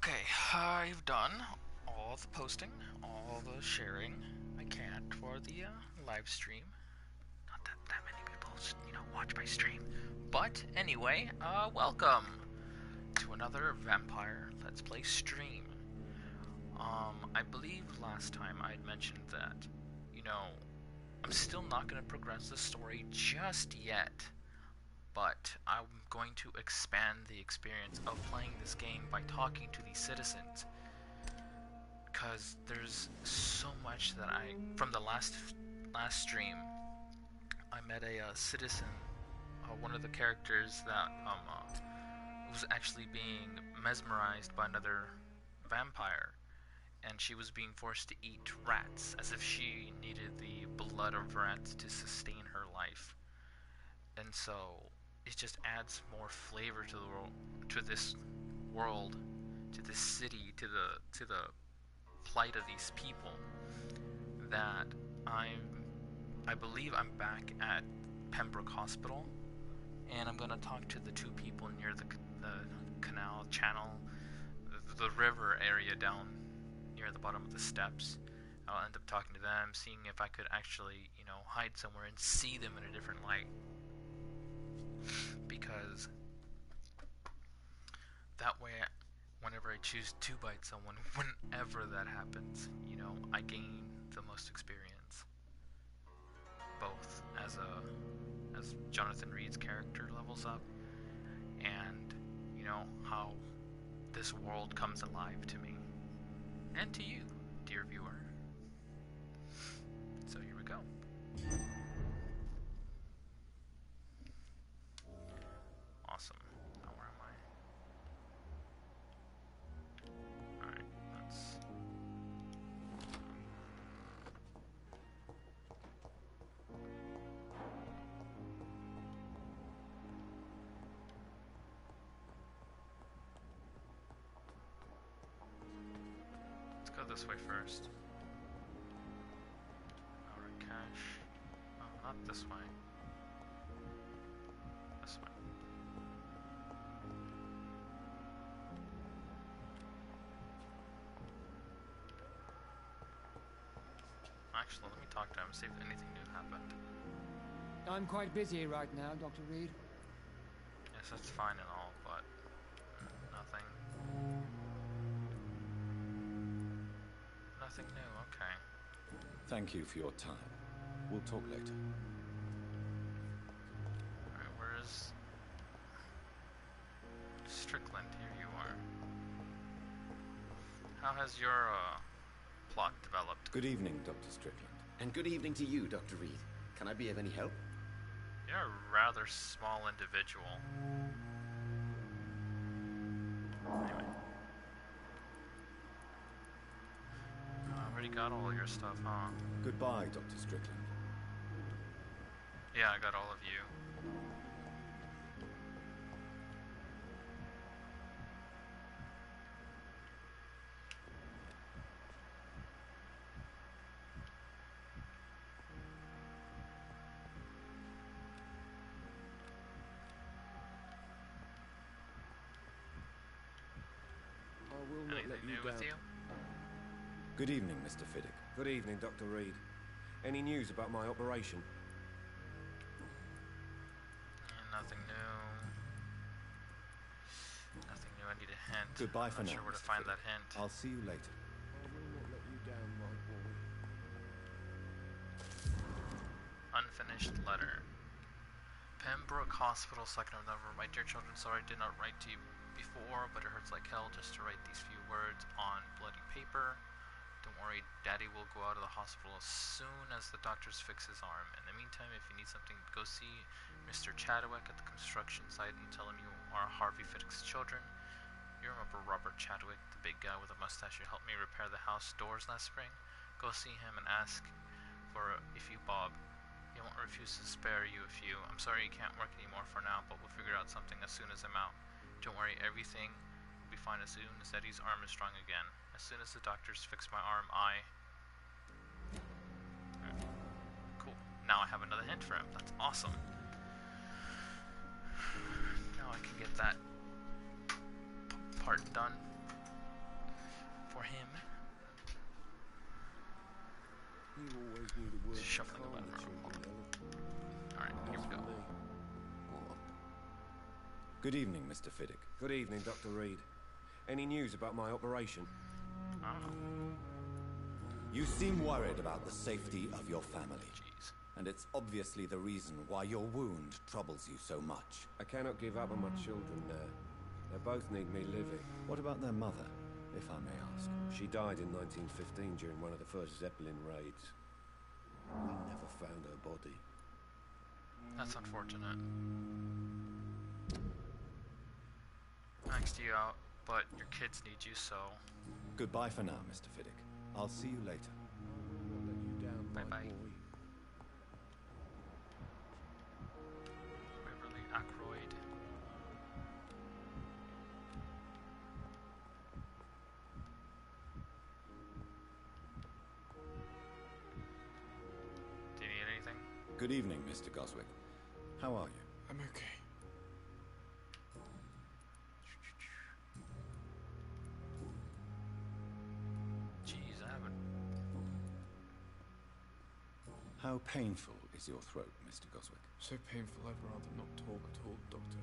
Okay, I've done all the posting, all the sharing I can for the live stream. Not that many people, watch my stream. But anyway, welcome to another Vampyr Let's Play stream. I believe last time I had mentioned that, I'm still not going to progress the story just yet. But I'm going to expand the experience of playing this game by talking to these citizens. Because there's so much that from the last stream, I met a citizen, one of the characters that was actually being mesmerized by another vampire, and she was being forced to eat rats as if she needed the blood of rats to sustain her life. And so it just adds more flavor to the world, to this world, to this city, to the plight of these people. That I believe I'm back at Pembroke Hospital, and I'm gonna talk to the two people near the canal channel, the river area down near the bottom of the steps. I'll end up talking to them, seeing if I could actually, hide somewhere and see them in a different light. Because that way, whenever I choose to bite someone, whenever that happens, I gain the most experience. Both as Jonathan Reed's character levels up, and how this world comes alive to me, and to you, dear viewer. So here we go. Awesome. Now where am I? Alright, let's... Let's go this way first. Alright, cash. Oh, not this way. This way. Actually, let me talk to him, see if anything new happened. I'm quite busy right now, Dr. Reed. Yes, that's fine and all, but nothing. Nothing new, okay. Thank you for your time. We'll talk later. Alright, where is Strickland? Here you are. How has your plot developed? Good evening, Dr. Strickland. And good evening to you, Dr. Reed. Can I be of any help? You're a rather small individual. Anyway. I already got all your stuff, huh? Goodbye, Dr. Strickland. Yeah, I got all of you. I will not let Anything you new with down. you? Good evening, Mr. Fiddick. Good evening, Dr. Reed. Any news about my operation? Nothing new. Nothing new. I need a hint. Goodbye for I'm now, not sure where to Mr. find Fiddick. that hint. I'll see you later. I will not let you down, my boy. Unfinished letter. Pembroke Hospital, 2nd of November. My dear children, sorry I did not write to you before, but it hurts like hell just to write these few words on bloody paper. Don't worry, Daddy will go out of the hospital as soon as the doctors fix his arm. In the meantime, if you need something, go see Mr. Chadwick at the construction site and tell him you are Harvey Fiddick's children. You remember Robert Chadwick, the big guy with a mustache who helped me repair the house doors last spring? Go see him and ask for if you Bob. He won't refuse to spare you if you... I'm sorry you can't work anymore for now, but we'll figure out something as soon as I'm out. Don't worry, everything will be fine as soon as Eddie's arm is strong again. As soon as the doctors fix my arm, Cool. Now I have another hint for him. That's awesome. Now I can get that part done. knew the word Shuffling calm about the the room. children, Ellen. Alright, here we go. Me. Good evening, Mr. Fiddick. Good evening, Dr. Reed. Any news about my operation? Oh, You seem worried about the safety of your family. jeez. And it's obviously the reason why your wound troubles you so much. I cannot give up on my children now. They both need me living. What about their mother, if I may ask? She died in 1915 during one of the first Zeppelin raids. We never found her body. That's unfortunate. Thanks to you out, but your kids need you, so Goodbye for now, Mr. Fiddick. I'll see you later. I'll let you down, my Bye-bye. boy. Waverly Ackroyd. Do you need anything? Good evening, Mr. Goswick. How are you? I'm okay. Jeez, I haven't. How painful is your throat, Mr. Goswick? So painful, I'd rather not talk at all, Doctor.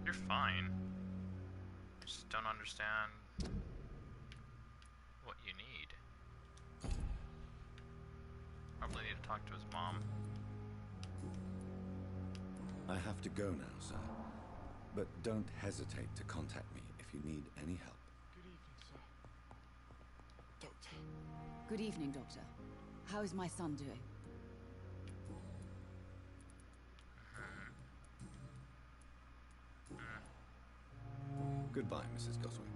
You're fine. I just don't understand what you need. Probably need to talk to his mom. I have to go now, sir. But don't hesitate to contact me if you need any help. Good evening, sir. Doctor. Good evening, Doctor. How is my son doing? Goodbye, Mrs. Goswick.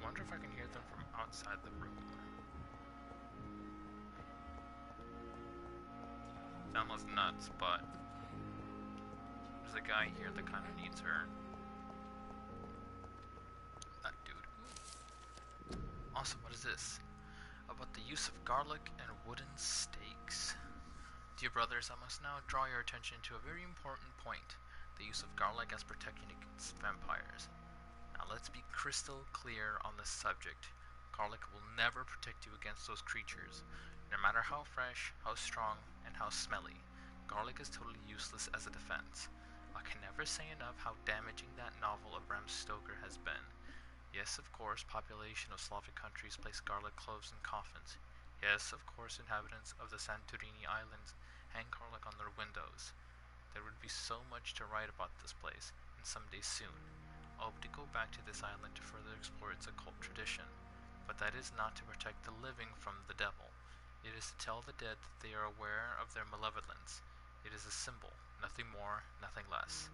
Wonder if I can hear them from outside the room. Sounds nuts, but there's a guy here that kind of needs her. That dude. Awesome, what is this? About the use of garlic and wooden stakes. Dear brothers, I must now draw your attention to a very important point. The use of garlic as protection against vampires. Now let's be crystal clear on this subject. Garlic will never protect you against those creatures. No matter how fresh, how strong, and how smelly, garlic is totally useless as a defense. I can never say enough how damaging that novel of Bram Stoker has been. Yes, of course, population of Slavic countries place garlic cloves in coffins. Yes, of course, inhabitants of the Santorini Islands hang garlic on their windows. There would be so much to write about this place, and someday soon. I hope to go back to this island to further explore its occult tradition. But that is not to protect the living from the devil. It is to tell the dead that they are aware of their malevolence. It is a symbol, nothing more, nothing less.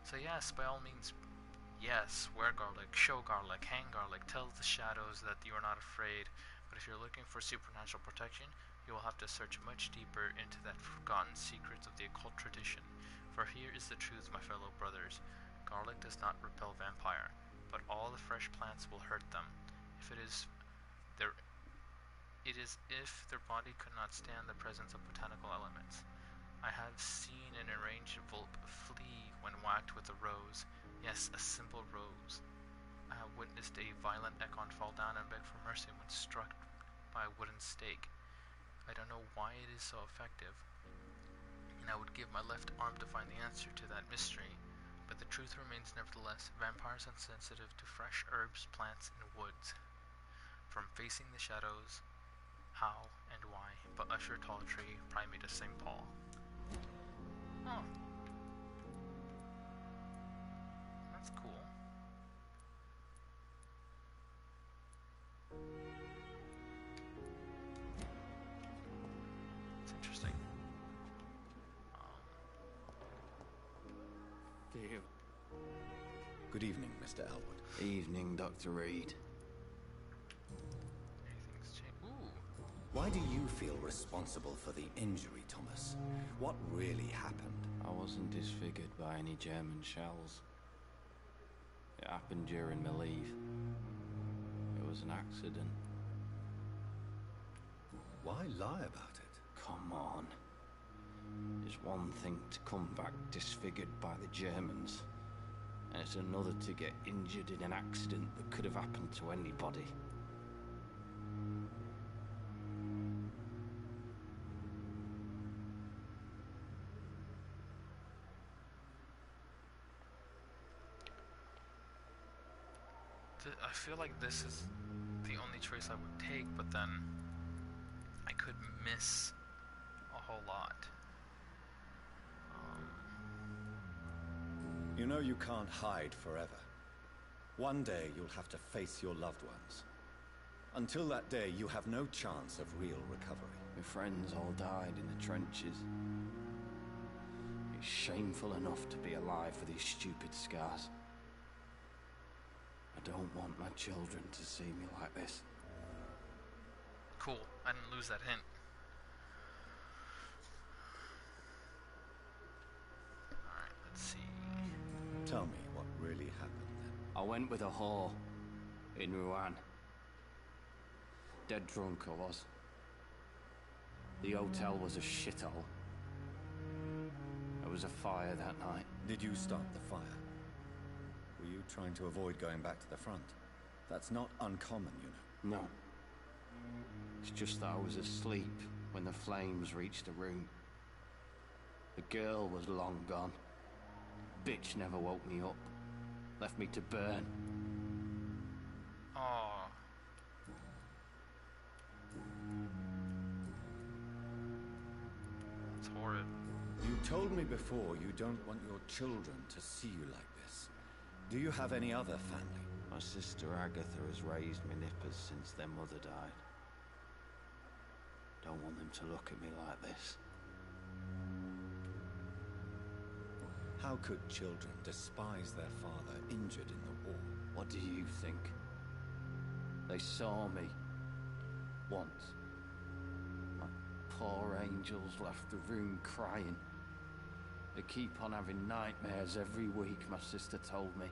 So yes, by all means, yes, wear garlic, show garlic, hang garlic, tell the shadows that you are not afraid. But if you're looking for supernatural protection, you will have to search much deeper into that forgotten secrets of the occult tradition. For here is the truth, my fellow brothers. Garlic does not repel vampire, but all the fresh plants will hurt them. It is if their body could not stand the presence of botanical elements. I have seen an enraged vulp flee when whacked with a rose. Yes, a simple rose. I have witnessed a violent Ekon fall down and beg for mercy when struck by a wooden stake. I don't know why it is so effective, and I would give my left arm to find the answer to that mystery. But the truth remains nevertheless, vampires are sensitive to fresh herbs, plants, and woods. From facing the shadows, how and why, but usher tall tree, primate of St. Paul. Oh. That's cool. It's interesting. Feel. Good evening, Mr. Elwood. Evening, Dr. Reed. Anything's changed. Ooh. Why do you feel responsible for the injury, Thomas? What really happened? I wasn't disfigured by any German shells. happened during my leave. It was an accident. Why lie about it? Come on. It's one thing to come back disfigured by the Germans, and it's another to get injured in an accident that could have happened to anybody. I feel like this is the only choice I would take, but then I could miss a whole lot. You know you can't hide forever. One day you'll have to face your loved ones. Until that day, you have no chance of real recovery. My friends all died in the trenches. It's shameful enough to be alive for these stupid scars. I don't want my children to see me like this. Cool. I didn't lose that hint. Alright, let's see. Tell me what really happened then. I went with a whore in Rouen. Dead drunk I was. The hotel was a shithole. There was a fire that night. Did you start the fire? Were you trying to avoid going back to the front? That's not uncommon, you know. No. It's just that I was asleep when the flames reached the room. The girl was long gone. Bitch never woke me up. Left me to burn. Oh. It's horrid. You told me before you don't want your children to see you like this. Do you have any other family? My sister Agatha has raised my nippers since their mother died. Don't want them to look at me like this. How could children despise their father injured in the war? What do you think? They saw me once. My poor angels left the room crying. They keep on having nightmares every week, my sister told me.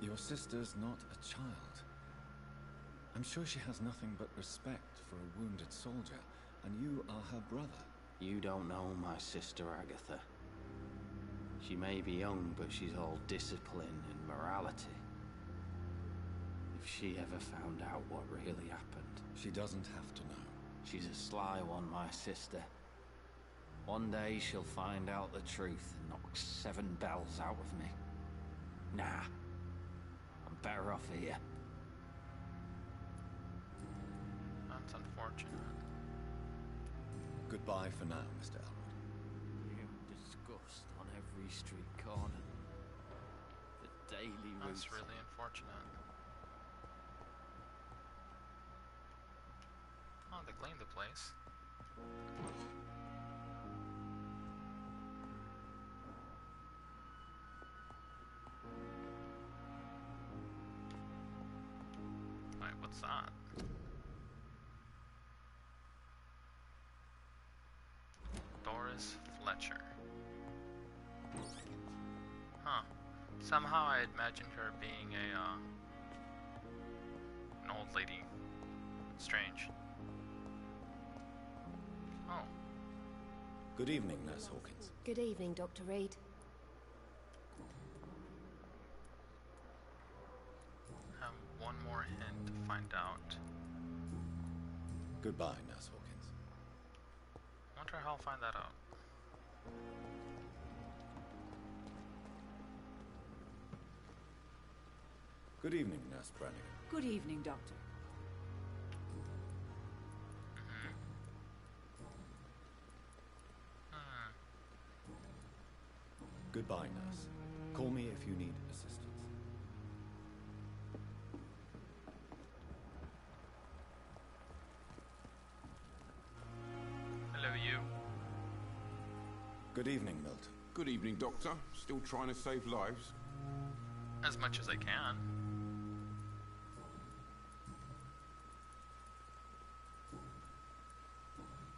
Your sister's not a child. I'm sure she has nothing but respect for a wounded soldier, and you are her brother. You don't know my sister Agatha. She may be young, but she's all discipline and morality. If she ever found out what really happened... She doesn't have to know. She's a sly one, my sister. One day she'll find out the truth and knock 7 bells out of me. Nah. I'm better off here. That's unfortunate. Goodbye for now, Mr. Elwood. Disgust on every street corner. The daily routine. That's really unfortunate. Oh, they claimed the place. Alright, what's that? Doris Fletcher. Huh. Somehow I imagined her being an old lady. Strange. Oh. Good evening, Nurse Hawkins. Good evening, Dr. Reed. Have one more hint to find out. Goodbye, Nurse Hawkins. Wonder how I'll find that out. Good evening, Nurse Brannigan. Good evening, Doctor. Goodbye, Nurse. Call me if you need assistance. Hello, you. Good evening, Milton. Good evening, Doctor. Still trying to save lives? As much as I can.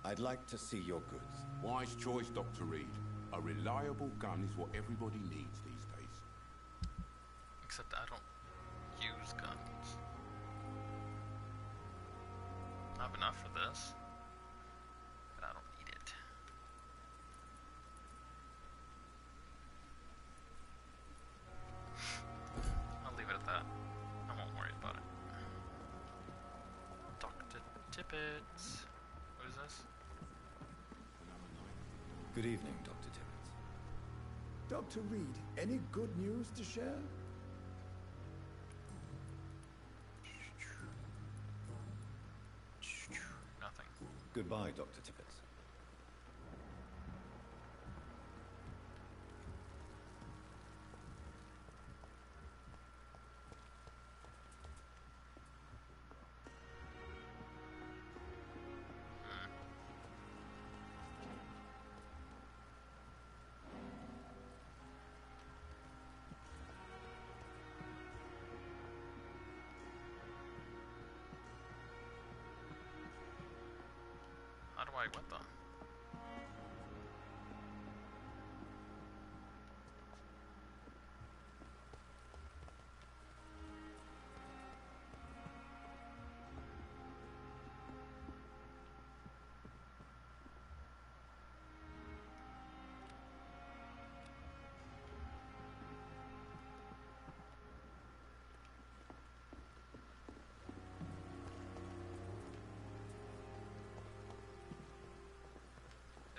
I'd like to see your goods. Wise choice, Dr. Reed. A reliable gun is what everybody needs these days. this. But I don't need it. I'll leave it at that. I won't worry about it. Dr. Tippett. What is this? Good evening, Dr. Tippett. Dr. Reed, any good news to share? Nothing. Goodbye, Dr. Tippett. How do I what the?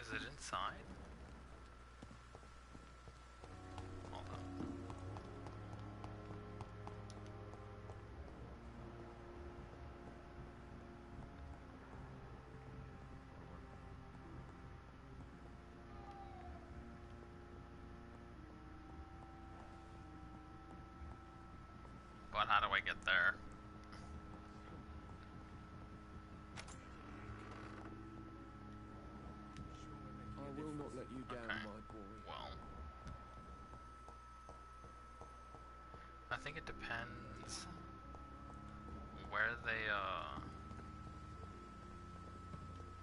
Is it inside? Hold on. But how do I get there? I will not let you down, Okay. my boy. Well, I think it depends where they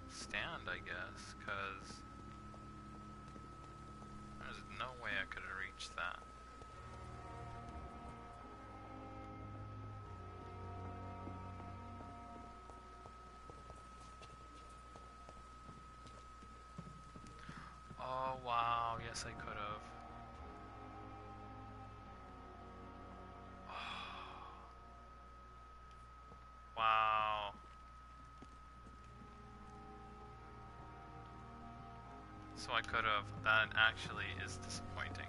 stand, I guess, because there's no way I could have reached that. Oh wow, yes I could have. Wow. So I could have. That actually is disappointing.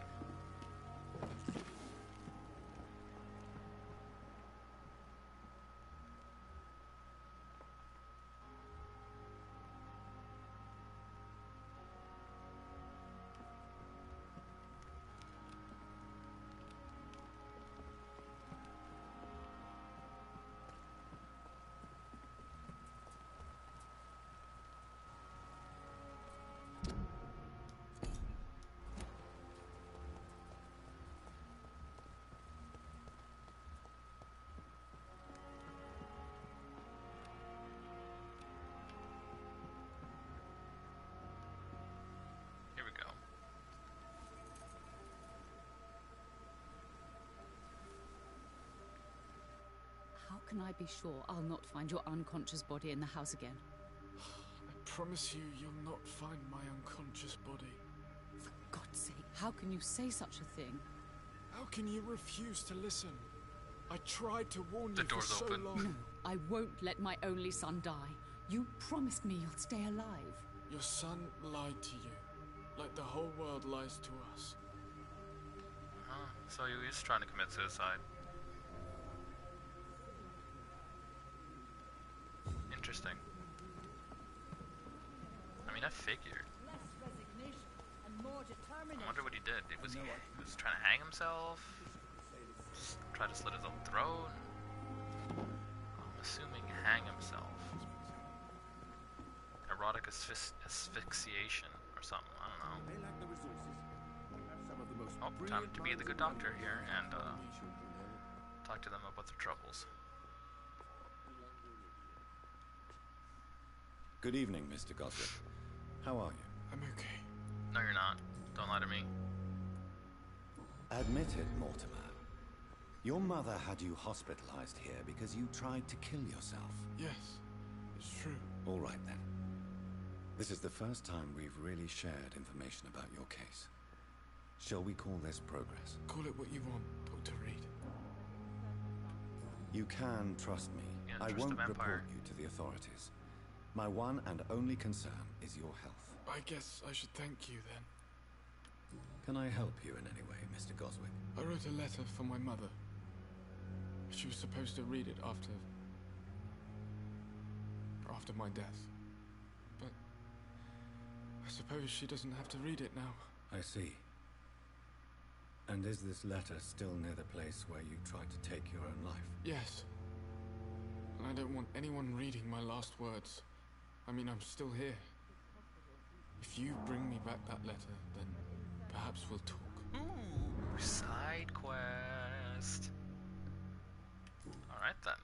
Here we go. How can I be sure I'll not find your unconscious body in the house again? I promise you, you'll not find my unconscious body. For God's sake, how can you say such a thing? How can you refuse to listen? I tried to warn The you for door's so open. long. No, I won't let my only son die. You promised me you'll stay alive. Your son lied to you, like the whole world lies to us. So he was trying to commit suicide. Interesting. I mean, I figured. Less resignation and more determination. I wonder what he did. Was he was trying to hang himself? Try to slit his own throat? I'm assuming hang himself. Erotic asphyxiation or something. I don't know. They lack the resources. Have some of the most Oh, time brilliant to be the minds good in doctor London. here and These children have talk to them about their troubles. Good evening, Mr. Goswick. How are you? I'm okay. No, you're not. Don't lie to me. Admit it, Mortimer. Your mother had you hospitalized here because you tried to kill yourself. Yes, it's true. All right then. This is the first time we've really shared information about your case. Shall we call this progress? Call it what you want, Dr. Reed. You can trust me. Yeah, I trust won't the vampire. report you to the authorities. My one and only concern is your health. I guess I should thank you then. Can I help you in any way, Mr. Goswick? I wrote a letter for my mother. She was supposed to read it after my death. But I suppose she doesn't have to read it now. I see. And is this letter still near the place where you tried to take your own life? Yes. And I don't want anyone reading my last words. I mean, I'm still here. If you bring me back that letter, then perhaps we'll talk. Ooh, side quest. Alright then.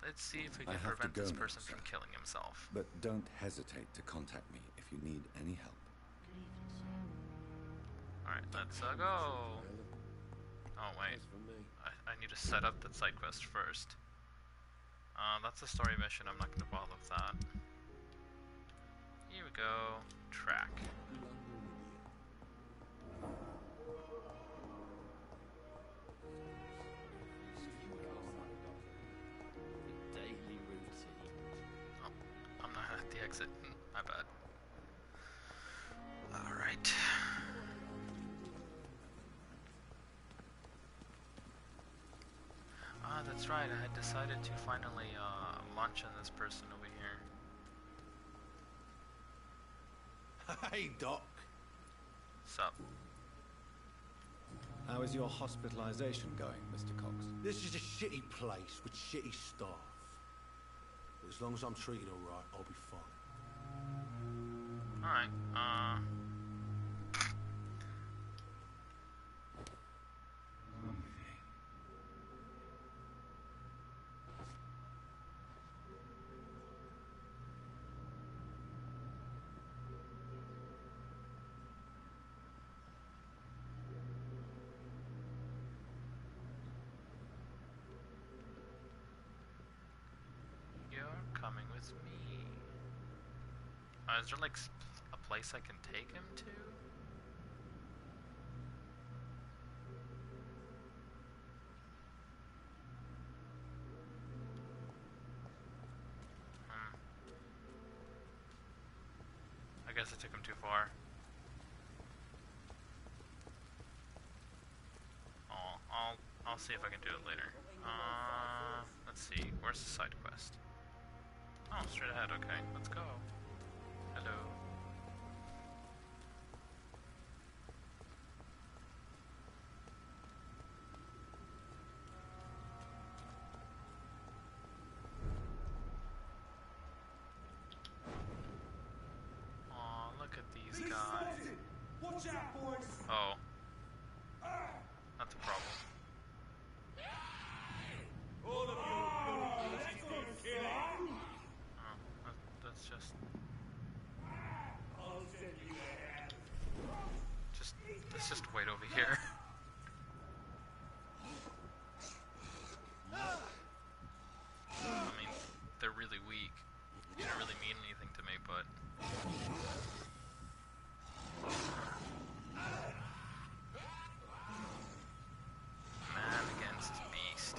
Let's see if we can prevent this person from killing himself. But don't hesitate to contact me if you need any help. Alright, let's go. Oh wait, I need to set up that side quest first. That's a story mission, I'm not going to bother with that. Here we go, track. Daily routine. Oh, I'm not at the exit, my bad. Alright. That's right, I had decided to finally launch on this person over here. Hey, Doc. Sup? How is your hospitalization going, Mr. Cox? This is a shitty place with shitty staff. But as long as I'm treated all right, I'll be fine. Alright, you're coming with me. Is there like a place I can take him to? I guess I took him too far. Oh, I'll see if I can do it later. Let's see. Where's the side quest? Oh, straight ahead. Okay, let's go. Hello. Aw, look at these guys. Watch out, boys! Oh. That's a problem. All of you That's just... I'll send you Let's just wait over here. I mean, they're really weak. They don't really mean anything to me, but... Man against beast.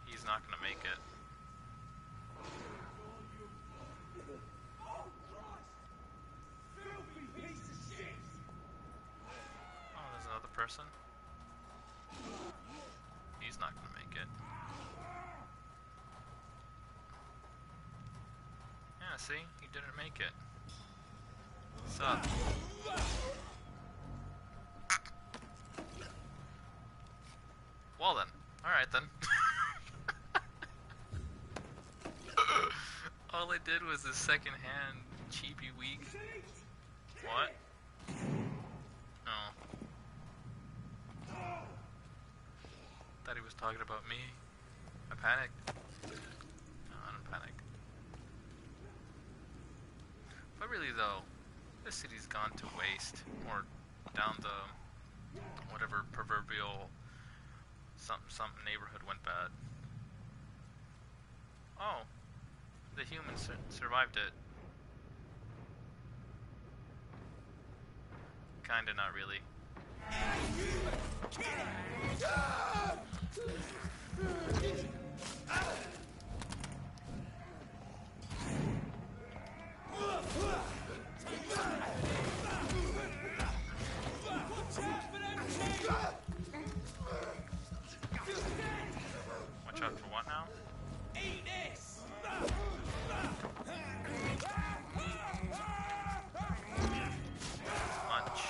He's not gonna make it. Oh, there's another person. He's not gonna make it. Yeah, see? He didn't make it. What's up? Well then. Alright then. All I did was a second-hand, cheapy weak. What? Oh. Thought he was talking about me. I panicked. No, I don't panic. But really though, this city's gone to waste. Or down the whatever proverbial some neighborhood went bad. Oh, the humans survived it. Kinda, not really. Watch out for what now? Lunch.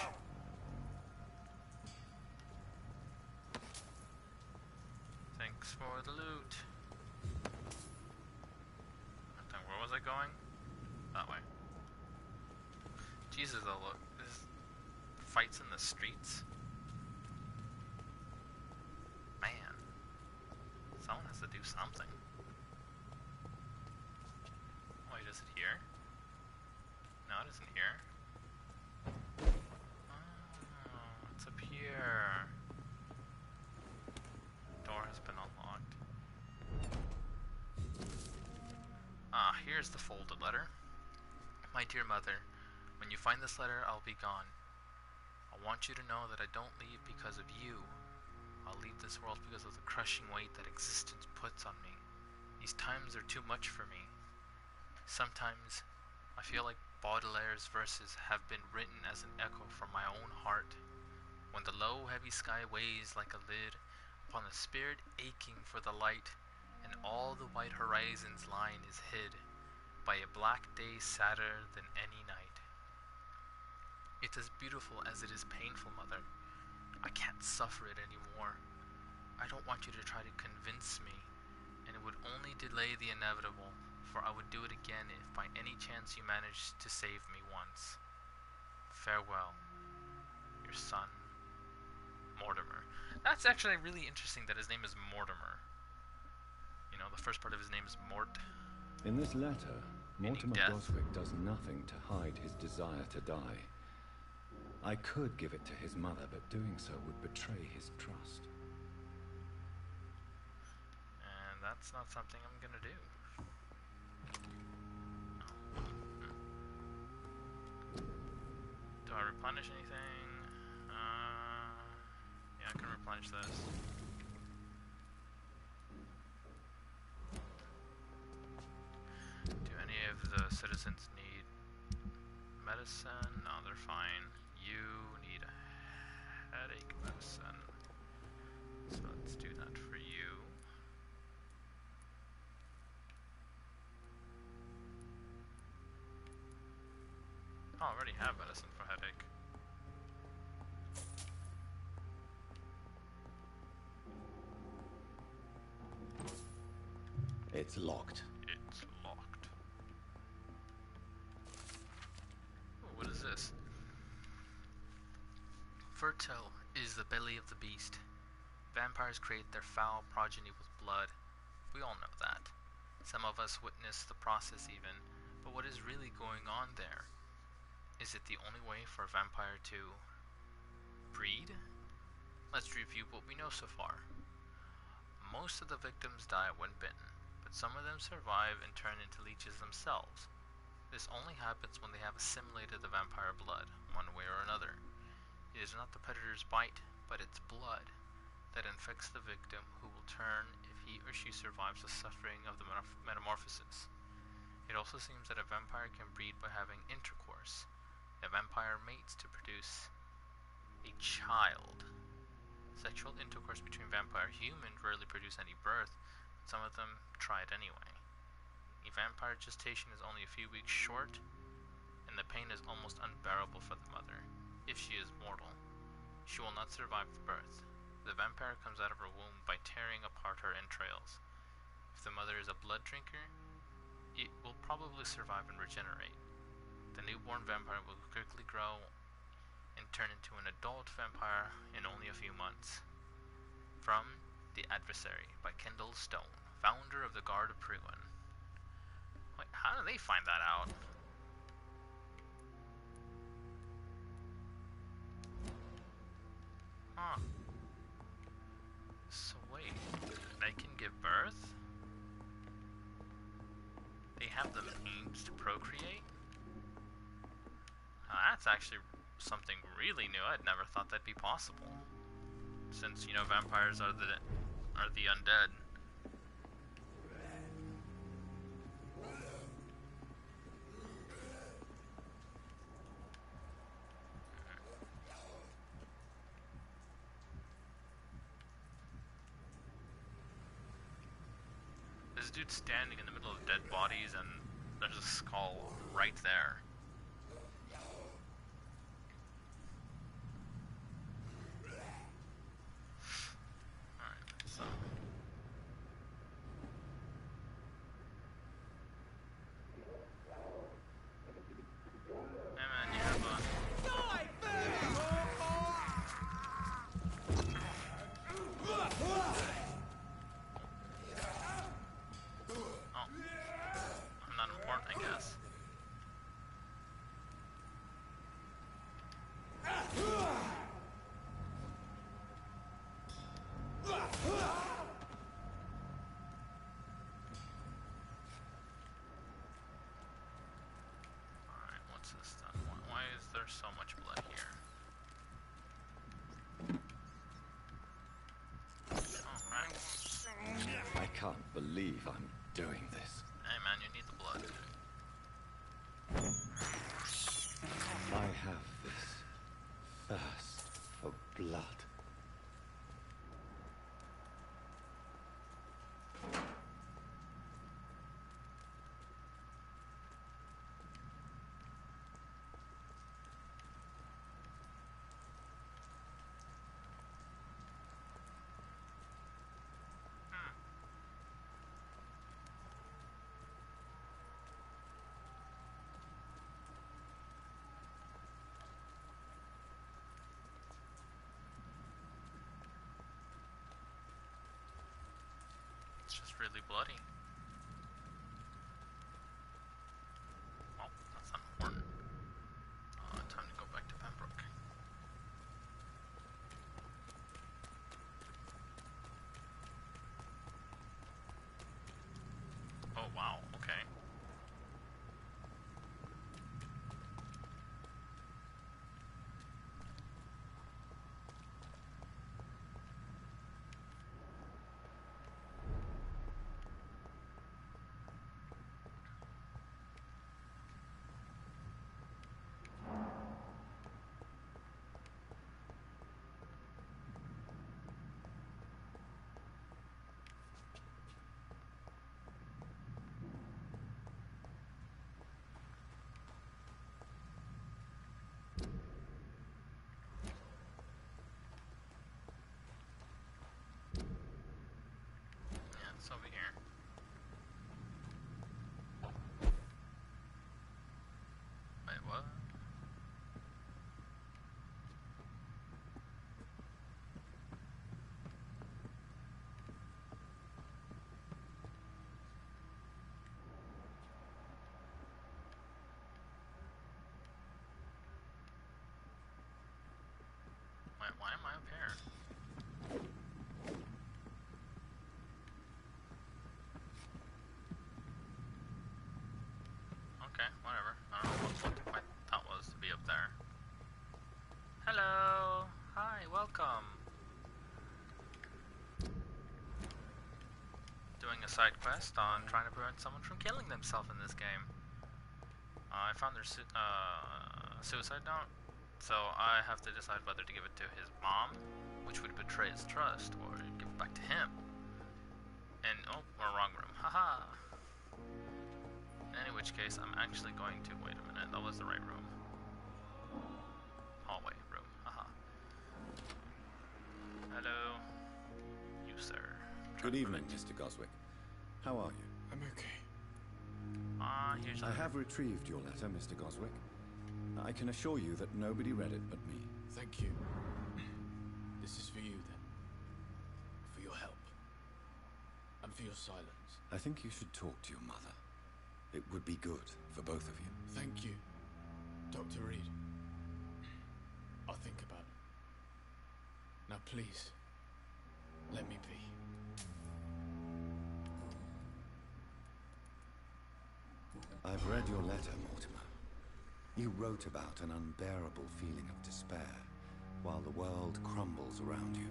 Thanks for the loot. Then where was I going? That way. Jesus, though, look. There's fights in the streets. Man. Someone has to do something. Wait, is it here? No, it isn't here. Oh, it's up here. Door has been unlocked. Ah, here's the folded letter. My dear mother, when you find this letter, I'll be gone. I want you to know that I don't leave because of you. I'll leave this world because of the crushing weight that existence puts on me. These times are too much for me. Sometimes I feel like Baudelaire's verses have been written as an echo from my own heart. When the low, heavy sky weighs like a lid upon the spirit aching for the light, and all the white horizon's line is hid by a black day sadder than any night. It's as beautiful as it is painful, Mother. I can't suffer it anymore. I don't want you to try to convince me, and it would only delay the inevitable, for I would do it again if by any chance you managed to save me once. Farewell, your son, Mortimer. That's actually really interesting that his name is Mortimer. You know, the first part of his name is Mort. In this letter, Mortimer Boswick does nothing to hide his desire to die. I could give it to his mother, but doing so would betray his trust. And that's not something I'm gonna do. Do I replenish anything? Yeah, I can replenish this. Do any of the citizens need medicine? No, they're fine. You need a headache medicine. So let's do that for you. Oh, I already have medicine for headache. It's locked. It's locked. Oh, what is this? Fertile is the belly of the beast. Vampires create their foul progeny with blood. We all know that. Some of us witness the process even, but what is really going on there? Is it the only way for a vampire to breed? Let's review what we know so far. Most of the victims die when bitten, but some of them survive and turn into leeches themselves. This only happens when they have assimilated the vampire blood, one way or another. It is not the predator's bite, but its blood that infects the victim, who will turn if he or she survives the suffering of the metamorphosis. It also seems that a vampire can breed by having intercourse. A vampire mates to produce a child. Sexual intercourse between vampire and human rarely produce any birth, but some of them try it anyway. A vampire gestation is only a few weeks short, and the pain is almost unbearable for the mother, if she is mortal. She will not survive the birth. The vampire comes out of her womb by tearing apart her entrails. If the mother is a blood drinker, it will probably survive and regenerate. The newborn vampire will quickly grow and turn into an adult vampire in only a few months. From The Adversary by Kendall Stone, founder of the Guard of Pruin. Wait, how do they find that out? Huh. So wait, they can give birth? They have the means to procreate? That's actually something really new. I'd never thought that'd be possible. Since, you know, vampires are the undead. This dude's standing in the middle of dead bodies and there's a skull right there. Alright, so... Hey man, you have a... I'm not important, I guess. Alright, what's this then? Why is there so much blood here? Alright. I can't believe I'm doing this. Hey man, you need the blood. I have this thirst for blood. It's just really bloody. Oh, that's not important. Time to go back to Pembroke. Oh wow, okay. Yeah, it's over here. Wait, what? Wait, why am I up here? Okay, whatever. I don't know what the point that was to be up there. Hello! Hi, welcome! Doing a side quest on trying to prevent someone from killing themselves in this game. I found their suicide note, so I have to decide whether to give it to his mom, which would betray his trust, or give it back to him. And, oh, we're wrong room. Haha! In any which case, I'm actually going to... Wait a minute, that was the right room. Hallway room. Haha. Hello. You, sir. Good evening, Mr. Goswick. How are you? I'm okay. Here's I have retrieved your letter, Mr. Goswick. I can assure you that nobody read it but me. Thank you. This is for you, then. For your help. And for your silence. I think you should talk to your mother. It would be good for both of you. Thank you, Dr. Reed. I'll think about Now please, let me be. I've read your letter, Mortimer. You wrote about an unbearable feeling of despair while the world crumbles around you.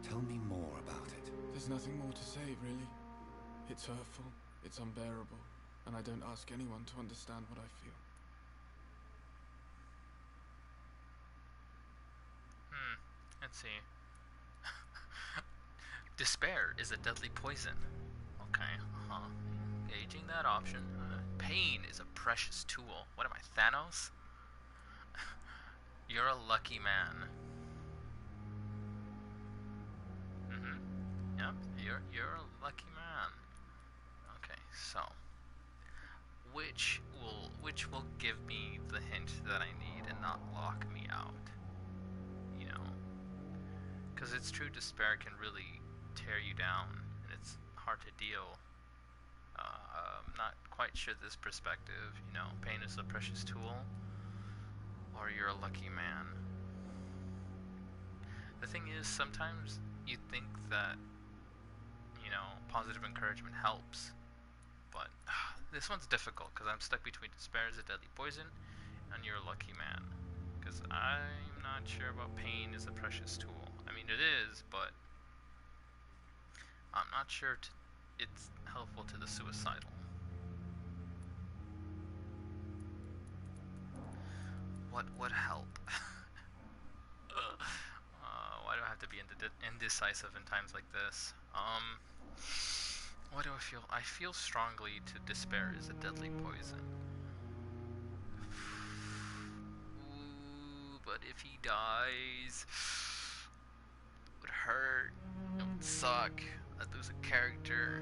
Tell me more about it. There's nothing more to say, really. It's hurtful, it's unbearable, and I don't ask anyone to understand what I feel. Let's see. Despair is a deadly poison. Okay, Engaging that option. Pain is a precious tool. What am I, Thanos? You're a lucky man. Yep, you're a lucky man. Okay, so which will give me the hint that I need and not lock me out? You know, because it's true, despair can really tear you down, and it's hard to deal. I'm not quite sure this perspective. You know, pain is a precious tool, or you're a lucky man. The thing is, sometimes you think that, you know, positive encouragement helps, but this one's difficult because I'm stuck between despair is a deadly poison and you're a lucky man, because I'm not sure about pain is a precious tool. I mean, it is, but I'm not sure it's helpful to the suicidal. What would help? Why do I have to be indecisive in times like this? What do I feel? I feel strongly to despair is a deadly poison. Ooh, but if he dies, it would hurt. It would suck. I'd lose a character.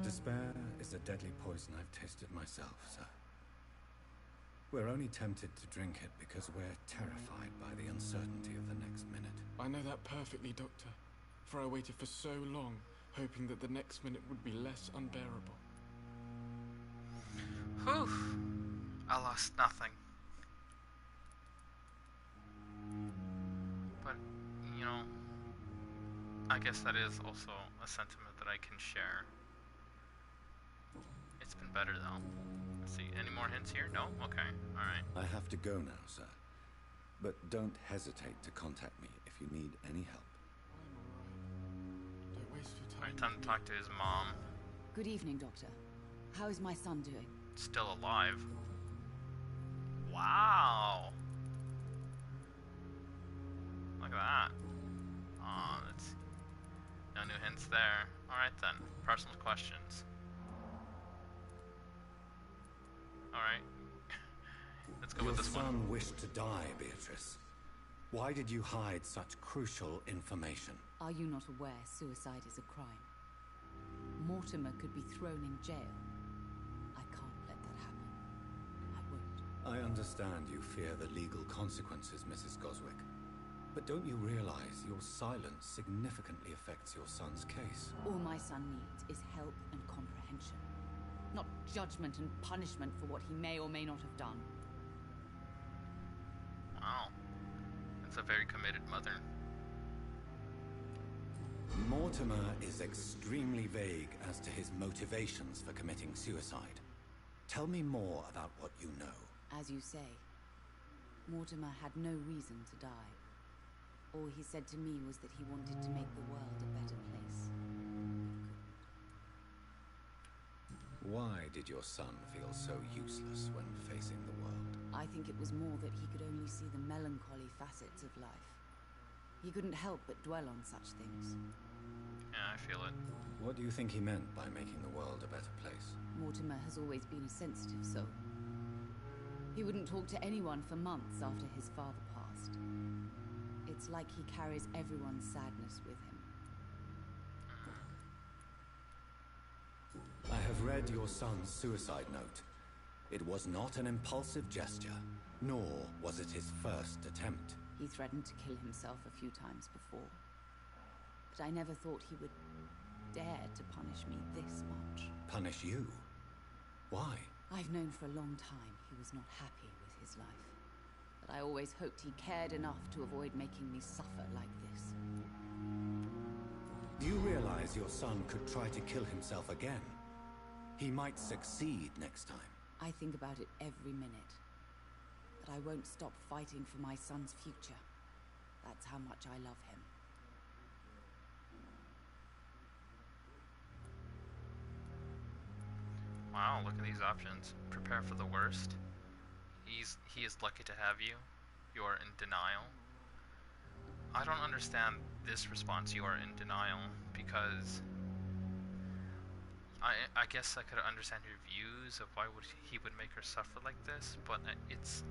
Despair is a deadly poison I've tasted myself, sir. We're only tempted to drink it because we're terrified by the uncertainty of the next minute. I know that perfectly, Doctor. For I waited for so long, hoping that the next minute would be less unbearable. Whew. I lost nothing. But, you know, I guess that is also a sentiment that I can share. It's been better, though. Let's see, any more hints here? No? Okay, alright. I have to go now, sir. But don't hesitate to contact me if you need any help. Don't waste your time. Alright, time to talk to his mom. Good evening, Doctor. How is my son doing? Still alive. Wow! Look at that. That's no new hints there. Alright then, personal questions. Alright. Let's go with this one. Your son wished to die, Beatrice. Why did you hide such crucial information? Are you not aware suicide is a crime? Mortimer could be thrown in jail. I can't let that happen. I won't. I understand you fear the legal consequences, Mrs. Goswick. But don't you realize your silence significantly affects your son's case? All my son needs is help and comprehension. Not judgment and punishment for what he may or may not have done. Wow. That's a very committed mother. Mortimer is extremely vague as to his motivations for committing suicide. Tell me more about what you know. As you say, Mortimer had no reason to die. All he said to me was that he wanted to make the world a better place. Why did your son feel so useless when facing the world? I think it was more that he could only see the melancholy facets of life. He couldn't help but dwell on such things. Yeah, I feel it. What do you think he meant by making the world a better place? Mortimer has always been a sensitive soul. He wouldn't talk to anyone for months after his father passed. It's like he carries everyone's sadness with him. I have read your son's suicide note. It was not an impulsive gesture, nor was it his first attempt. He threatened to kill himself a few times before. But I never thought he would dare to punish me this much. Punish you? Why? I've known for a long time he was not happy with his life. A but I always hoped he cared enough to avoid making me suffer like this. Do you realize your son could try to kill himself again? He might succeed next time. I think about it every minute. But I won't stop fighting for my son's future. That's how much I love him. Wow, look at these options. Prepare for the worst. He is lucky to have you. You are in denial. I don't understand this response, you are in denial, because I guess I could understand your views of why he would make her suffer like this, but it's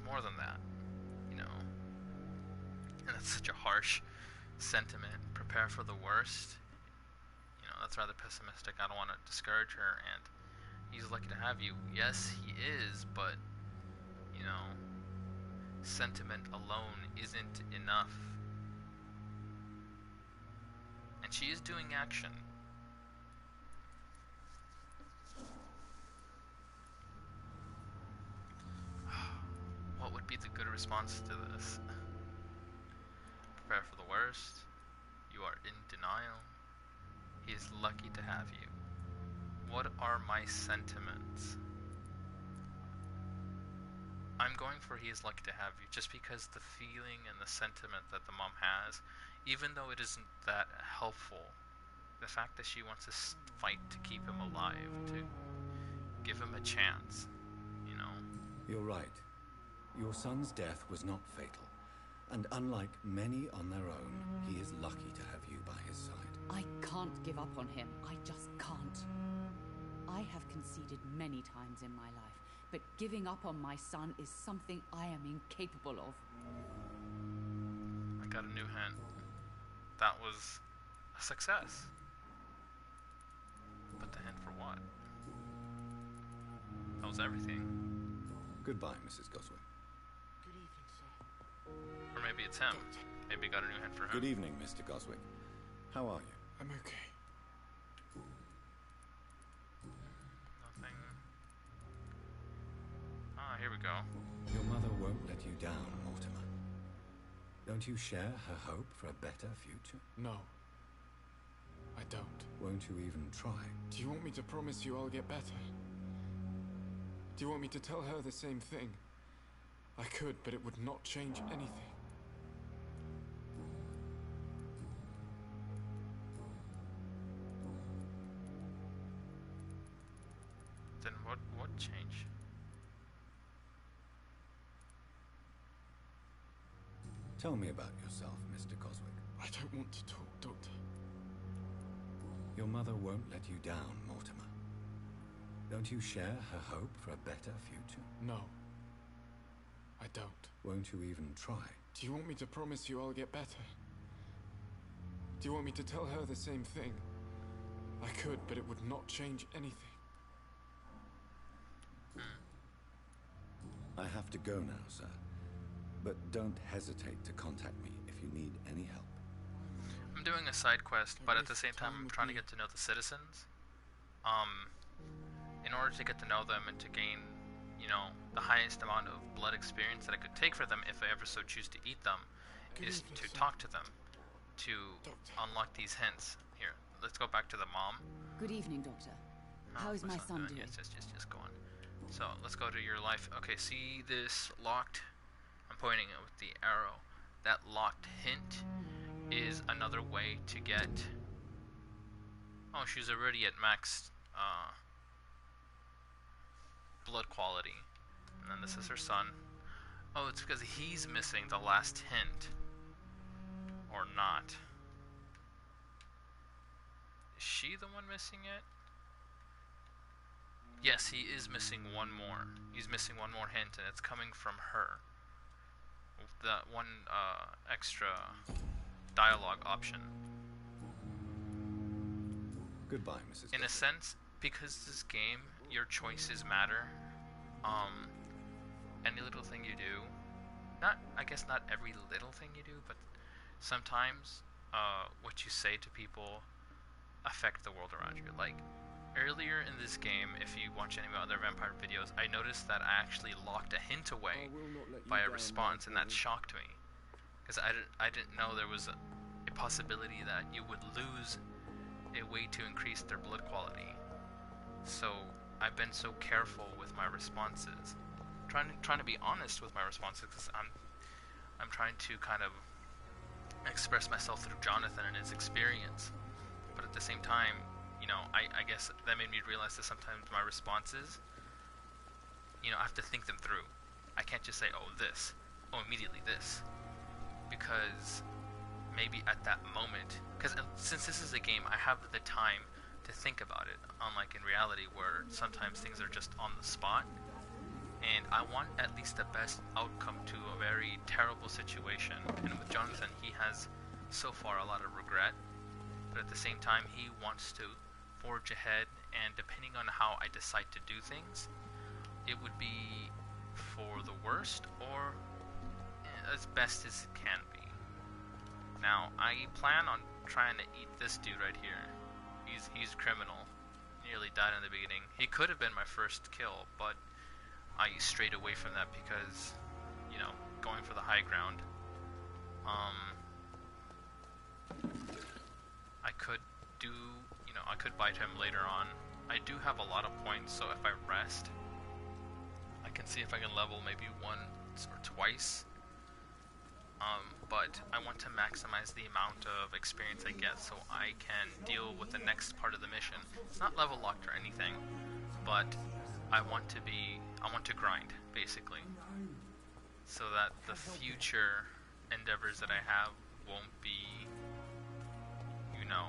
more than that, you know. And that's such a harsh sentiment. Prepare for the worst. You know, that's rather pessimistic. I don't want to discourage her, and he's lucky to have you. Yes, he is, but, you know, sentiment alone isn't enough. And she is doing action. What would be the good response to this? Prepare for the worst. You are in denial. He is lucky to have you. What are my sentiments? I'm going for he is lucky to have you, just because the feeling and the sentiment that the mom has, even though it isn't that helpful, the fact that she wants to fight to keep him alive, to give him a chance, you know. You're right. Your son's death was not fatal. And unlike many on their own, he is lucky to have you by his side. I can't give up on him. I just can't. I have conceded many times in my life, but giving up on my son is something I am incapable of. I got a new hint. That was a success. But the hint for what? That was everything. Goodbye, Mrs. Goswick. Good evening, sir. Or maybe it's him. Maybe got a new hint for him. Good evening, Mr. Goswick. How are you? I'm okay. Nothing. Ah, here we go. Your mother won't let you down, Mortimer. Don't you share her hope for a better future? No. I don't. Won't you even try? Do you want me to promise you I'll get better? Do you want me to tell her the same thing? I could, but it would not change anything. Then what change? Tell me about yourself, Mr. Goswick. I don't want to talk, Doctor. Your mother won't let you down, Mortimer. Don't you share her hope for a better future? No. I don't. Won't you even try? Do you want me to promise you I'll get better? Do you want me to tell her the same thing? I could, but it would not change anything. I have to go now, sir. But don't hesitate to contact me if you need any help. I'm doing a side quest, but at the same time I'm trying to get to know the citizens. In order to get to know them and to gain, you know, the highest amount of blood experience that I could take for them if I ever so choose to eat them, is to talk to them, to unlock these hints. Here, let's go back to the mom. Good evening, Doctor. How is my son doing? Yes, just go on. So, let's go to your life. Okay, see this locked? I'm pointing it with the arrow. That locked hint is another way to get... Oh, she's already at max blood quality. And then this is her son. Oh, it's because he's missing the last hint. Or not. Is she the one missing it? Yes, he is missing one more. He's missing one more hint, and it's coming from her. That one extra dialogue option. Goodbye, Mrs. In a sense, because this game, your choices matter. Any little thing you do, I guess not every little thing you do, but sometimes what you say to people affect the world around you. Like, earlier in this game, if you watch any of my other vampire videos, I noticed that I actually locked a hint away by a response, and that shocked me. Because I didn't know there was a possibility that you would lose a way to increase their blood quality. So I've been so careful with my responses, trying to be honest with my responses, because I'm trying to kind of express myself through Jonathan and his experience. But at the same time, you know, I guess that made me realize that sometimes my responses, you know, I have to think them through. I can't just say, oh, this, oh, immediately this, because maybe at that moment, because since this is a game, I have the time to think about it, unlike in reality where sometimes things are just on the spot, and I want at least the best outcome to a very terrible situation. And with Jonathan, he has so far a lot of regret, but at the same time he wants to forge ahead, and depending on how I decide to do things, it would be for the worst or as best as it can be. Now, I plan on trying to eat this dude right here. He's criminal. Nearly died in the beginning. He could have been my first kill, but I strayed away from that because, you know, going for the high ground. I could do, you know, I could bite him later on. I do have a lot of points, so if I rest, I can see if I can level maybe once or twice. But I want to maximize the amount of experience I get so I can deal with the next part of the mission. It's not level locked or anything, but I want to grind, basically, so that the future endeavors that I have won't be, you know,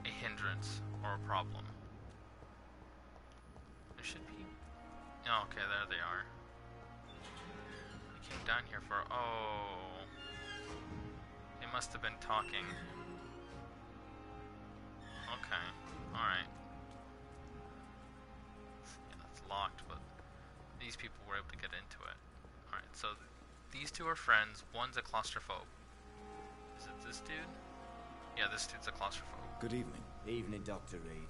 a hindrance or a problem. There should be... Oh, okay, there they are. I came down here for... Oh... They must have been talking. Okay, alright. Yeah, that's locked, but these people were able to get into it. Alright, so these two are friends. One's a claustrophobe. Is it this dude? Yeah, this dude's a claustrophobe. Good evening. Evening, Dr. Reed.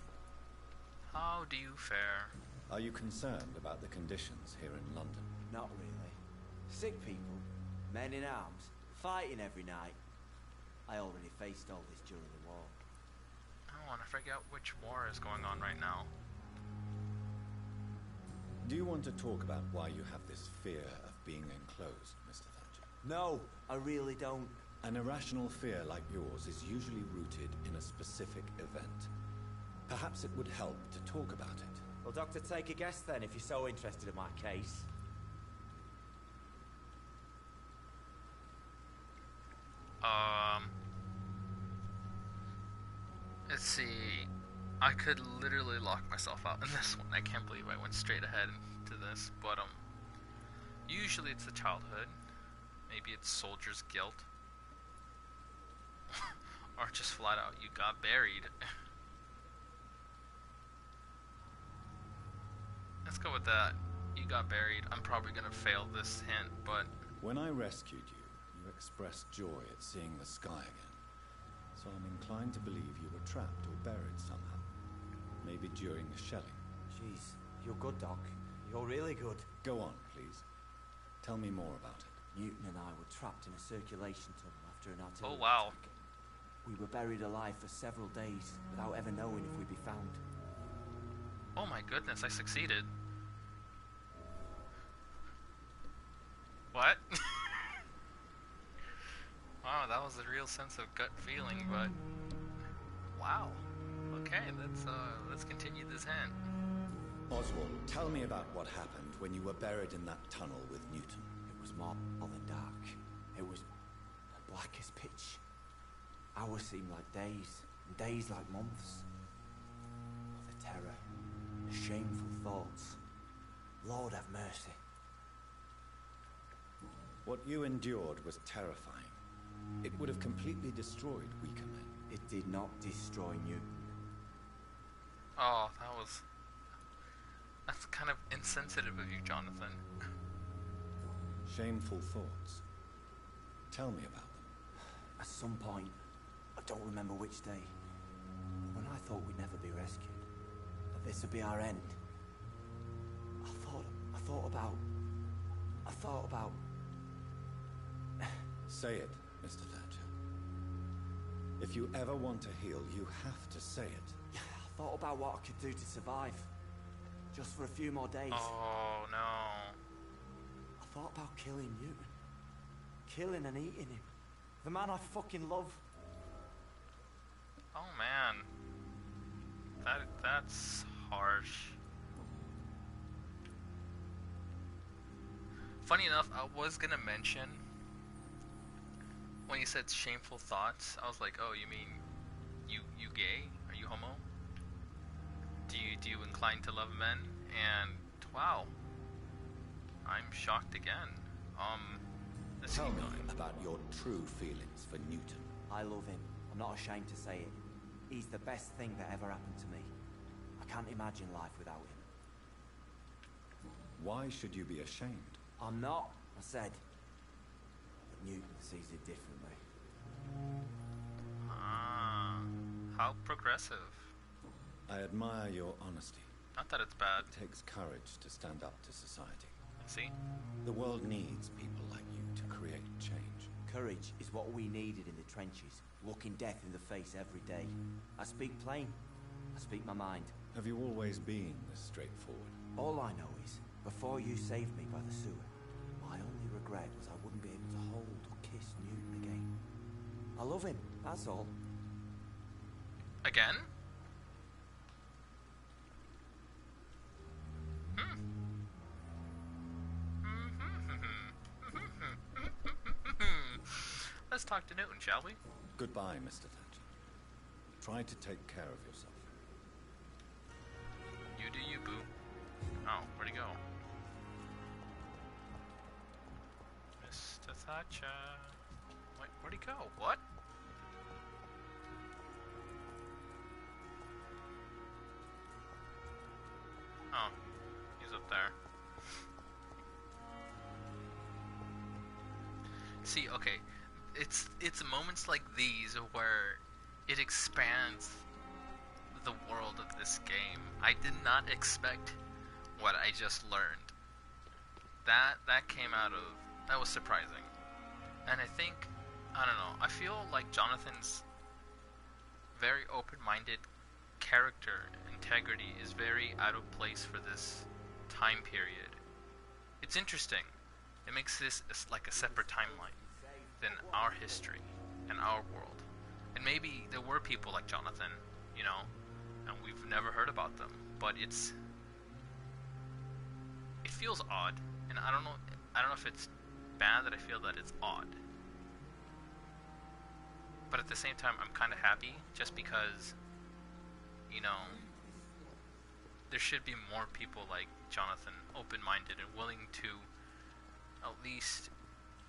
How do you fare? Are you concerned about the conditions here in London? Not really. Sick people, men in arms, fighting every night. I already faced all this during the war. Oh, and I forget which war is going on right now. Do you want to talk about why you have this fear of being enclosed, Mr. Thatcher? No, I really don't. An irrational fear like yours is usually rooted in a specific event. Perhaps it would help to talk about it. Well, Doctor, take a guess then if you're so interested in my case. Let's see. I could literally lock myself out in this one. I can't believe I went straight ahead into this, but usually it's the childhood. Maybe it's soldier's guilt. Or just flat out, you got buried. Let's go with that. You got buried. I'm probably gonna fail this hint, but... When I rescued you, you expressed joy at seeing the sky again. So I'm inclined to believe you were trapped or buried somehow. Maybe during the shelling. Jeez, you're good, Doc. You're really good. Go on, please. Tell me more about it. Newton and I were trapped in a circulation tunnel after an artillery Oh, wow. attack. We were buried alive for several days without ever knowing if we'd be found. Oh my goodness, I succeeded. What? Wow, that was a real sense of gut feeling, but... Wow. Okay, let's continue this hint. Oswald, tell me about what happened when you were buried in that tunnel with Newton. It was more than dark. It was black as pitch. Hours seemed like days, and days like months. Oh, the terror, the shameful thoughts. Lord have mercy. What you endured was terrifying. It would have completely destroyed weaker men. It did not destroy Newton. Oh, that's kind of insensitive of you, Jonathan. Shameful thoughts. Tell me about them. At some point, I don't remember which day, when I thought we'd never be rescued, this would be our end. I thought about... Say it, Mr. Thatcher. If you ever want to heal, you have to say it. I thought about what I could do to survive. Just for a few more days. Oh, no. I thought about killing Newton. Killing and eating him. The man I fucking love. Oh, man. That's harsh. Funny enough, I was gonna mention when you said shameful thoughts, I was like, oh, you mean you gay? Are you homo? Do you incline to love men? And wow, I'm shocked again. Let's Tell keep me going. about your true feelings for Newton. I love him. I'm not ashamed to say it. He's the best thing that ever happened to me. I can't imagine life without him. Why should you be ashamed? I'm not, I said. But Newton sees it differently. Ah, how progressive. I admire your honesty. Not that it's bad. It takes courage to stand up to society. See? The world needs people like you to create change. Courage is what we needed in the trenches, looking death in the face every day. I speak plain. I speak my mind. Have you always been this straightforward? All I know is, before you saved me by the sewer, my only regret was I wouldn't be able to hold or kiss Newton again. I love him, that's all. Again? Let's talk to Newton, shall we? Goodbye, Mr. Thatcher. Try to take care of yourself. You do you, boo. Oh, where'd he go? Mr. Thatcher. Wait, where'd he go? What? Oh, he's up there. See, okay, it's moments like these where it expands the world of this game. I did not expect what I just learned. That came out of... that was surprising. And I think, I don't know, I feel like Jonathan's very open-minded character integrity is very out of place for this time period. It's interesting. It makes this like a separate timeline than our history and our world. And maybe there were people like Jonathan, you know, and we've never heard about them. But it feels odd, and I don't know if it's bad that I feel that it's odd. But at the same time, I'm kind of happy just because, you know, there should be more people like Jonathan, open-minded and willing to at least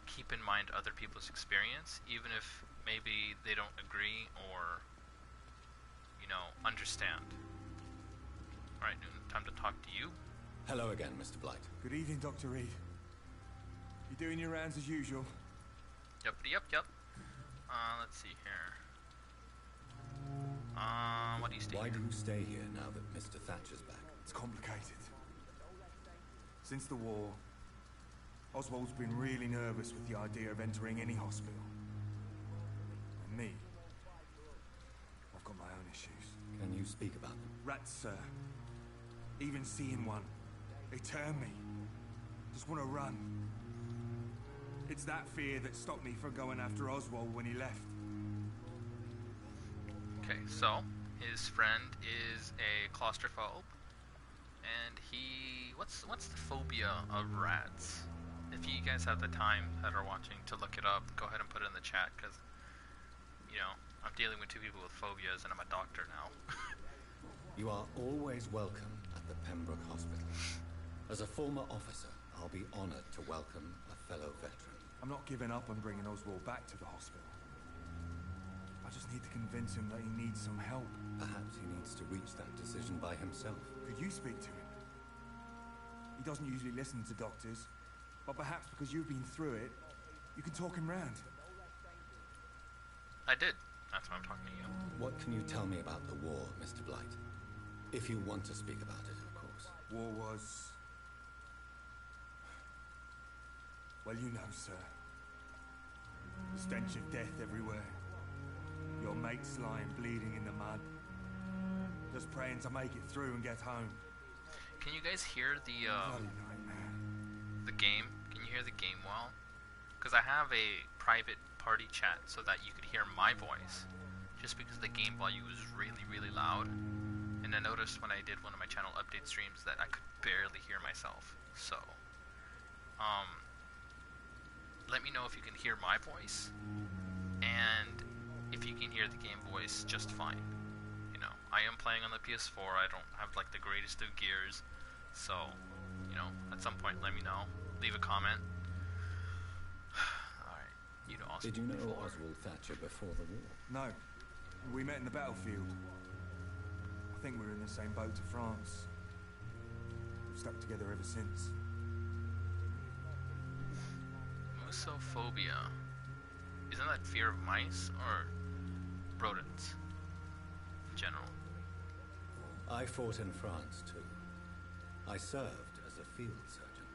keep in mind other people's experience, even if maybe they don't agree or, you know, understand. Alright, Newton, time to talk to you. Hello again, Mr. Blight. Good evening, Dr. Reed. You doing your rounds as usual? Yep. Let's see here. What do you stay Why here? do you stay here now that Mr. Thatcher's back? It's complicated. Since the war, Oswald's been really nervous with the idea of entering any hospital. And me, I've got my own issues. Can you speak about them? Rats, sir. Even seeing one, they turn me. Just want to run. It's that fear that stopped me from going after Oswald when he left. Okay, so his friend is a claustrophobe, and he what's the phobia of rats? If you guys have the time that are watching to look it up, go ahead and put it in the chat, because, you know, I'm dealing with two people with phobias, and I'm a doctor now. You are always welcome at the Pembroke Hospital. As a former officer, I'll be honored to welcome a fellow veteran. I'm not giving up on bringing Oswald back to the hospital. I just need to convince him that he needs some help. Perhaps he needs to reach that decision by himself. Could you speak to him? He doesn't usually listen to doctors, but perhaps because you've been through it, you can talk him round. I did. That's why I'm talking to you. What can you tell me about the war, Mr. Blight? If you want to speak about it, of course. War was... Well, you know, sir. The stench of death everywhere. Your mates lying bleeding in the mud. Just praying to make it through and get home. Can you guys hear the game? Can you hear the game well? Because I have a private party chat so that you could hear my voice. Just because the game volume was really, really loud. And I noticed when I did one of my channel update streams that I could barely hear myself. So, let me know if you can hear my voice. And if you can hear the game voice just fine. You know, I am playing on the PS4. I don't have like the greatest of gears. So, you know, at some point let me know. Leave a comment. Alright, you know Oswald. Did you know before? Oswald Thatcher before the war? No. We met in the battlefield. I think we were in the same boat to France. We've stuck together ever since. Musophobia. Isn't that fear of mice or rodents? In general. I fought in France too. I served as a field surgeon,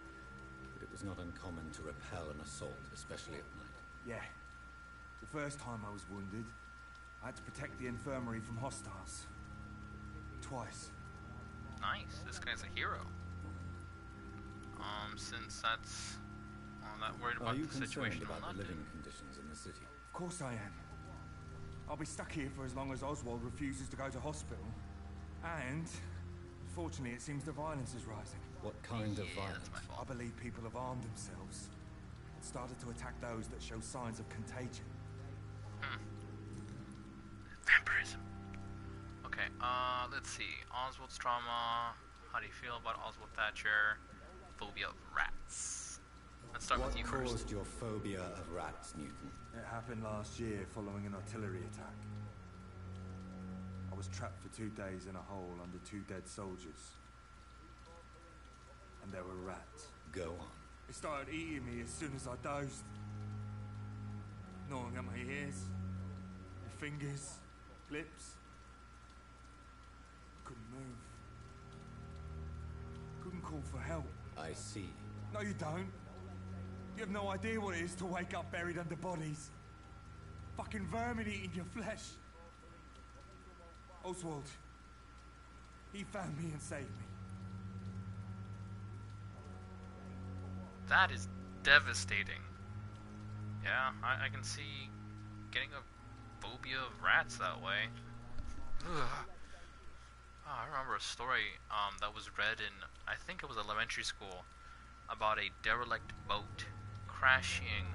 but it was not uncommon to repel an assault, especially at night. Yeah. The first time I was wounded, I had to protect the infirmary from hostiles. Twice. Nice. This guy's a hero. Since that's not worried about Are you the concerned situation in about the London. living conditions in the city? Of course I am. I'll be stuck here for as long as Oswald refuses to go to hospital. And, fortunately, it seems the violence is rising. What kind of violence? That's my fault. I believe people have armed themselves. And started to attack those that show signs of contagion. Vampirism. Okay, let's see. Oswald's trauma. How do you feel about Oswald Thatcher? Phobia of rats. Let's start with you What first. caused your phobia of rats, Newton? It happened last year following an artillery attack. I was trapped for 2 days in a hole under 2 dead soldiers. And there were rats. Go on. It started eating me as soon as I dozed. Gnawing at my ears, my fingers, lips. Couldn't move. Couldn't call for help. I see. No, you don't. You have no idea what it is to wake up buried under bodies. Fucking vermin eating your flesh. Oswald. He found me and saved me. That is devastating. Yeah, I can see getting a phobia of rats that way. Ugh. Oh, I remember a story that was read in, I think it was elementary school, about a derelict boat crashing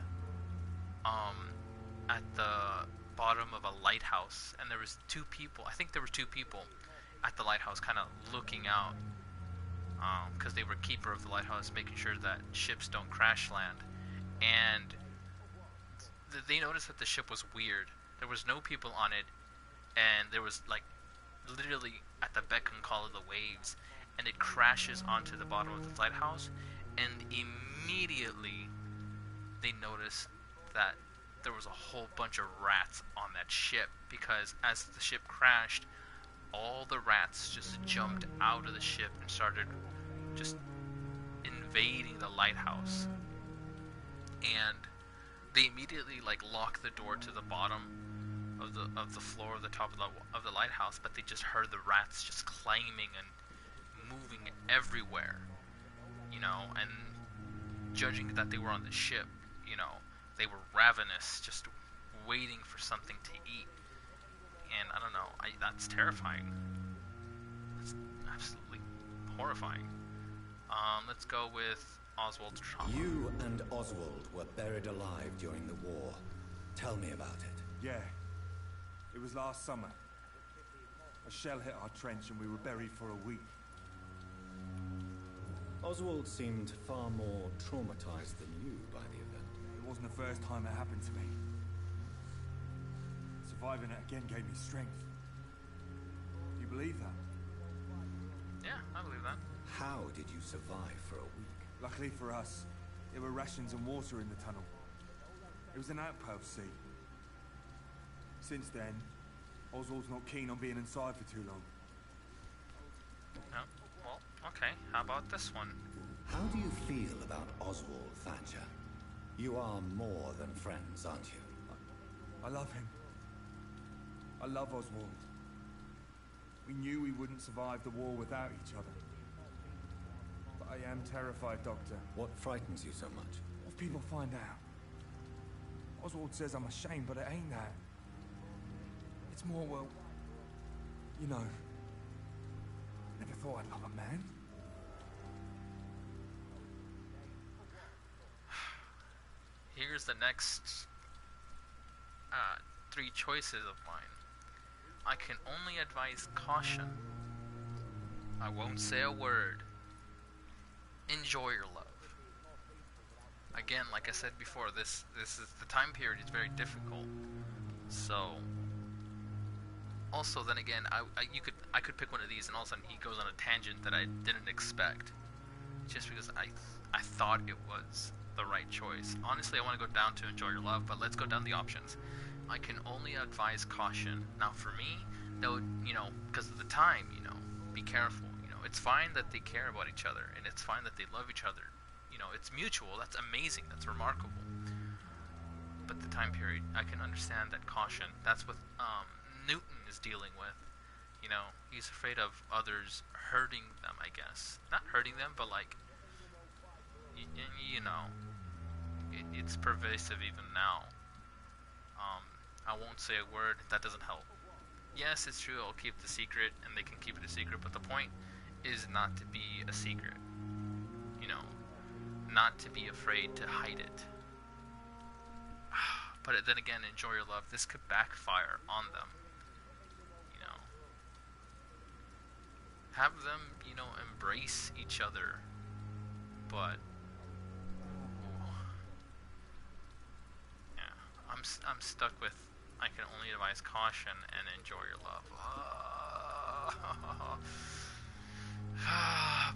at the bottom of a lighthouse, and there was 2 people, I think there were 2 people at the lighthouse kind of looking out, because they were keeper of the lighthouse, making sure that ships don't crash land, and they noticed that the ship was weird. There was no people on it, and there was like literally at the beck and call of the waves, and it crashes onto the bottom of the lighthouse, and immediately they noticed that there was a whole bunch of rats on that ship, because as the ship crashed, all the rats just jumped out of the ship and started just invading the lighthouse, and they immediately like locked the door to the bottom of the floor of the top of the lighthouse, but they just heard the rats just climbing and moving everywhere, you know, and judging that they were on the ship, you know, they were ravenous, just waiting for something to eat. And I don't know, that's terrifying. It's absolutely horrifying. Let's go with Oswald's trauma. You and Oswald were buried alive during the war. Tell me about it. Yeah. It was last summer. A shell hit our trench and we were buried for a week. Oswald seemed far more traumatized than you by the event. It wasn't the first time it happened to me. Surviving it again gave me strength. Do you believe that? Yeah, I believe that. How did you survive for a week? Luckily for us, there were rations and water in the tunnel. It was an outpost, see. Since then, Oswald's not keen on being inside for too long. Yeah, well, okay. How about this one? How do you feel about Oswald Thatcher? You are more than friends, aren't you? I love him. I love Oswald. We knew we wouldn't survive the war without each other. But I am terrified, Doctor. What frightens you so much? If people find out. Oswald says I'm ashamed, but it ain't that. It's more, well, you know, never thought I'd love a man. Here's the next 3 choices of mine. I can only advise caution. I won't say a word. Enjoy your love. Again, like I said before, this is the time period is very difficult. So, also then again, I could pick one of these, and all of a sudden he goes on a tangent that I didn't expect, just because I thought it was the right choice. Honestly, I want to go down to enjoy your love, but let's go down the options. I can only advise caution. Now, for me, that would, because of the time, be careful. It's fine that they care about each other, and it's fine that they love each other. It's mutual. That's amazing. That's remarkable. But the time period, I can understand that caution. That's what Newton is dealing with. He's afraid of others hurting them, I guess. Not hurting them, but like, it's pervasive even now. I won't say a word. That doesn't help. Yes, it's true. I'll keep the secret, and they can keep it a secret. But the point is not to be a secret. Not to be afraid to hide it. But then again, enjoy your love. This could backfire on them. Have them, embrace each other. But yeah, I'm stuck with. I can only advise caution and enjoy your love.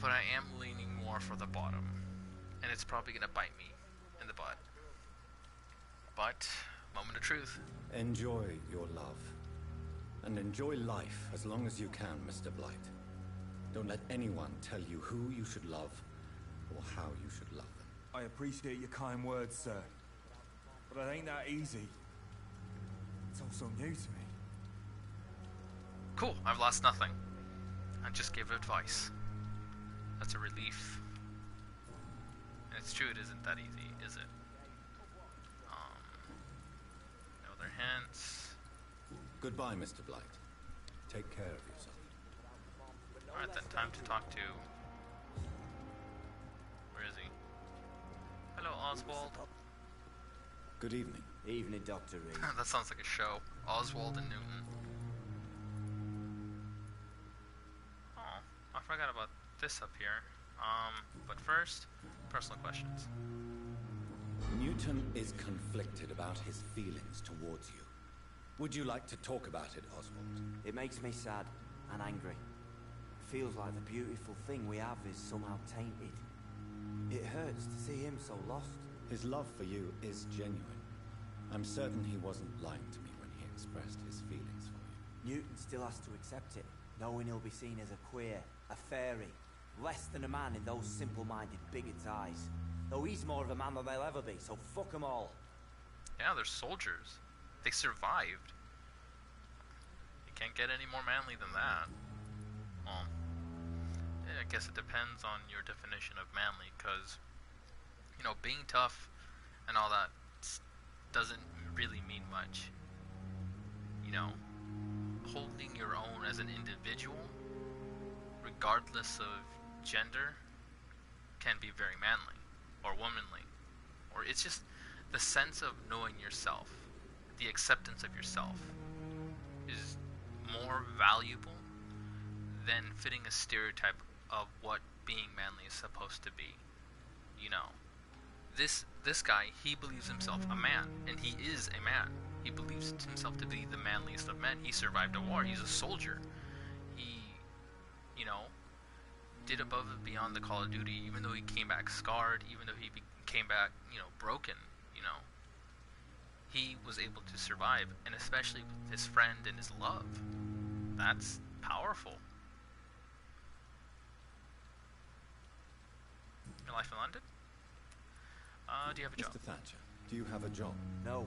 But I am leaning more for the bottom, and it's probably gonna bite me in the butt. But moment of truth. Enjoy your love. And enjoy life as long as you can, Mr. Blight. Don't let anyone tell you who you should love or how you should love them. I appreciate your kind words, sir. But it ain't that easy. It's all so new to me. Cool, I've lost nothing. I just gave advice. That's a relief. And it's true, it isn't that easy, is it? No other hints. Goodbye, Mr. Blight. Take care of yourself. Alright then, time to talk to... Where is he? Hello, Oswald. Good evening. Evening, Dr. Reed. That sounds like a show. Oswald and Newton. Oh, I forgot about this up here. But first, personal questions. Newton is conflicted about his feelings towards you. Would you like to talk about it, Oswald? It makes me sad and angry. It feels like the beautiful thing we have is somehow tainted. It hurts to see him so lost. His love for you is genuine. I'm certain he wasn't lying to me when he expressed his feelings for you. Newton still has to accept it, knowing he'll be seen as a queer, a fairy, less than a man in those simple-minded bigots' eyes. Though he's more of a man than they'll ever be, so fuck them all. Yeah, they're soldiers. They survived. You can't get any more manly than that. Well, I guess it depends on your definition of manly, because, being tough and all that doesn't really mean much. Holding your own as an individual, regardless of gender, can be very manly or womanly. Or it's just the sense of knowing yourself, the acceptance of yourself is more valuable than fitting a stereotype of what being manly is supposed to be. This guy, he believes himself a man, and he is a man. He believes himself to be the manliest of men. He survived a war. He's a soldier. He, did above and beyond the Call of Duty, even though he came back scarred, even though he came back, broken, he was able to survive, and especially with his friend and his love. That's powerful. Your life in London? Do you have a job? Mr. Thatcher, do you have a job? No.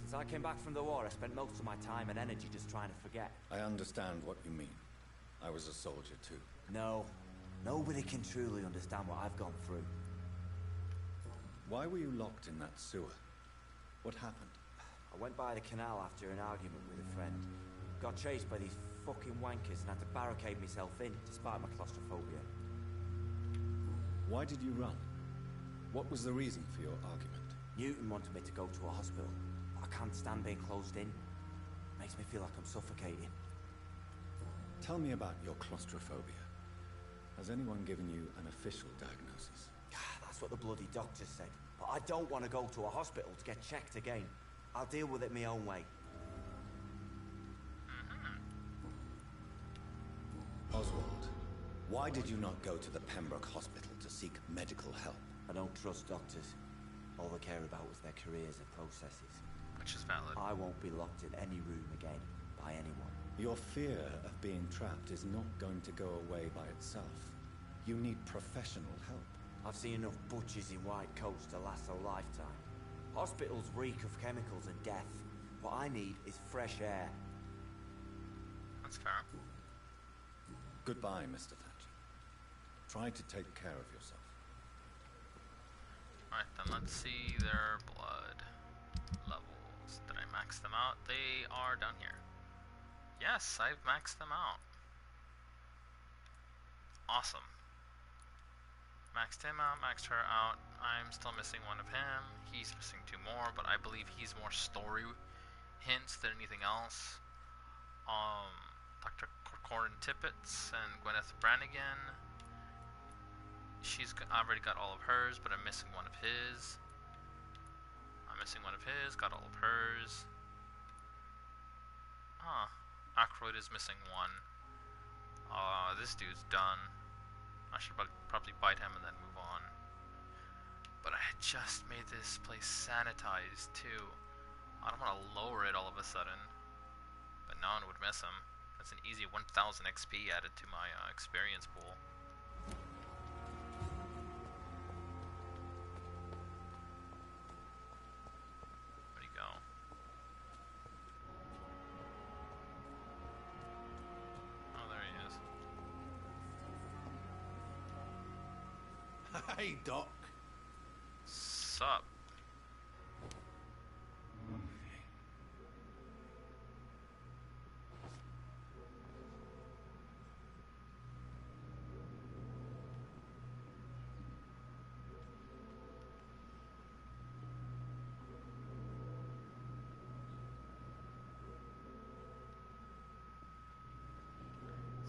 Since I came back from the war, I spent most of my time and energy just trying to forget. I understand what you mean. I was a soldier too. No. Nobody can truly understand what I've gone through. Why were you locked in that sewer? What happened? I went by the canal after an argument with a friend. Got chased by these fucking wankers and had to barricade myself in, despite my claustrophobia. Why did you run? What was the reason for your argument? Newton wanted me to go to a hospital. I can't stand being closed in. Makes me feel like I'm suffocating. Tell me about your claustrophobia. Has anyone given you an official diagnosis? That's what the bloody doctor said. But I don't want to go to a hospital to get checked again. I'll deal with it my own way. Oswald, why did you not go to the Pembroke Hospital to seek medical help? I don't trust doctors. All they care about was their careers and processes. Which is valid. I won't be locked in any room again by anyone. Your fear of being trapped is not going to go away by itself. You need professional help. I've seen enough butchers in white coats to last a lifetime. Hospitals reek of chemicals and death. What I need is fresh air. That's fair. Goodbye, Mr. Thatcher. Try to take care of yourself. Alright, then let's see their blood levels. Did I max them out? They are down here. Yes, I've maxed them out. Awesome. Maxed him out, maxed her out. I'm still missing one of him. He's missing 2 more, but I believe he's more story hints than anything else. Dr. Corcoran Tippett and Gwyneth Brannigan. I've already got all of hers, but I'm missing one of his. I'm missing one of his, got all of hers. Huh. Aykroyd is missing one. This dude's done. I should probably bite him and then move on. But I had just made this place sanitized too. I don't want to lower it all of a sudden. But no one would miss him. That's an easy 1000 XP added to my experience pool. Where'd he go? Oh, there he is. Hey, Doc. Sup?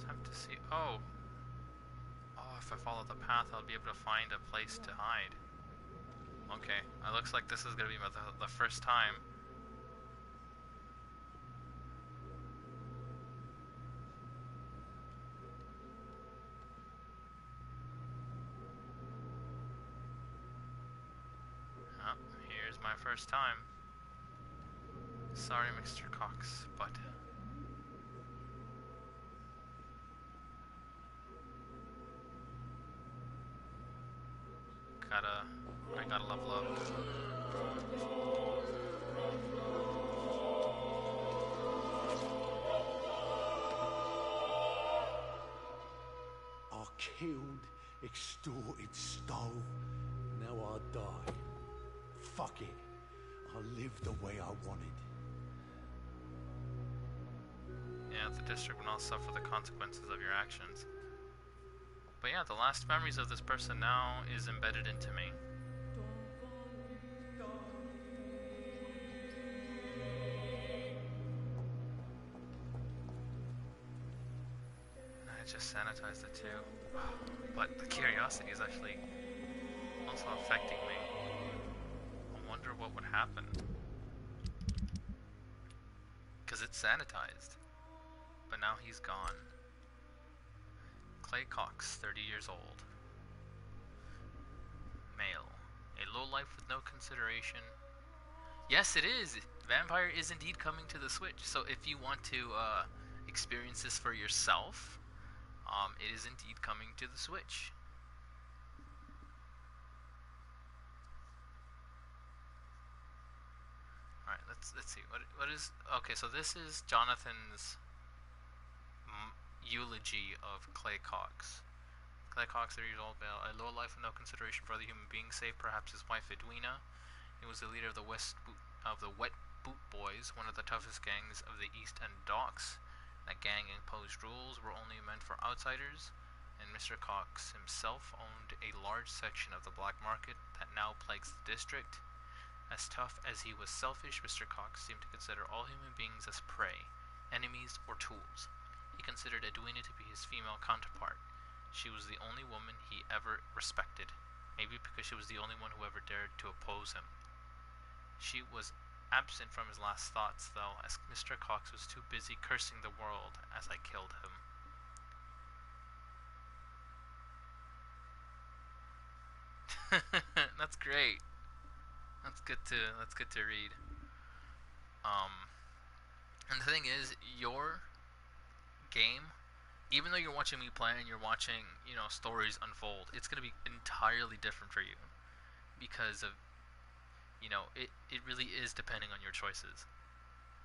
Time to see. Oh, if I follow the path, I'll be able to find a place to hide. Okay, it looks like this is gonna be the first time. Oh, here's my first time. Sorry, Mr. Cox, but I gotta level up. I killed, extorted, stole. Now I die. Fuck it. I lived the way I wanted. Yeah, the district will not suffer the consequences of your actions. But yeah, the last memories of this person now is embedded into me. And I just sanitized it too. But the curiosity is actually also affecting me. I wonder what would happen. Because it's sanitized. But now he's gone. Clay Cox, 30 years old. Male. A lowlife with no consideration. Yes, it is! Vampyr is indeed coming to the Switch. So if you want to experience this for yourself, it is indeed coming to the Switch. let's see. What is okay? So this is Jonathan's eulogy of Clay Cox. Clay Cox, 30 years old, male, a low life with no consideration for other human beings, save perhaps his wife Edwina. He was the leader of the Wet Boot Boys, one of the toughest gangs of the East End docks. That gang imposed rules were only meant for outsiders, and Mr. Cox himself owned a large section of the black market that now plagues the district. As tough as he was selfish, Mr. Cox seemed to consider all human beings as prey, enemies, or tools. He considered Edwina to be his female counterpart. She was the only woman he ever respected, maybe because she was the only one who ever dared to oppose him. She was absent from his last thoughts, though, as Mr. Cox was too busy cursing the world as I killed him. That's great. That's good to read. And the thing is, your game, even though you're watching me play and you're watching, stories unfold, it's going to be entirely different for you because of, it really is depending on your choices.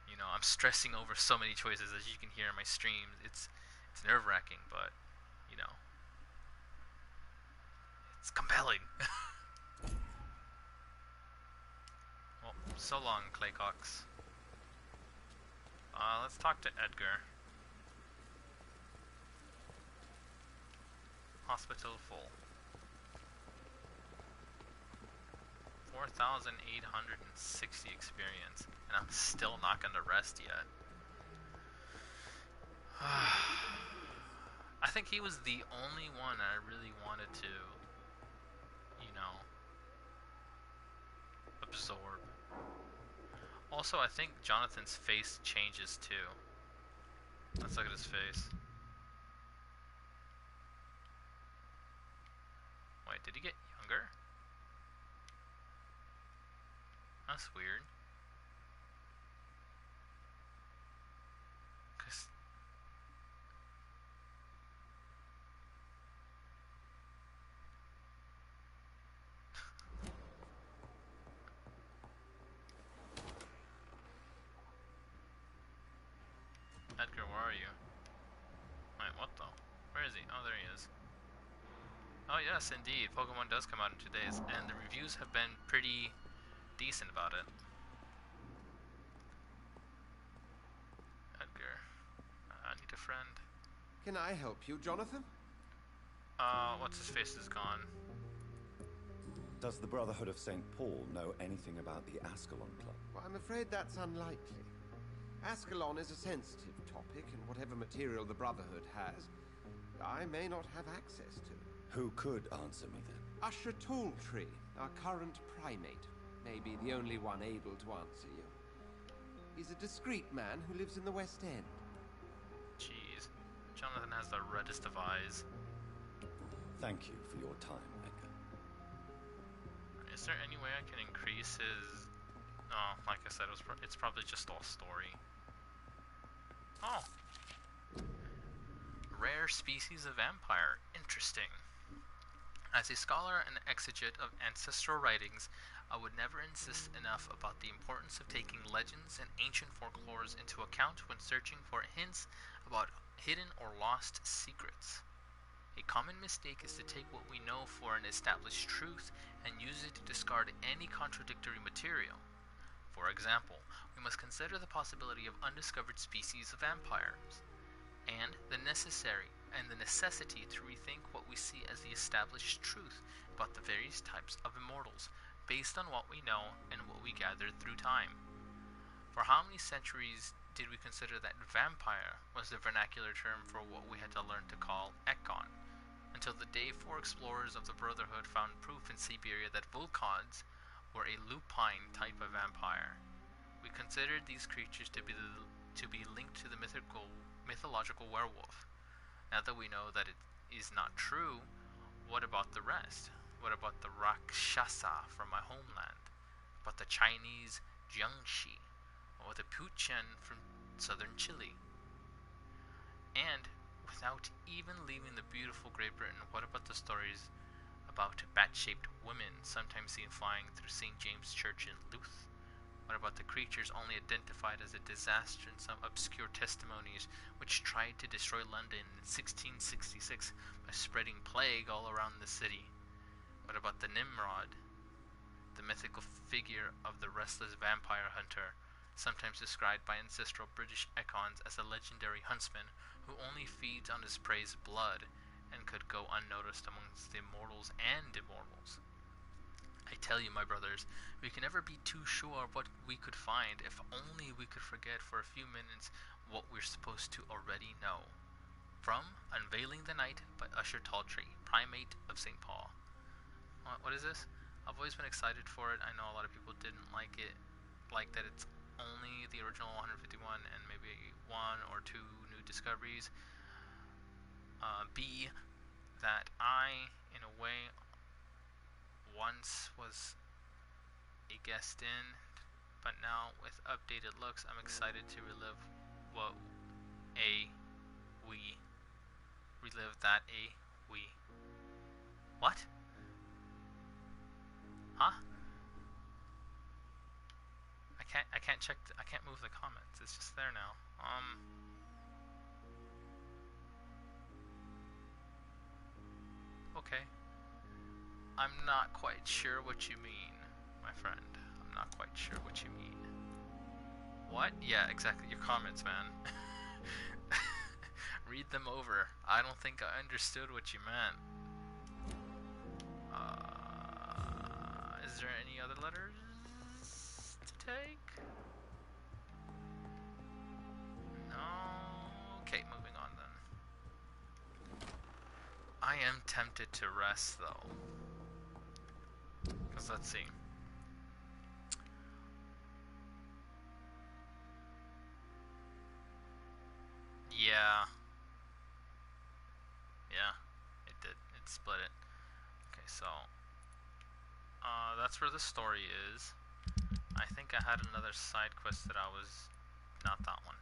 I'm stressing over so many choices, as you can hear in my streams. It's nerve-wracking, but, it's compelling. Well, so long, Clay Cox. Let's talk to Edgar. Hospital full. 4,860 experience, and I'm still not gonna rest yet. I think he was the only one I really wanted to, absorb. Also, I think Jonathan's face changes too. Let's look at his face. Wait, did he get younger? That's weird. 'Cause Edgar, where are you? Wait, what though? Where is he? Oh, there he is. Oh yes, indeed. Pokemon does come out in 2 days, and the reviews have been pretty decent about it. Edgar, I need a friend. Can I help you, Jonathan? What's his face is gone. Does the Brotherhood of St. Paul know anything about the Ascalon Club? Well, I'm afraid that's unlikely. Ascalon is a sensitive topic, and whatever material the Brotherhood has, I may not have access to. Who could answer me then? Usher Talltree, our current primate, may be the only one able to answer you. He's a discreet man who lives in the West End. Jeez. Jonathan has the reddest of eyes. Thank you for your time, Edgar. Is there any way I can increase his... Oh, like I said, it's probably just all story. Oh. Rare species of vampire. Interesting. As a scholar and exegete of ancestral writings, I would never insist enough about the importance of taking legends and ancient folklores into account when searching for hints about hidden or lost secrets. A common mistake is to take what we know for an established truth and use it to discard any contradictory material. For example, we must consider the possibility of undiscovered species of vampires, and the necessity to rethink what we see as the established truth about the various types of immortals, based on what we know and what we gathered through time. For how many centuries did we consider that vampire was the vernacular term for what we had to learn to call Ekon, until the day 4 explorers of the Brotherhood found proof in Siberia that Vulcads were a lupine type of vampire. We considered these creatures to be linked to the mythological werewolf. Now that we know that it is not true, what about the rest? What about the Rakshasa from my homeland? About the Chinese Jiangxi? Or the Puchen from southern Chile? And, without even leaving the beautiful Great Britain, what about the stories about bat-shaped women sometimes seen flying through St. James Church in Louth? What about the creatures only identified as a disaster in some obscure testimonies which tried to destroy London in 1666 by spreading plague all around the city? What about the Nimrod, the mythical figure of the restless vampire hunter, sometimes described by ancestral British icons as a legendary huntsman who only feeds on his prey's blood and could go unnoticed amongst the immortals and immortals? I tell you, my brothers, we can never be too sure of what we could find if only we could forget for a few minutes what we're supposed to already know. From Unveiling the Night by Usher Tawdry, Primate of St. Paul. What is this? I've always been excited for it. I know a lot of people didn't like it, like that it's only the original 151 and maybe one or two new discoveries. B, that I, in a way, once was a guest in, but now with updated looks, I'm excited to relive what? Huh? I can't check. I can't move the comments. It's just there now. Okay. I'm not quite sure what you mean, my friend. I'm not quite sure what you mean. What? Yeah, exactly. Your comments, man. Read them over. I don't think I understood what you meant. Is there any other letters to take? No. Okay, moving on then. I am tempted to rest though. Because let's see. Yeah. Yeah, it did. It split it. Okay, so that's where the story is. I think I had another side quest that I was... not that one.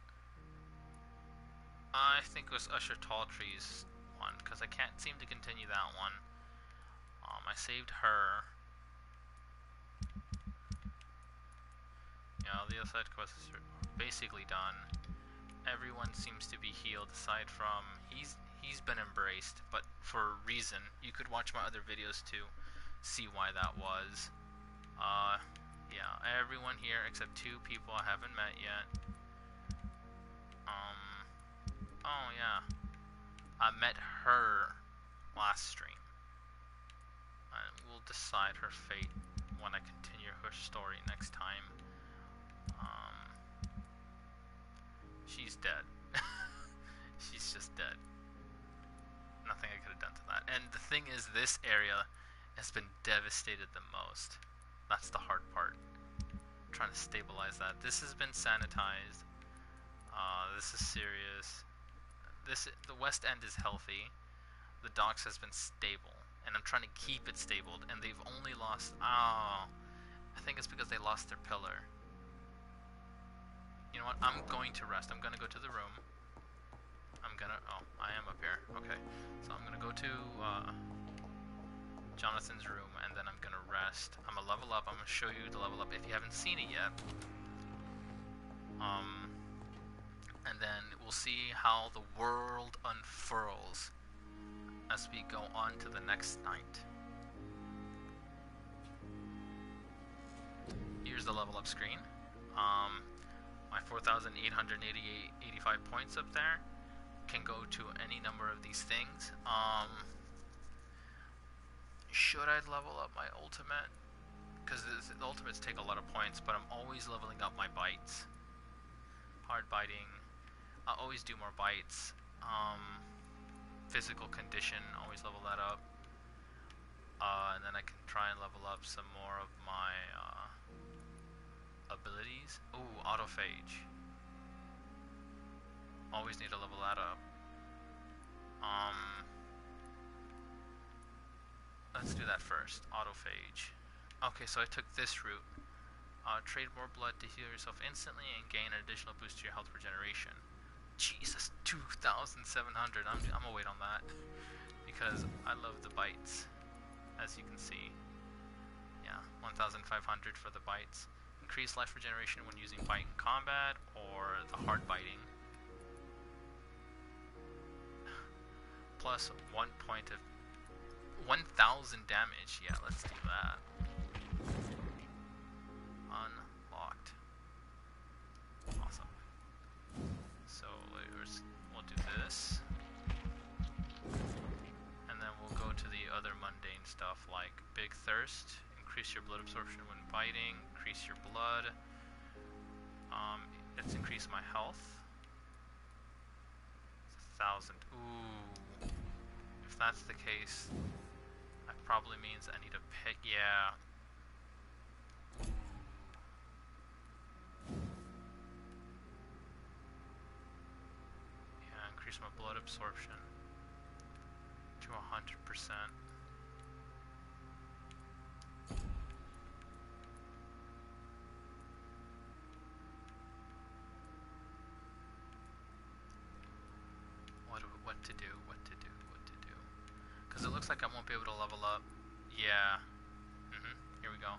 I think it was Usher Tawdry's one, because I can't seem to continue that one. I saved her. Yeah, the other side quests are basically done. Everyone seems to be healed aside from... He's been embraced, but for a reason. You could watch my other videos to see why that was. Yeah, everyone here except two people I haven't met yet. Oh yeah. I met her last stream. And we'll decide her fate when I continue her story next time. She's dead. She's just dead. Nothing I could have done to that. And the thing is, this area has been devastated the most. That's the hard part. I'm trying to stabilize that. This has been sanitized. This is serious. The West End is healthy. The docks has been stable, and I'm trying to keep it stable. And they've only lost. I think it's because they lost their pillar. You know what? I'm going to rest. I'm gonna go to the room. I am up here. Okay. So I'm gonna go to Jonathan's room, and then I'm gonna rest. I'm gonna level up. I'm gonna show you the level up if you haven't seen it yet. And then we'll see how the world unfurls as we go on to the next night. Here's the level up screen. My 4,885 points up there can go to any number of these things. Should I level up my ultimate? Because the ultimates take a lot of points, but I'm always leveling up my bites. Hard biting. I always do more bites. Physical condition, always level that up. And then I can try and level up some more of my abilities. Ooh, autophage. Always need to level that up. Let's do that first. Autophage. Okay, so I took this route. Trade more blood to heal yourself instantly and gain an additional boost to your health regeneration. Jesus, 2,700. I'm gonna wait on that because I love the bites, as you can see. Yeah, 1,500 for the bites. Increase life regeneration when using bite in combat, or the hard biting. Plus 1 point of 1,000 damage. Yeah, let's do that. Unlocked. Awesome. So we'll do this. And then we'll go to the other mundane stuff like Big Thirst. Increase your blood absorption when biting. Increase your blood. Let's increase my health. It's 1,000. Ooh. If that's the case, that probably means I need to pick. Yeah. Yeah, increase my blood absorption to 100%. What to do. Because it looks like I won't be able to level up. Yeah. Here we go.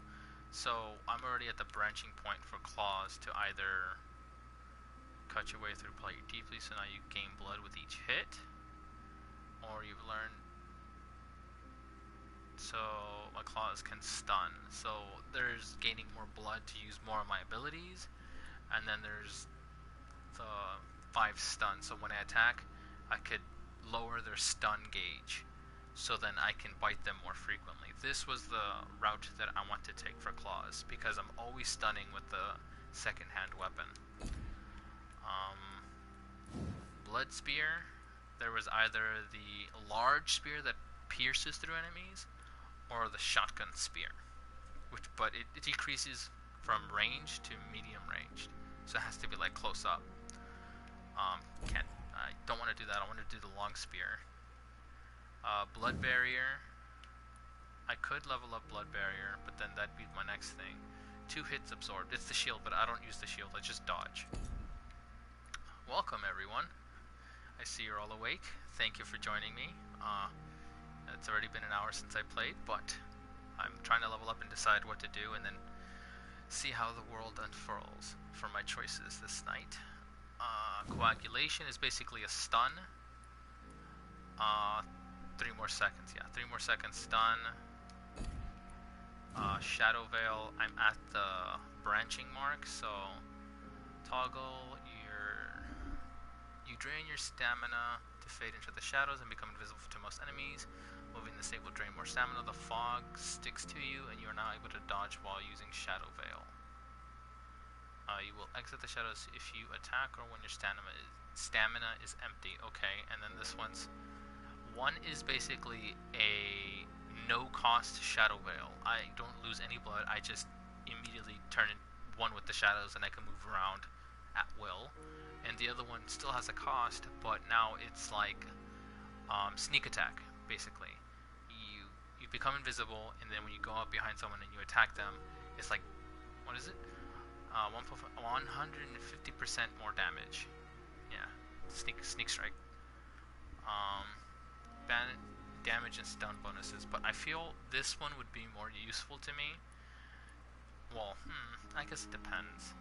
So I'm already at the branching point for claws to either cut your way through play deeply, so now you gain blood with each hit, or you've learned. So my claws can stun. So there's gaining more blood to use more of my abilities, and then there's the 5 stun. So when I attack, I could lower their stun gauge, so then I can bite them more frequently. This was the route that I want to take for claws, because I'm always stunning with the second-hand weapon. Blood spear. There was either the large spear that pierces through enemies, or the shotgun spear, but it decreases from range to medium range, so it has to be like close up. I don't want to do that. I want to do the long spear. Blood barrier. I could level up blood barrier, but then that'd be my next thing. 2 hits absorbed. It's the shield, but I don't use the shield. I just dodge. Welcome, everyone. I see you're all awake. Thank you for joining me. It's already been an hour since I played, but I'm trying to level up and decide what to do, and then see how the world unfurls for my choices this night. Coagulation is basically a stun. 3 more seconds, yeah. 3 more seconds stun. Shadow Veil, I'm at the branching mark, so toggle you drain your stamina to fade into the shadows and become invisible to most enemies. Moving the state will drain more stamina. The fog sticks to you, and you are now able to dodge while using Shadow Veil. You will exit the shadows if you attack or when your stamina is empty. Okay, and then this one is basically a no-cost Shadow Veil. I don't lose any blood. I just immediately turn in one with the shadows, and I can move around at will. And the other one still has a cost, but now it's like sneak attack, basically. You become invisible, and then when you go up behind someone and you attack them, it's like, what is it? 150% more damage. Yeah, sneak strike. Damage and stun bonuses, but I feel this one would be more useful to me. Well, I guess it depends.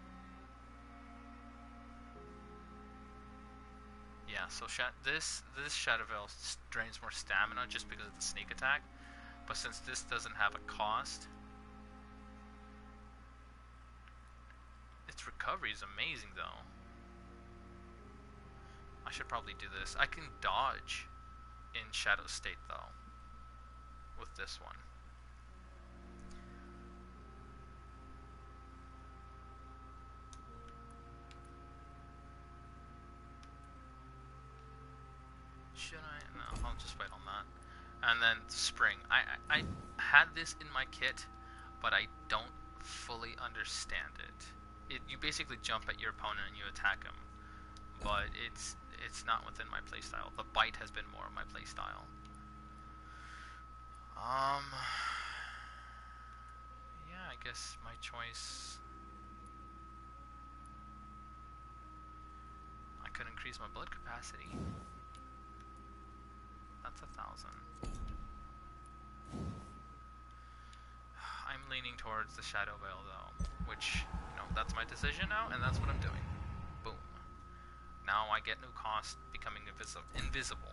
Yeah, so this Shadow Veil drains more stamina just because of the sneak attack, but since this doesn't have a cost, its recovery is amazing though. I should probably do this. I can dodge in Shadow State though with this one. Should I? No, I'll just wait on that. And then Spring. I had this in my kit, but I don't fully understand it. You basically jump at your opponent and you attack him, but it's not within my playstyle. The bite has been more of my playstyle. Yeah, I guess my choice. I could increase my blood capacity. That's 1,000. I leaning towards the Shadow Veil, though, which, you know, that's my decision now, and that's what I'm doing. Boom. Now I get new cost, becoming invisible.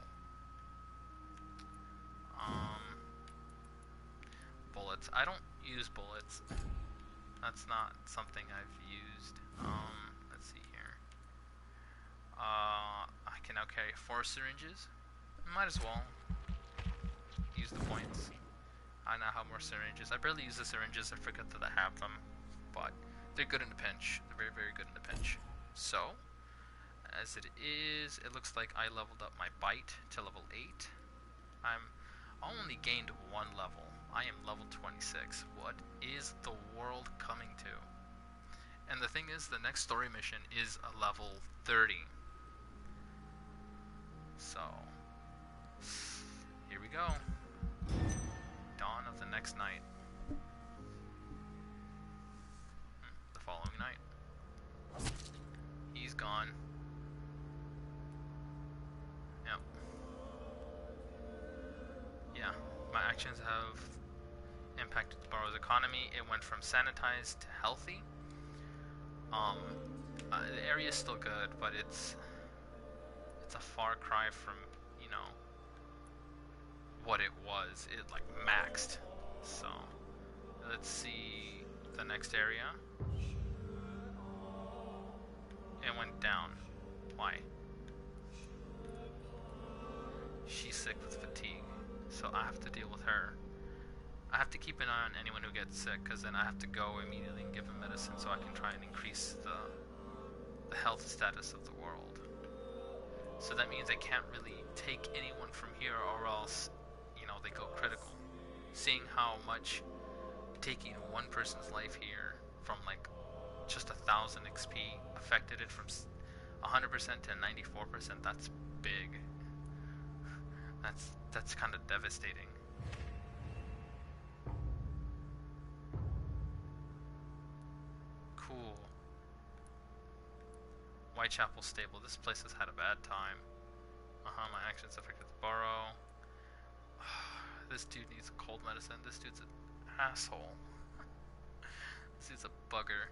Bullets. I don't use bullets. That's not something I've used. Let's see here. I can now carry 4 syringes. Might as well use the points. I now have more syringes. I barely use the syringes. I forget that I have them, but they're good in a pinch. They're very, very good in a pinch. So, as it is, it looks like I leveled up my bite to level 8. I only gained 1 level. I am level 26. What is the world coming to? And the thing is, the next story mission is a level 30. So, here we go. Dawn of the next night. The following night. He's gone. Yep. Yeah, my actions have impacted the borough's economy. It went from sanitized to healthy. The area is still good, but it's a far cry from, you know, what it was. It like maxed. So let's see the next area. It went down. Why? She's sick with fatigue, so I have to deal with her. I have to keep an eye on anyone who gets sick, because then I have to go immediately and give them medicine so I can try and increase the health status of the world. So that means I can't really take anyone from here, or else, you know, they go critical. Seeing how much taking one person's life here from like just 1,000 XP affected it from 100% to 94%, that's big. That's kind of devastating. Cool. Whitechapel Stable. This place has had a bad time. My actions affected the borough. This dude needs a cold medicine. This dude's an asshole. This dude's a bugger.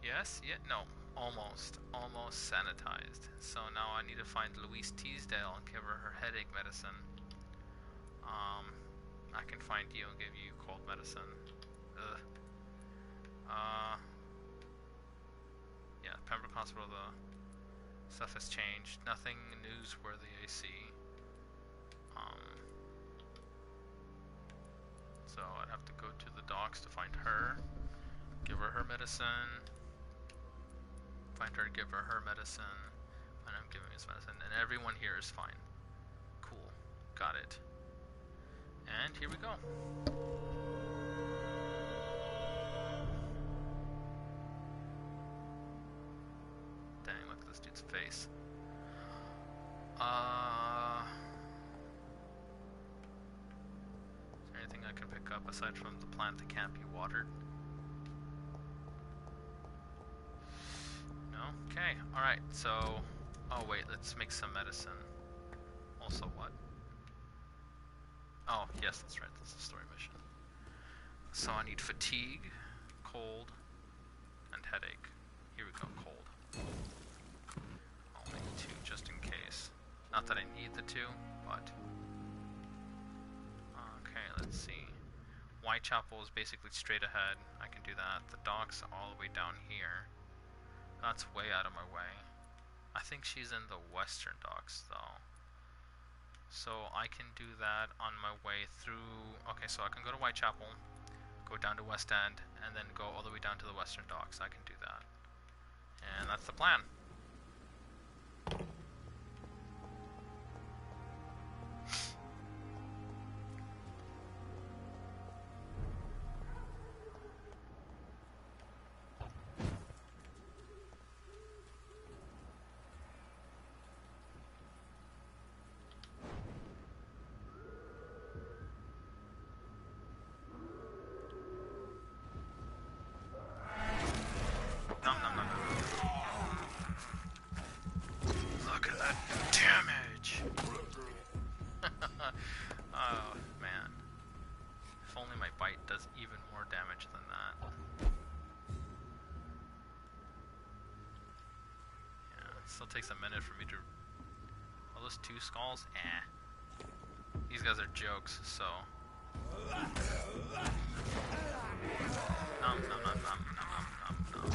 Yes? Yeah? No. Almost sanitized. So now I need to find Louise Teasdale and give her headache medicine. I can find you and give you cold medicine. Ugh. Yeah, Pembroke Hospital, the stuff has changed. Nothing newsworthy, I see. So I'd have to go to the docks to find her, give her medicine, find her, give her medicine, and I'm giving this medicine, and everyone here is fine. Cool, got it. And here we go. Dang, look at this dude's face. Is there anything I can pick up aside from the plant that can't be watered? No? Okay, alright, so... Oh wait, let's make some medicine. Also what? Oh, yes, that's right, that's the story mission. So I need fatigue, cold, and headache. Here we go, cold. I'll make 2 just in case. Not that I need the 2, but... Okay, let's see. Whitechapel is basically straight ahead. I can do that. The docks are all the way down here. That's way out of my way. I think she's in the western docks, though. So I can do that on my way through... Okay, so I can go to Whitechapel, go down to West End, and then go all the way down to the western docks. I can do that. And that's the plan. still takes a minute for me to... All those 2 skulls? Eh. These guys are jokes, so... Nom, nom, nom, nom, nom, nom, nom.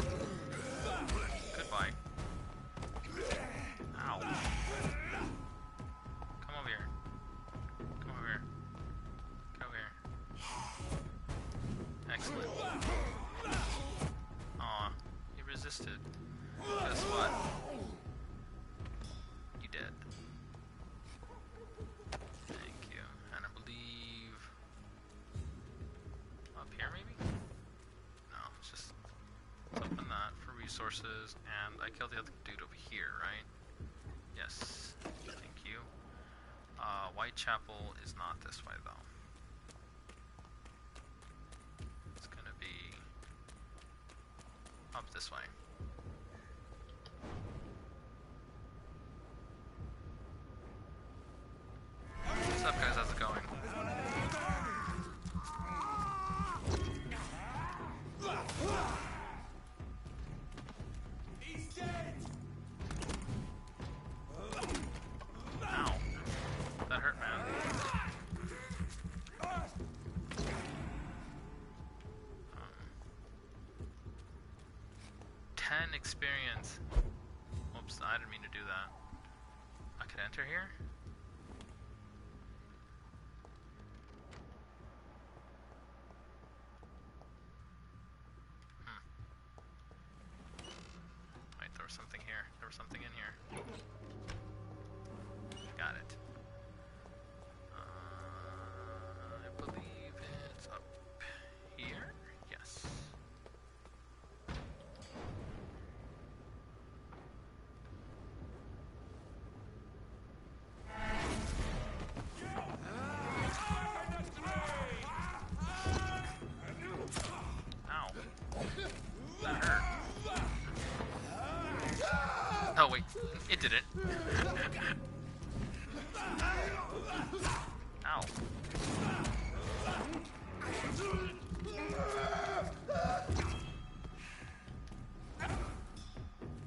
Goodbye. Ow. Come over here. Come over here. Get over here. Excellent. Aw, he resisted. Guess what? You dead. Thank you. And I believe... up here, maybe? No, it's just... let's open that for resources, and I killed the other dude over here, right? Yes. Thank you. Whitechapel is not this way, though. It's gonna be... up this way. What's up, guys? How's it going? He's dead! Ow. That hurt, man. 10 experience. Whoops, I didn't mean to do that. I could enter here? Wait, there was something here. There was something in here. Got it. I believe it's up here? Yes. Ow. That hurt. Oh wait, it didn't. Ow.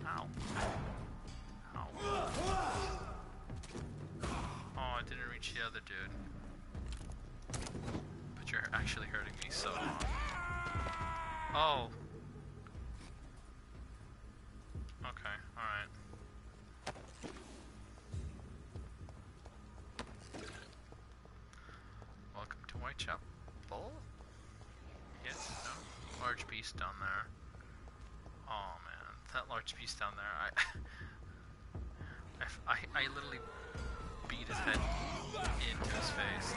Ow. Ow. Oh, I didn't reach the other dude. But you're actually hurting me, so... Oh. Okay, alright. Welcome to Whitechapel? Yes, no? Large beast down there. Oh man, that large beast down there, I literally beat his head into his face.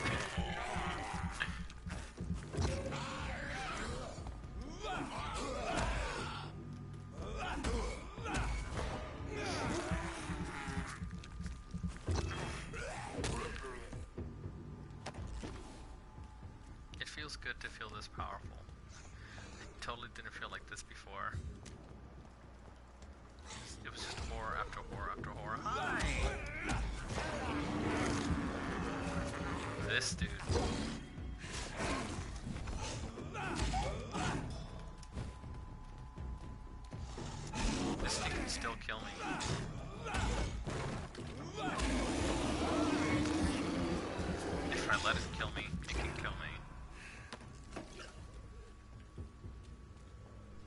It feels good to feel this powerful. I totally didn't feel like this before. It was just horror after horror after horror. Hi! This dude. This thing can still kill me. If I let it kill me, it can kill me.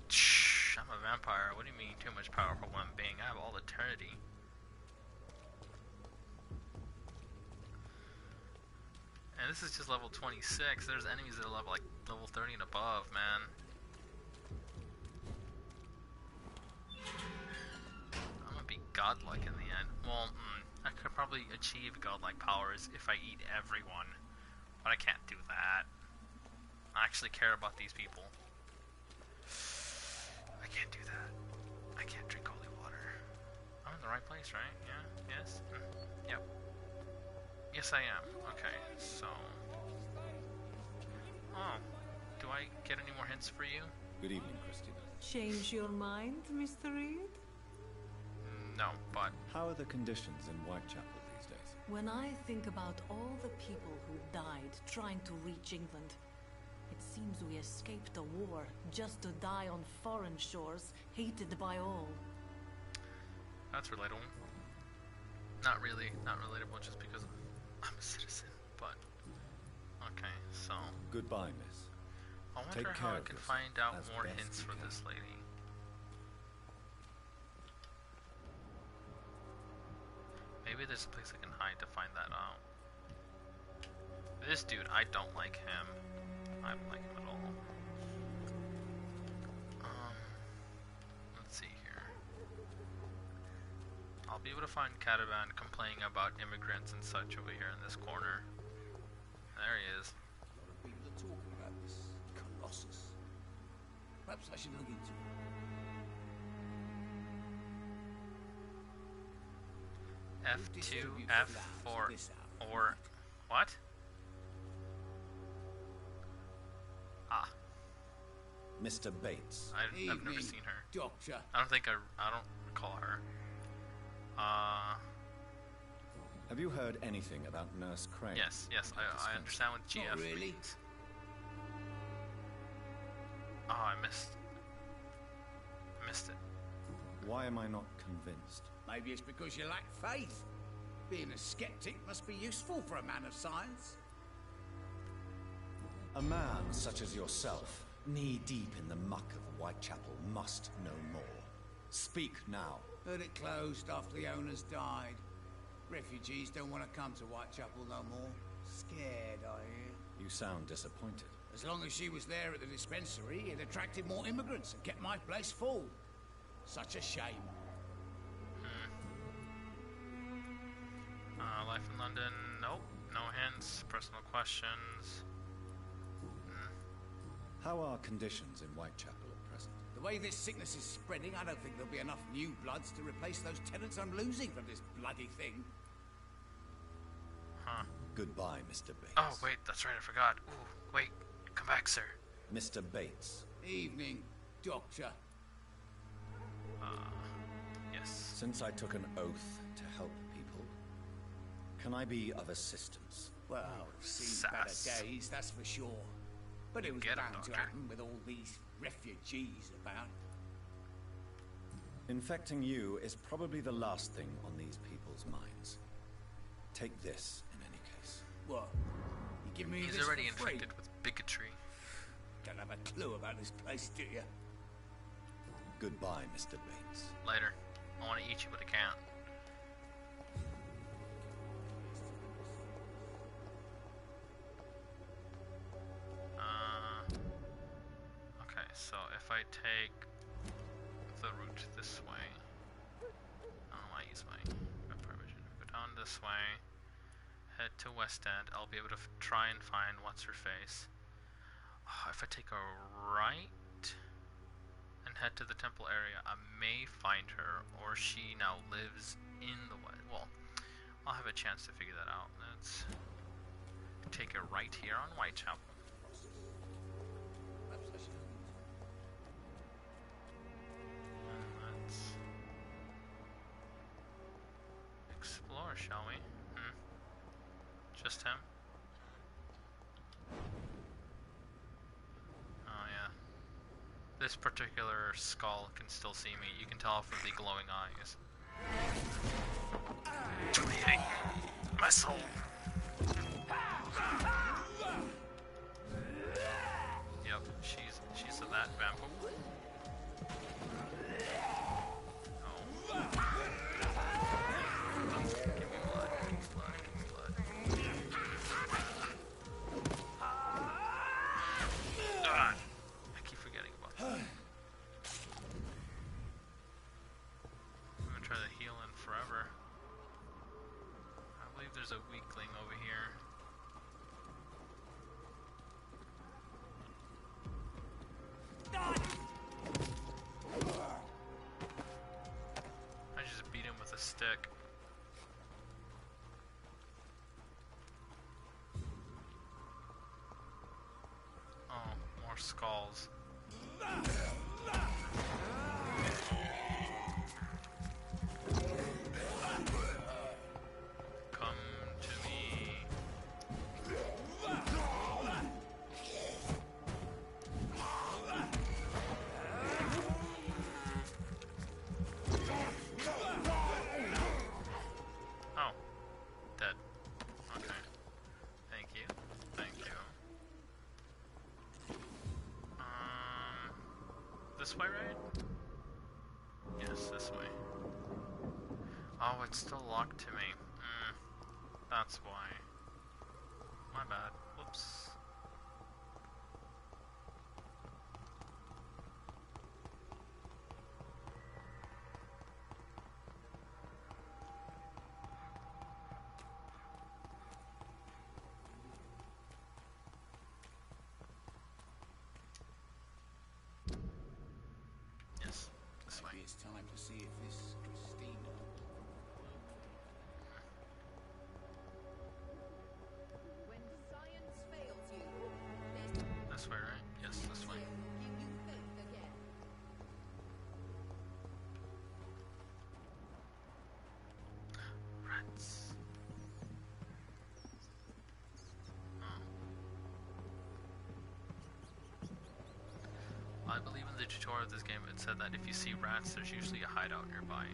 Shh, I'm a vampire. What do you mean too much power for one being? I have all eternity. And this is just level 26. There's enemies that are level 30 and above, man. I'm gonna be godlike in the end. Well, I could probably achieve godlike powers if I eat everyone. But I can't do that. I actually care about these people. I can't do that. I can't drink holy water. I'm in the right place, right? Yeah? Yes? Yep. Yes, I am. Okay, so... Oh. Do I get any more hints for you? Good evening, Christina. Change your mind, Mr. Reed? No, but... How are the conditions in Whitechapel these days? When I think about all the people who died trying to reach England, it seems we escaped a war just to die on foreign shores, hated by all. That's relatable. Not really, not relatable just because I'm a citizen, but okay, so. Goodbye, miss. I wonder how I can find out more hints for this lady. Maybe there's a place I can hide to find that out. This dude, I don't like him. I don't like him at all. Let's see here. I'll be able to find Catavan complaining about immigrants and such over here in this corner. There he is. People are talking about this colossus. Perhaps I should look into it. F2, F4, or what? Ah. Mr. Bates. I've never seen her. Doctor. I don't recall her. Have you heard anything about Nurse Crane? Yes, I understand what GF Not really. means. Oh, I missed it. Why am I not convinced? Maybe it's because you lack faith. Being a skeptic must be useful for a man of science. A man such as yourself, knee-deep in the muck of Whitechapel, must know more. Speak now. Heard it closed after the owners died. Refugees don't want to come to Whitechapel no more. Scared, I hear. You sound disappointed. As long as she was there at the dispensary, it attracted more immigrants and kept my place full. Such a shame. Life in London, nope. No hints, personal questions. How are conditions in Whitechapel at present? The way this sickness is spreading, I don't think there'll be enough new bloods to replace those tenants I'm losing from this bloody thing. Huh. Goodbye, Mr. Bates. Oh, wait, that's right, I forgot. Ooh, wait, come back, sir. Mr. Bates. Evening, Doctor. Yes. Since I took an oath to help people, can I be of assistance? Well, seen better days, that's for sure. But it was bound to happen with all these refugees about. Infecting you is probably the last thing on these people's minds. Take this, in any case. What? You give me He's this already for free? infected with bigotry. Don't have a clue about this place, do you? Goodbye, Mr. Bates. Later. I want to eat you, but I can't. Okay, so if I take the route this way, I use my Vampyr vision. Go down this way, head to West End. I'll be able to try and find what's her face. If I take a right and head to the temple area, I may find her, or she now lives in the west. Well, I'll have a chance to figure that out. Let's take a right here on Whitechapel. And let's explore, shall we? Just him? Oh yeah. This particular skull can still see me. You can tell from the glowing eyes. Bleeding my soul. Yep, she's a that vampire. Oh. Give me blood, give me blood, give me blood. I keep forgetting about that. I'm gonna try to heal in forever. I believe there's a weakling over here. I just beat him with a stick. Oh, more skulls. Come to me. This way, right? Yes, this way. Oh, it's still locked to me. That's why. My bad. Whoops. Yes, this way. Maybe it's time to see if this Christina. When science fails you, This way, right? Yes, this way. give you faith again. Rats. I believe in the tutorial of this game it said that if you see rats, there's usually a hideout nearby.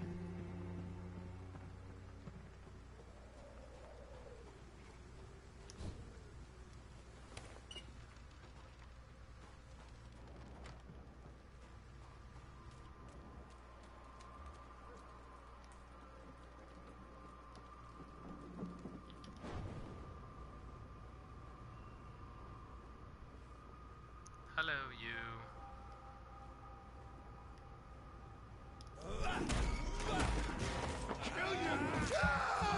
Hello, you.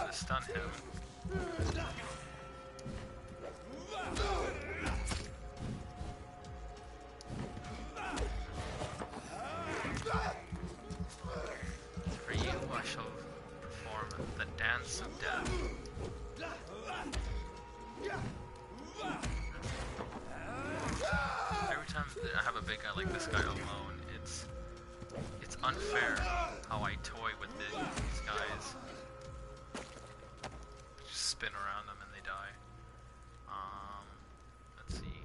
To stun him. For you, I shall perform the dance of death. Every time I have a big guy like this guy alone, it's unfair how I toy with these guys. Just spin around them and they die. Let's see.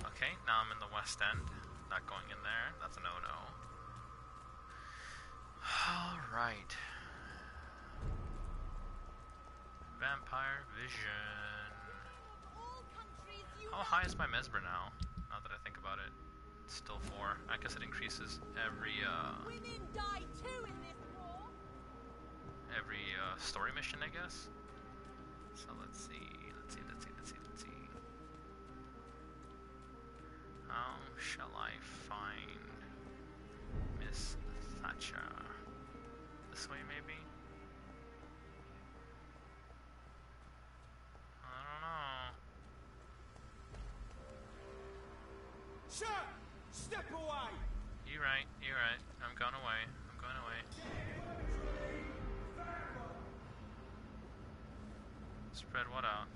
Okay, now I'm in the West End. Not going in there. That's a no-no. Alright. Vampire Vision. How high is my Mesmer now? Now that I think about it. It's still 4. I guess it increases every Women die too in this war. every story mission, I guess. So let's see. How shall I find Miss Thatcher? This way, maybe? I don't know. Sir, step away. You're right. I'm going away. Spread what out?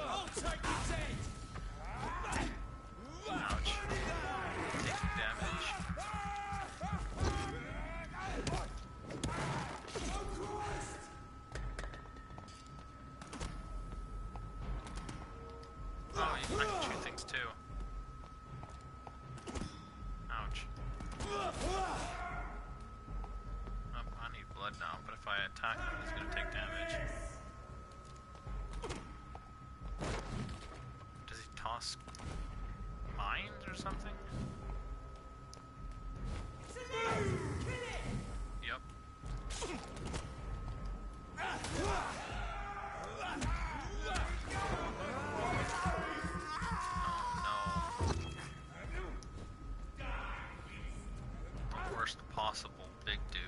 I'll take his head. Ouch. Taking damage. Oh, I can shoot things too. Ouch. Oh, I need blood now, but if I attack him, he's gonna take damage. Does he toss mines or something? Yep. The worst possible big dude.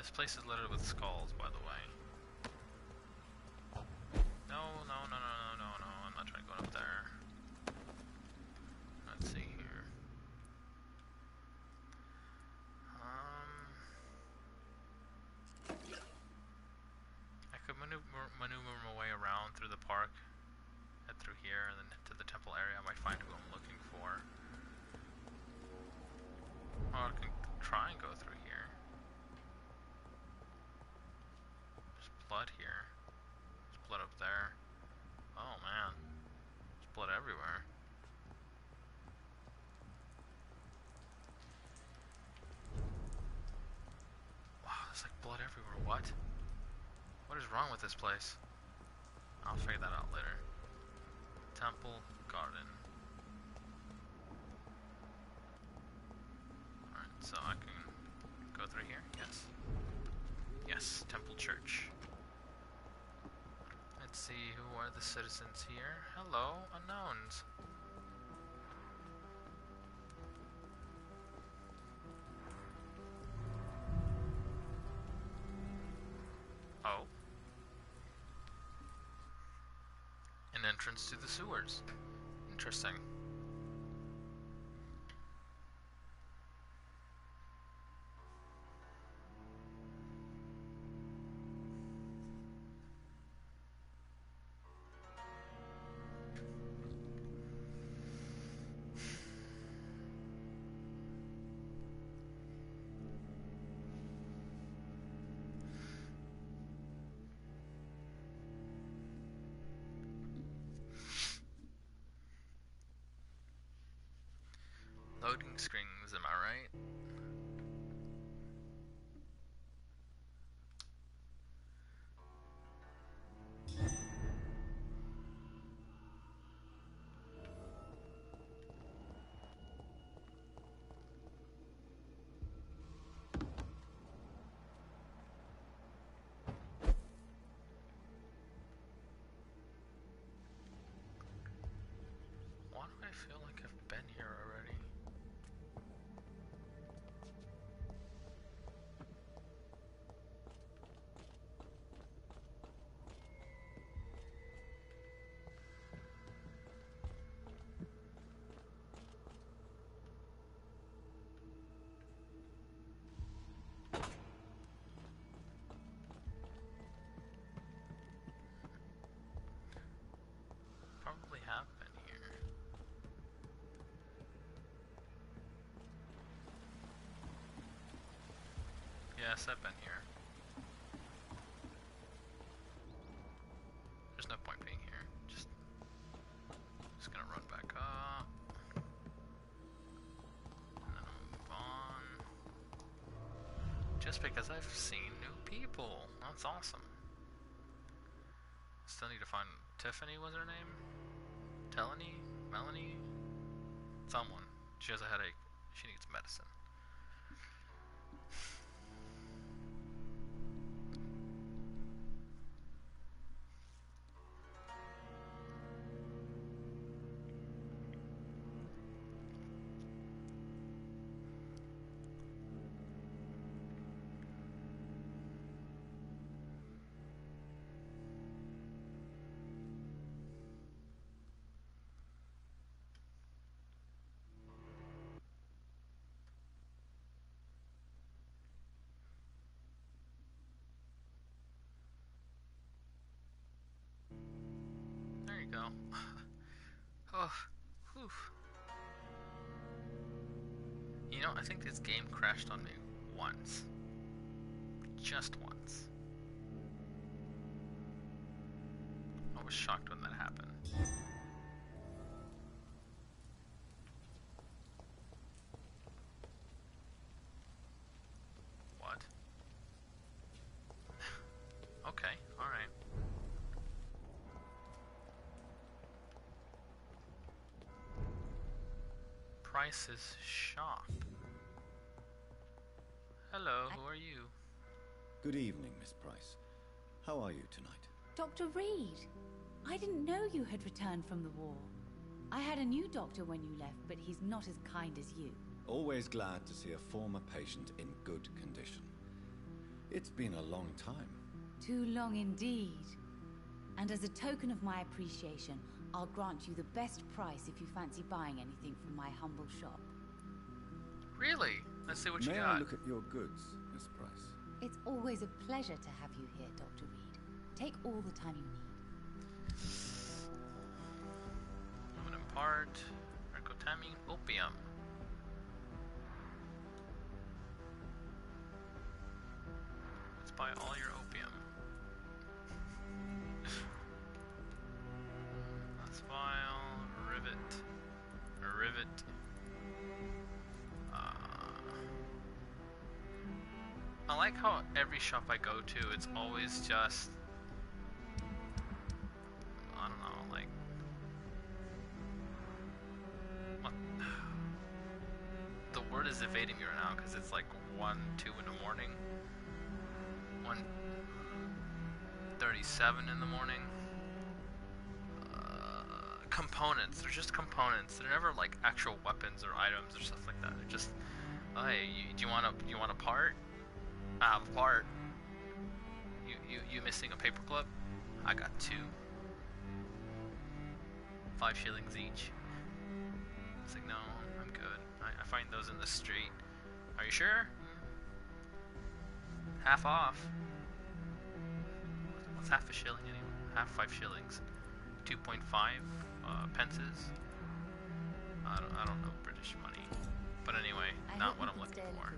This place is littered with skulls, by the way. No, no, no, no, no, no, no. I'm not trying to go up there. Let's see here. I could maneuver my way around through the park, head through here, and then to the temple area. I might find who I'm looking for. Or I can try and go through here. There's blood here. There's blood up there. Oh man. There's blood everywhere. Wow, there's like blood everywhere. What? What is wrong with this place? I'll figure that out later. Temple garden. Alright, so I can go through here? Yes. Yes, temple church. Let's see, who are the citizens here? Hello, unknowns. Oh. An entrance to the sewers. Interesting. Loading screens, am I right? Why do I feel like I've been here already? Probably have been here. Yes, I've been here. There's no point being here. Just gonna run back up. And then I'll move on. Just because I've seen new people. That's awesome. Still need to find Tiffany, was her name? Telany? Melanie? Someone. She has a headache. She needs medicine. There you go. Oh, whew. You know, I think this game crashed on me once. Just once. I was shocked when that happened. What? Okay, alright. Price's shop. Hello, who are you? Good evening, Miss Price. How are you tonight? Dr. Reed, I didn't know you had returned from the war. I had a new doctor when you left, but he's not as kind as you. Always glad to see a former patient in good condition. It's been a long time. Too long indeed. And as a token of my appreciation, I'll grant you the best price if you fancy buying anything from my humble shop. Really? Let's see what you May got. I look at your goods, Miss Price? It's always a pleasure to have you here, Dr. Reed. Take all the time you need. Aluminum part, narcotamine, opium. Let's buy all your opium. Let's file, rivet, rivet. I like how every shop I go to, it's always just, I don't know, like, what? The word is evading me right now because it's like 1, 2 in the morning, 1:37 in the morning. Components, they're just components. They're never like actual weapons or items or stuff like that. They're just, oh, hey, do you want a part? I have a part. You missing a paperclip? I got 2. 5 shillings each. It's like, no, I'm good. I find those in the street. Are you sure? Half off. What's half a shilling anyway? Half 5 shillings. 2.5 pences. I don't know British money. But anyway, not what I'm looking for.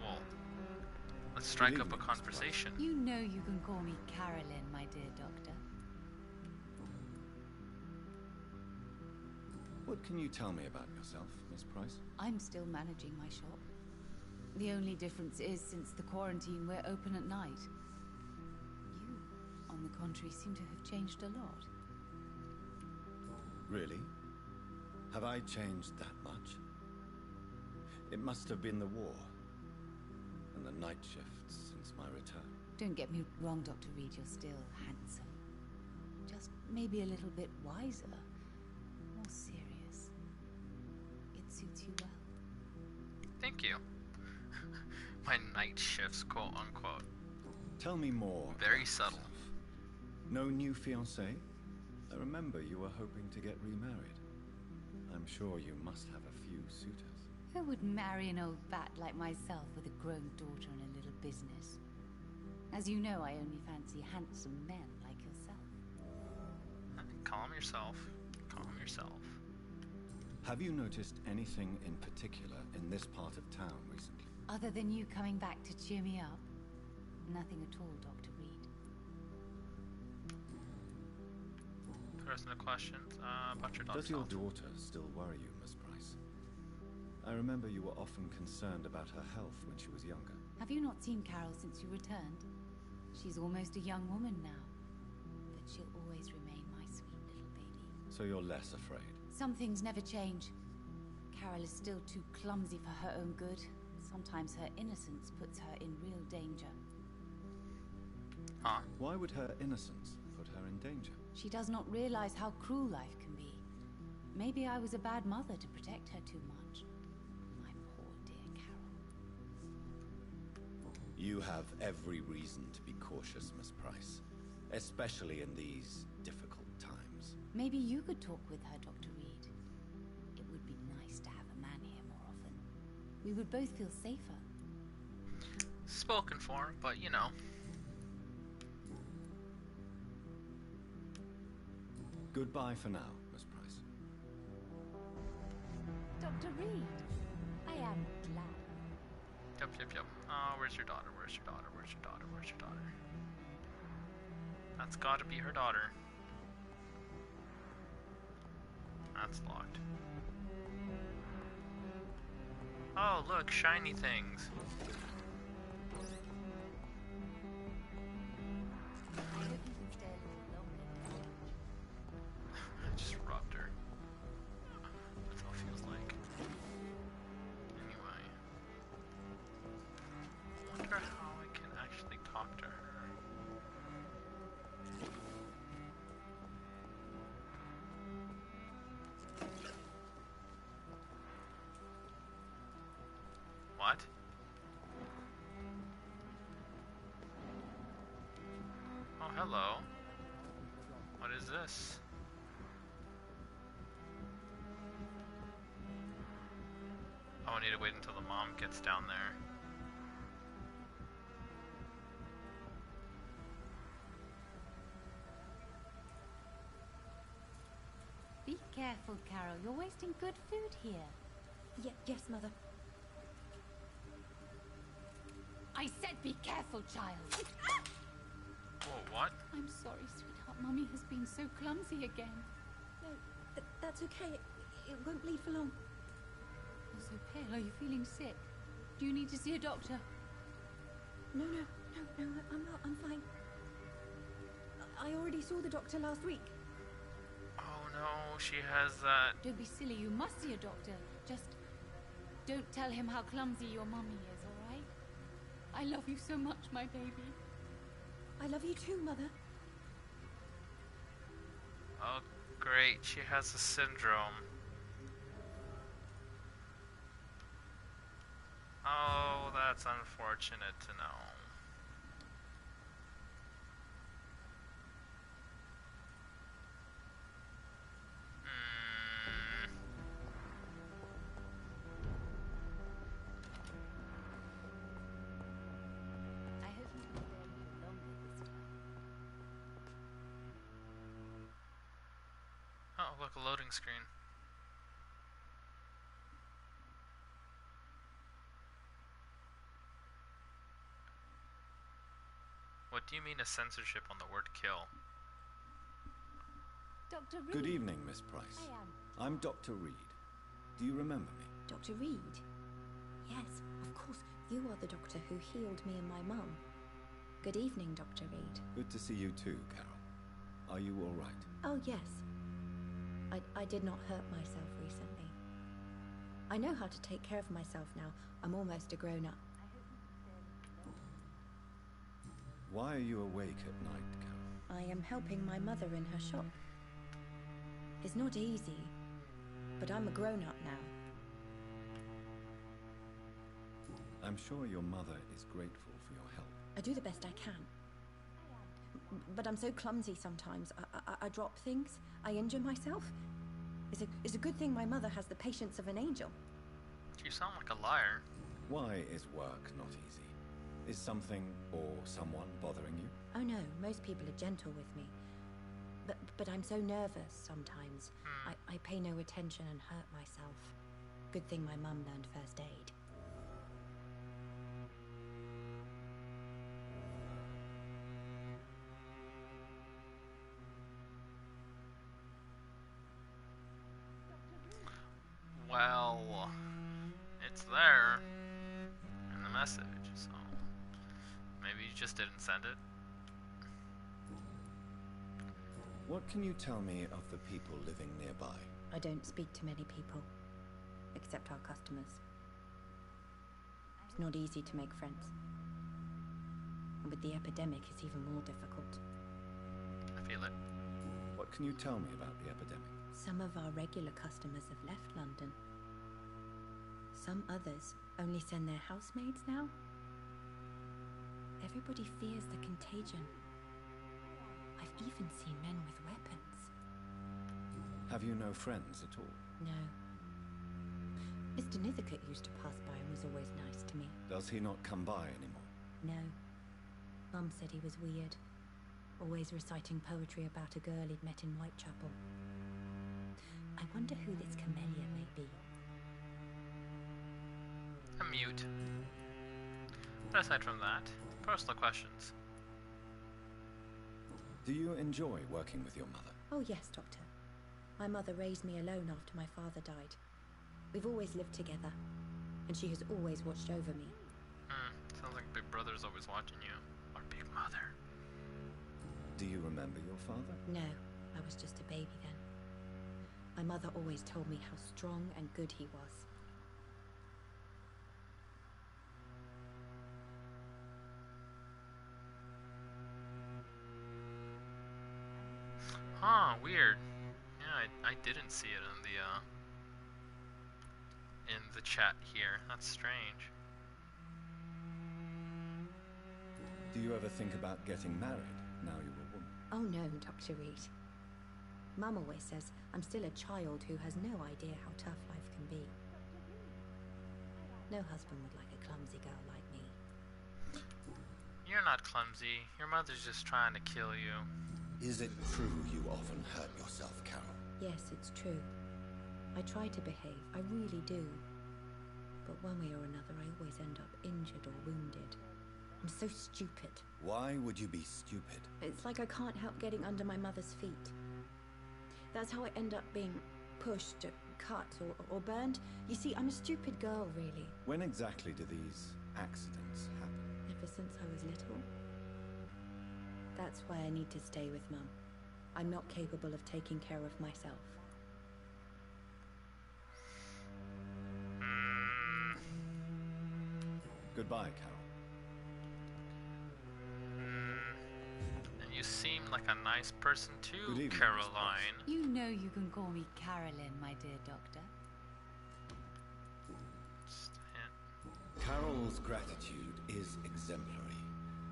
Well, let's strike up a conversation. You know you can call me Carolyn, my dear doctor. What can you tell me about yourself, Miss Price? I'm still managing my shop. The only difference is, since the quarantine, we're open at night. You, on the contrary, seem to have changed a lot. Really? Have I changed that much? It must have been the war and the night shifts since my return. Don't get me wrong, Dr. Reed, you're still handsome. Just maybe a little bit wiser, more serious. It suits you well. Thank you. My night shifts, quote unquote. Tell me more. Very subtle. No new fiancé? I remember you were hoping to get remarried. I'm sure you must have a few suitors. Who would marry an old bat like myself with a grown daughter and a little business? As you know, I only fancy handsome men like yourself. Calm yourself. Calm yourself. Have you noticed anything in particular in this part of town recently? Other than you coming back to cheer me up? Nothing at all, Dr. Reed. Personal questions about your daughter's Does your health. daughter still worry you, Miss Price? I remember you were often concerned about her health when she was younger. Have you not seen Carol since you returned? She's almost a young woman now. But she'll always remain my sweet little baby. So you're less afraid? Some things never change. Carol is still too clumsy for her own good. Sometimes her innocence puts her in real danger. Huh? Why would her innocence put her in danger? She does not realize how cruel life can be. Maybe I was a bad mother to protect her too much. My poor dear Carol. You have every reason to be cautious, Miss Price. Especially in these difficult times. Maybe you could talk with her, Dr. Reed. It would be nice to have a man here more often. We would both feel safer. Spoken for, but you know. Goodbye for now, Miss Price. Dr. Reed, I am glad. Yep. Oh, where's your daughter? Where's your daughter? Where's your daughter? Where's your daughter? That's gotta be her daughter. That's locked. Oh, look, shiny things. I just robbed her. That's how it feels like. Anyway. I wonder how I can actually talk to her. What? hello. What is this? Oh, I need to wait until the mom gets down there. Be careful, Carol. You're wasting good food here. Yes, Mother. I said be careful, child. Whoa, what? I'm sorry, sweetheart. Mummy has been so clumsy again. No, that's okay. It won't bleed for long. You're so pale. Are you feeling sick? Do you need to see a doctor? No, I'm not. I'm fine. I already saw the doctor last week. Oh no, she has that. Don't be silly. You must see a doctor. Just don't tell him how clumsy your mummy is, all right? I love you so much, my baby. I love you too, Mother. Oh, great. She has a syndrome. Oh, that's unfortunate to know. I hope you can bear me longer this time. Oh, look, a loading screen. What do you mean a censorship on the word kill? Dr. Reed. Good evening, Miss Price. I am. I'm Dr. Reed. Do you remember me? Dr. Reed? Yes, of course. You are the doctor who healed me and my mum. Good evening, Dr. Reed. Good to see you too, Carol. Are you all right? Oh, yes. I did not hurt myself recently. I know how to take care of myself now. I'm almost a grown-up. Why are you awake at night, Carol? I am helping my mother in her shop. It's not easy, but I'm a grown-up now. I'm sure your mother is grateful for your help. I do the best I can. But I'm so clumsy sometimes. I drop things. I injure myself. It's a good thing my mother has the patience of an angel. You sound like a liar. Why is work not easy? Is something or someone bothering you? Oh no, most people are gentle with me. But I'm so nervous sometimes. I pay no attention and hurt myself. Good thing my mum learned first aid. Well, it's there in the message, so maybe you just didn't send it. What can you tell me of the people living nearby? I don't speak to many people, except our customers. It's not easy to make friends. And with the epidemic, it's even more difficult. I feel it. What can you tell me about the epidemic? Some of our regular customers have left London. Some others only send their housemaids now. Everybody fears the contagion. I've even seen men with weapons. Have you no friends at all? No. Mr. Nithercote used to pass by and was always nice to me. Does he not come by anymore? No. Mum said he was weird. Always reciting poetry about a girl he'd met in Whitechapel. I wonder who this camellia may be. I'm mute. But aside from that, personal questions. Do you enjoy working with your mother? Oh yes, Doctor. My mother raised me alone after my father died. We've always lived together, and she has always watched over me. Sounds like Big Brother's always watching you. Or Big Mother. Do you remember your father? No, I was just a baby then. My mother always told me how strong and good he was. Huh, weird. Yeah, I didn't see it in the chat here. That's strange. Do you ever think about getting married now you're a woman? Oh no, Dr. Reed. Mum always says I'm still a child who has no idea how tough life can be. No husband would like a clumsy girl like me. You're not clumsy. Your mother's just trying to kill you. Is it true you often hurt yourself, Carol? Yes, it's true. I try to behave, I really do. But one way or another, I always end up injured or wounded. I'm so stupid. Why would you be stupid? It's like I can't help getting under my mother's feet. That's how I end up being pushed, cut, or burned. You see, I'm a stupid girl, really. When exactly do these accidents happen? Ever since I was little. That's why I need to stay with Mum. I'm not capable of taking care of myself. Goodbye, Carol. And you seem like a nice person too, Good evening, Caroline. You know you can call me Carolyn, my dear doctor. Carol's gratitude is exemplary.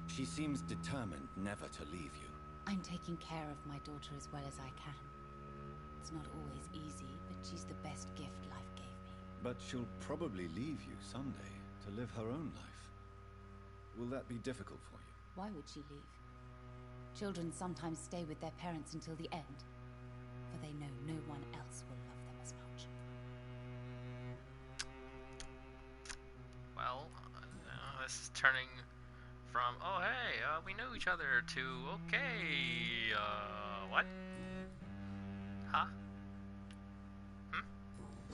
She seems determined never to leave you. I'm taking care of my daughter as well as I can. It's not always easy, but she's the best gift life gave me. But she'll probably leave you someday to live her own life. Will that be difficult for you? Why would she leave? Children sometimes stay with their parents until the end, for they know no one else will love them as much. Well, this is turning from, oh hey, we know each other, to, okay, what? Huh?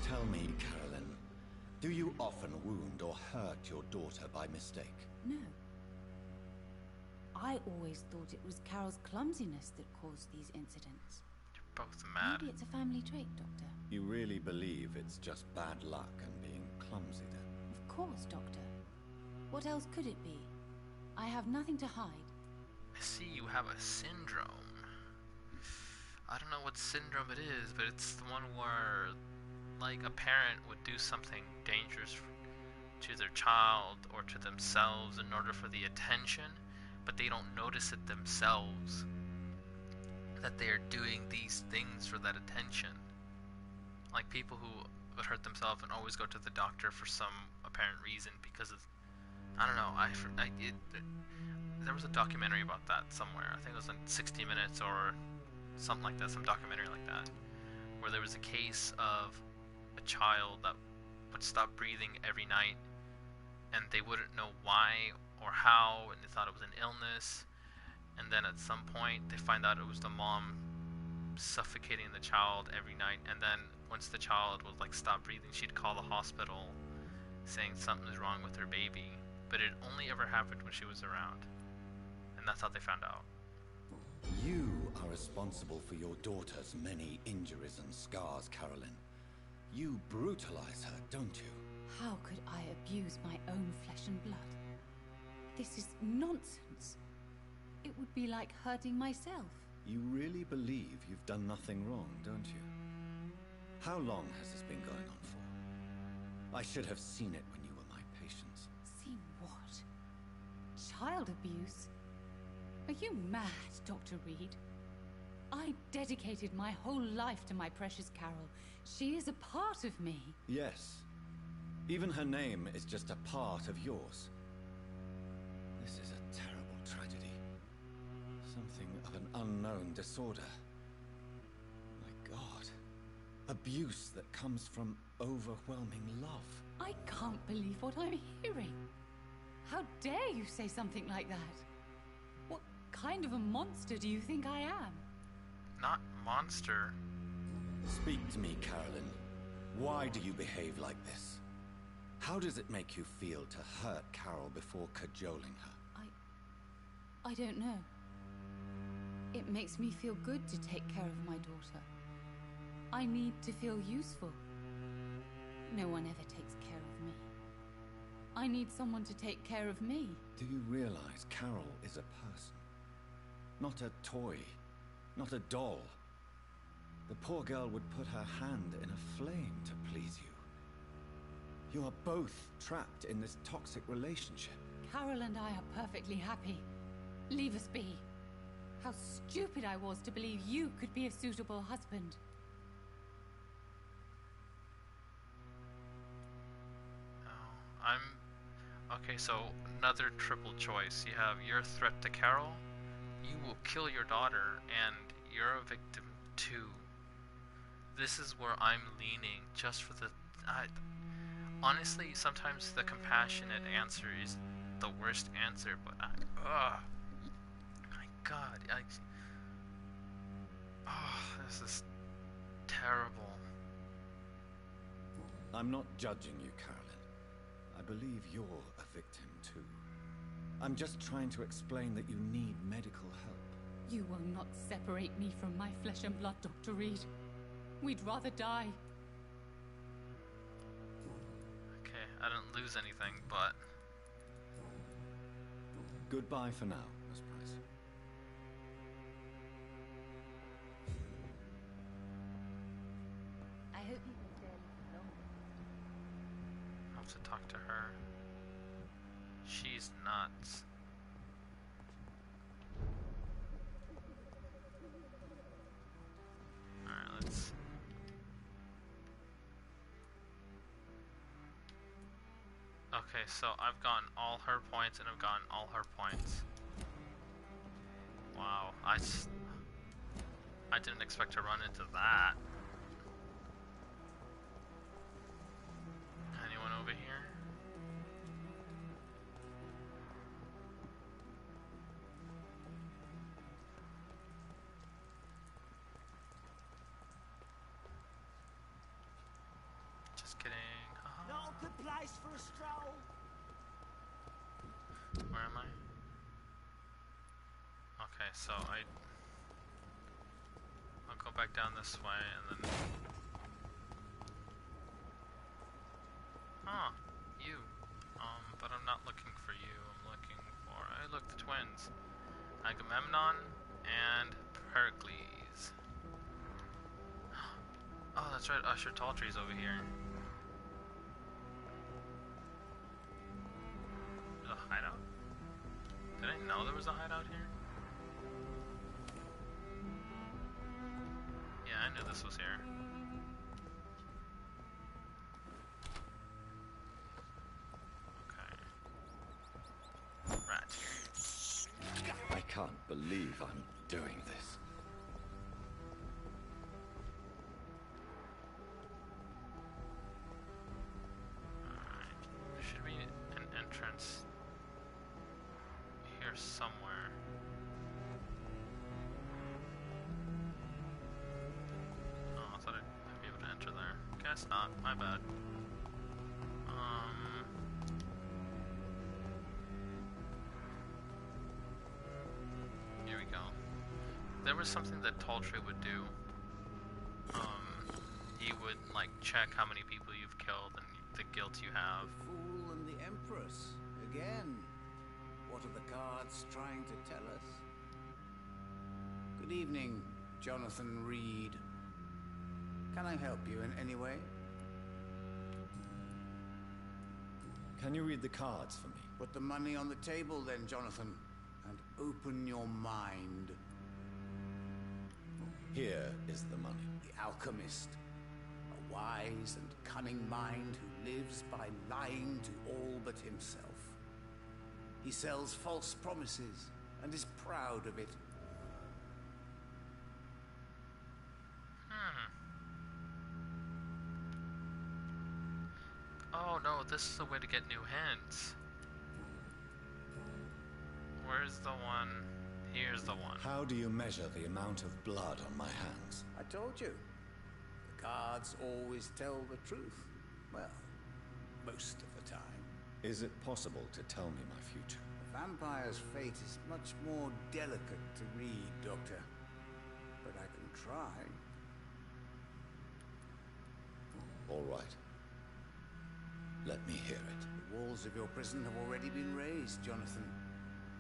Tell me, Carolyn, do you often wound or hurt your daughter by mistake? No. I always thought it was Carol's clumsiness that caused these incidents. You're both mad. Maybe it's a family trait, Doctor. You really believe it's just bad luck and being clumsy then? Of course, Doctor. What else could it be? I have nothing to hide. I see you have a syndrome. I don't know what syndrome it is, but it's the one where, like, a parent would do something dangerous to their child or to themselves in order for the attention, but they don't notice it themselves, that they are doing these things for that attention. Like people who would hurt themselves and always go to the doctor for some apparent reason because of, I don't know, there was a documentary about that somewhere. I think it was on 60 Minutes or something like that, some documentary like that, where there was a case of a child that would stop breathing every night, and they wouldn't know why or how, and they thought it was an illness, and then at some point they find out it was the mom suffocating the child every night, and then once the child would like stop breathing, she'd call the hospital saying something's wrong with her baby, but it only ever happened when she was around, and that's how they found out. You are responsible for your daughter's many injuries and scars, Carolyn. You brutalize her, don't you? How could I abuse my own flesh and blood? This is nonsense. It would be like hurting myself. You really believe you've done nothing wrong, don't you? How long has this been going on for? I should have seen it when you were my patients. Seen what? Child abuse? Are you mad, Dr. Reed? I dedicated my whole life to my precious Carol. She is a part of me. Yes. Even her name is just a part of yours. This is a terrible tragedy. Something of an unknown disorder. My God. Abuse that comes from overwhelming love. I can't believe what I'm hearing. How dare you say something like that? What kind of a monster do you think I am? Not monster. Speak to me, Carolyn. Why do you behave like this? How does it make you feel to hurt Carol before cajoling her? I don't know. It makes me feel good to take care of my daughter. I need to feel useful. No one ever takes care of me. I need someone to take care of me. Do you realize Carol is a person? Not a toy. Not a doll. The poor girl would put her hand in a flame to please you. You are both trapped in this toxic relationship. Carol and I are perfectly happy. Leave us be. How stupid I was to believe you could be a suitable husband. Okay, so another triple choice. You have your threat to Carol, you will kill your daughter, and you're a victim too. This is where I'm leaning, just for the... honestly, sometimes the compassionate answer is the worst answer, but my God, this is terrible. I'm not judging you, Carolyn. I believe you're a victim too. I'm just trying to explain that you need medical help. You will not separate me from my flesh and blood, Dr. Reed. We'd rather die. Okay, I didn't lose anything, but... Goodbye for now, Miss Price. I hope you can stay a little longer. I'll have to talk to her. She's nuts. Alright, let's... Okay, so I've gotten all her points and I've gotten all her points. Wow, I didn't expect to run into that. Anyone over here? Just kidding. Not a good place for a stroll. Where am I? Okay, so I'll go back down this way and then... Huh, you. But I'm not looking for you. I'm looking for... Hey, look, the twins. Agamemnon and Pericles. Oh, that's right, Usher Talltree's over here. There's a hideout? Did I know there was a hideout here? Yeah, I knew this was here. Okay. Rat here. I can't believe I'm doing this. Alright. There should be an entrance here somewhere. Oh, I thought I'd be able to enter there. Guess not. My bad. Here we go. There was something that Talltree would do. He would, like, check how many people you've killed and the guilt you have. The Fool and the Empress. Again. What are the cards trying to tell us? Good evening, Jonathan Reed. Can I help you in any way? Can you read the cards for me? Put the money on the table then, Jonathan, and open your mind. Here is the money. The alchemist. A wise and cunning mind who lives by lying to all but himself. He sells false promises and is proud of it. Oh no, this is the way to get new hands. Where's the one? Here's the one. How do you measure the amount of blood on my hands? I told you. The cards always tell the truth. Well, most of the time. Is it possible to tell me my future? The vampire's fate is much more delicate to read, Doctor. But I can try. All right. Let me hear it. The walls of your prison have already been raised, Jonathan.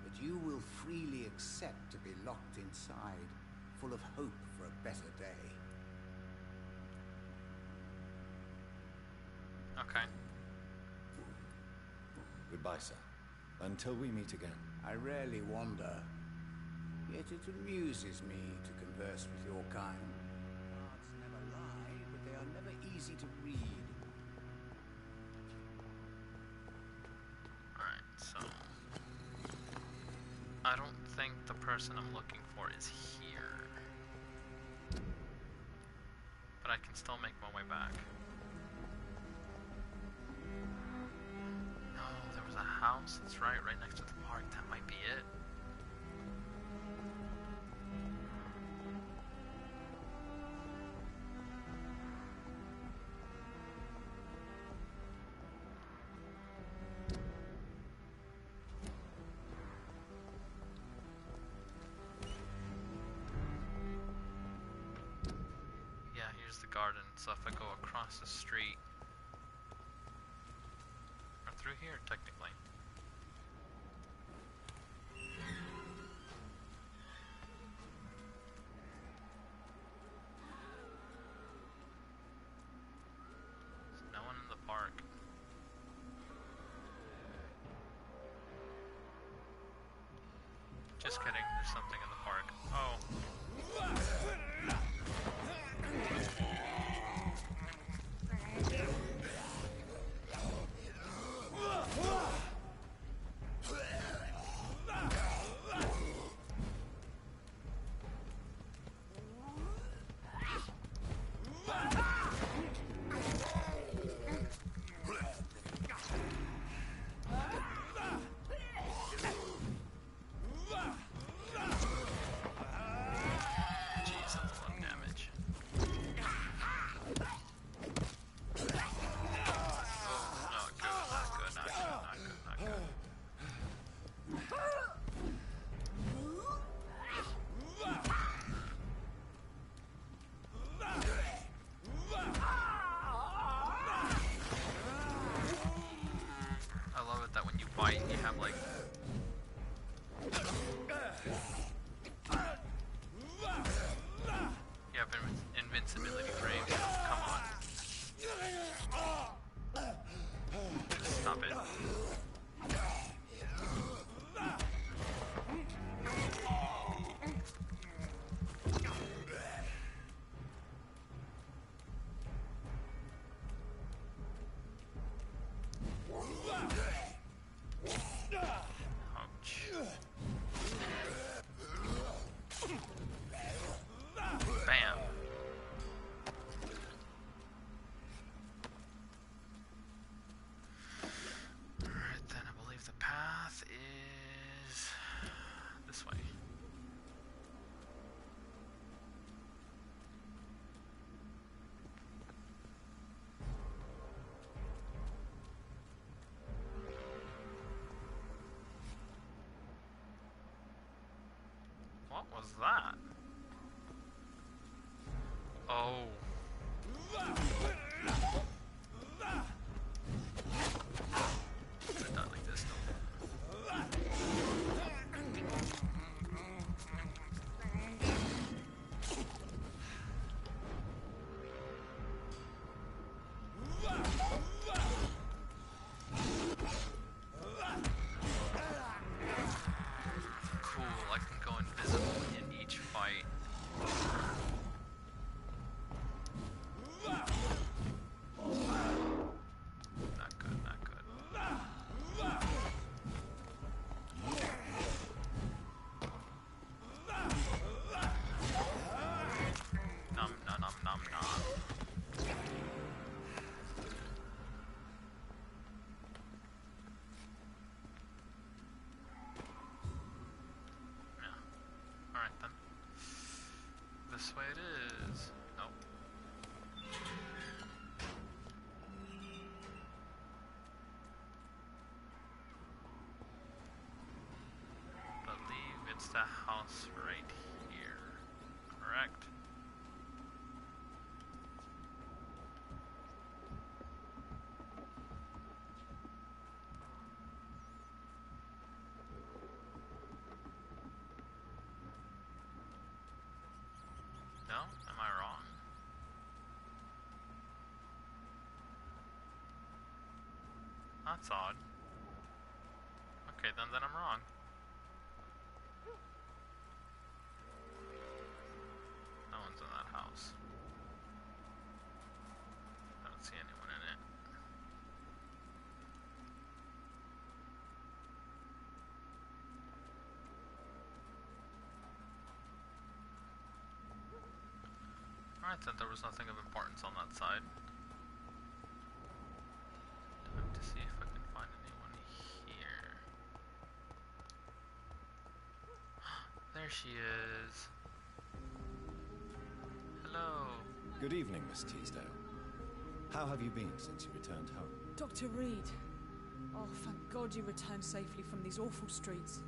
But you will freely accept to be locked inside, full of hope for a better day. Okay. Goodbye, sir. Until we meet again. I rarely wander. Yet it amuses me to converse with your kind. Hearts never lie, but they are never easy to read. Alright, so... I don't think the person I'm looking for is here. But I can still make my way back. No, there was a house that's right next to the park. That might be it. Here's the garden, so if I go across the street, or through here technically. There's no one in the park. Just kidding, there's something in the park. Oh. You have like you have invincibility frames. Come on. Stop it. What was that? Oh. Not like this, no. Cool, I can go invisible in each fight. Not good, not good. Nom nom nom nom nom. Alright then. This way it is. Nope. Believe it's the house right here. Correct? No? Am I wrong? That's odd. Okay, then I'm wrong. lived in that house. I don't see anyone in it. I thought there was nothing of importance on that side. Time to see if I can find anyone here. There she is. Hello. Good evening, Miss Teasdale. How have you been since you returned home? Dr. Reed. Oh, thank God you returned safely from these awful streets.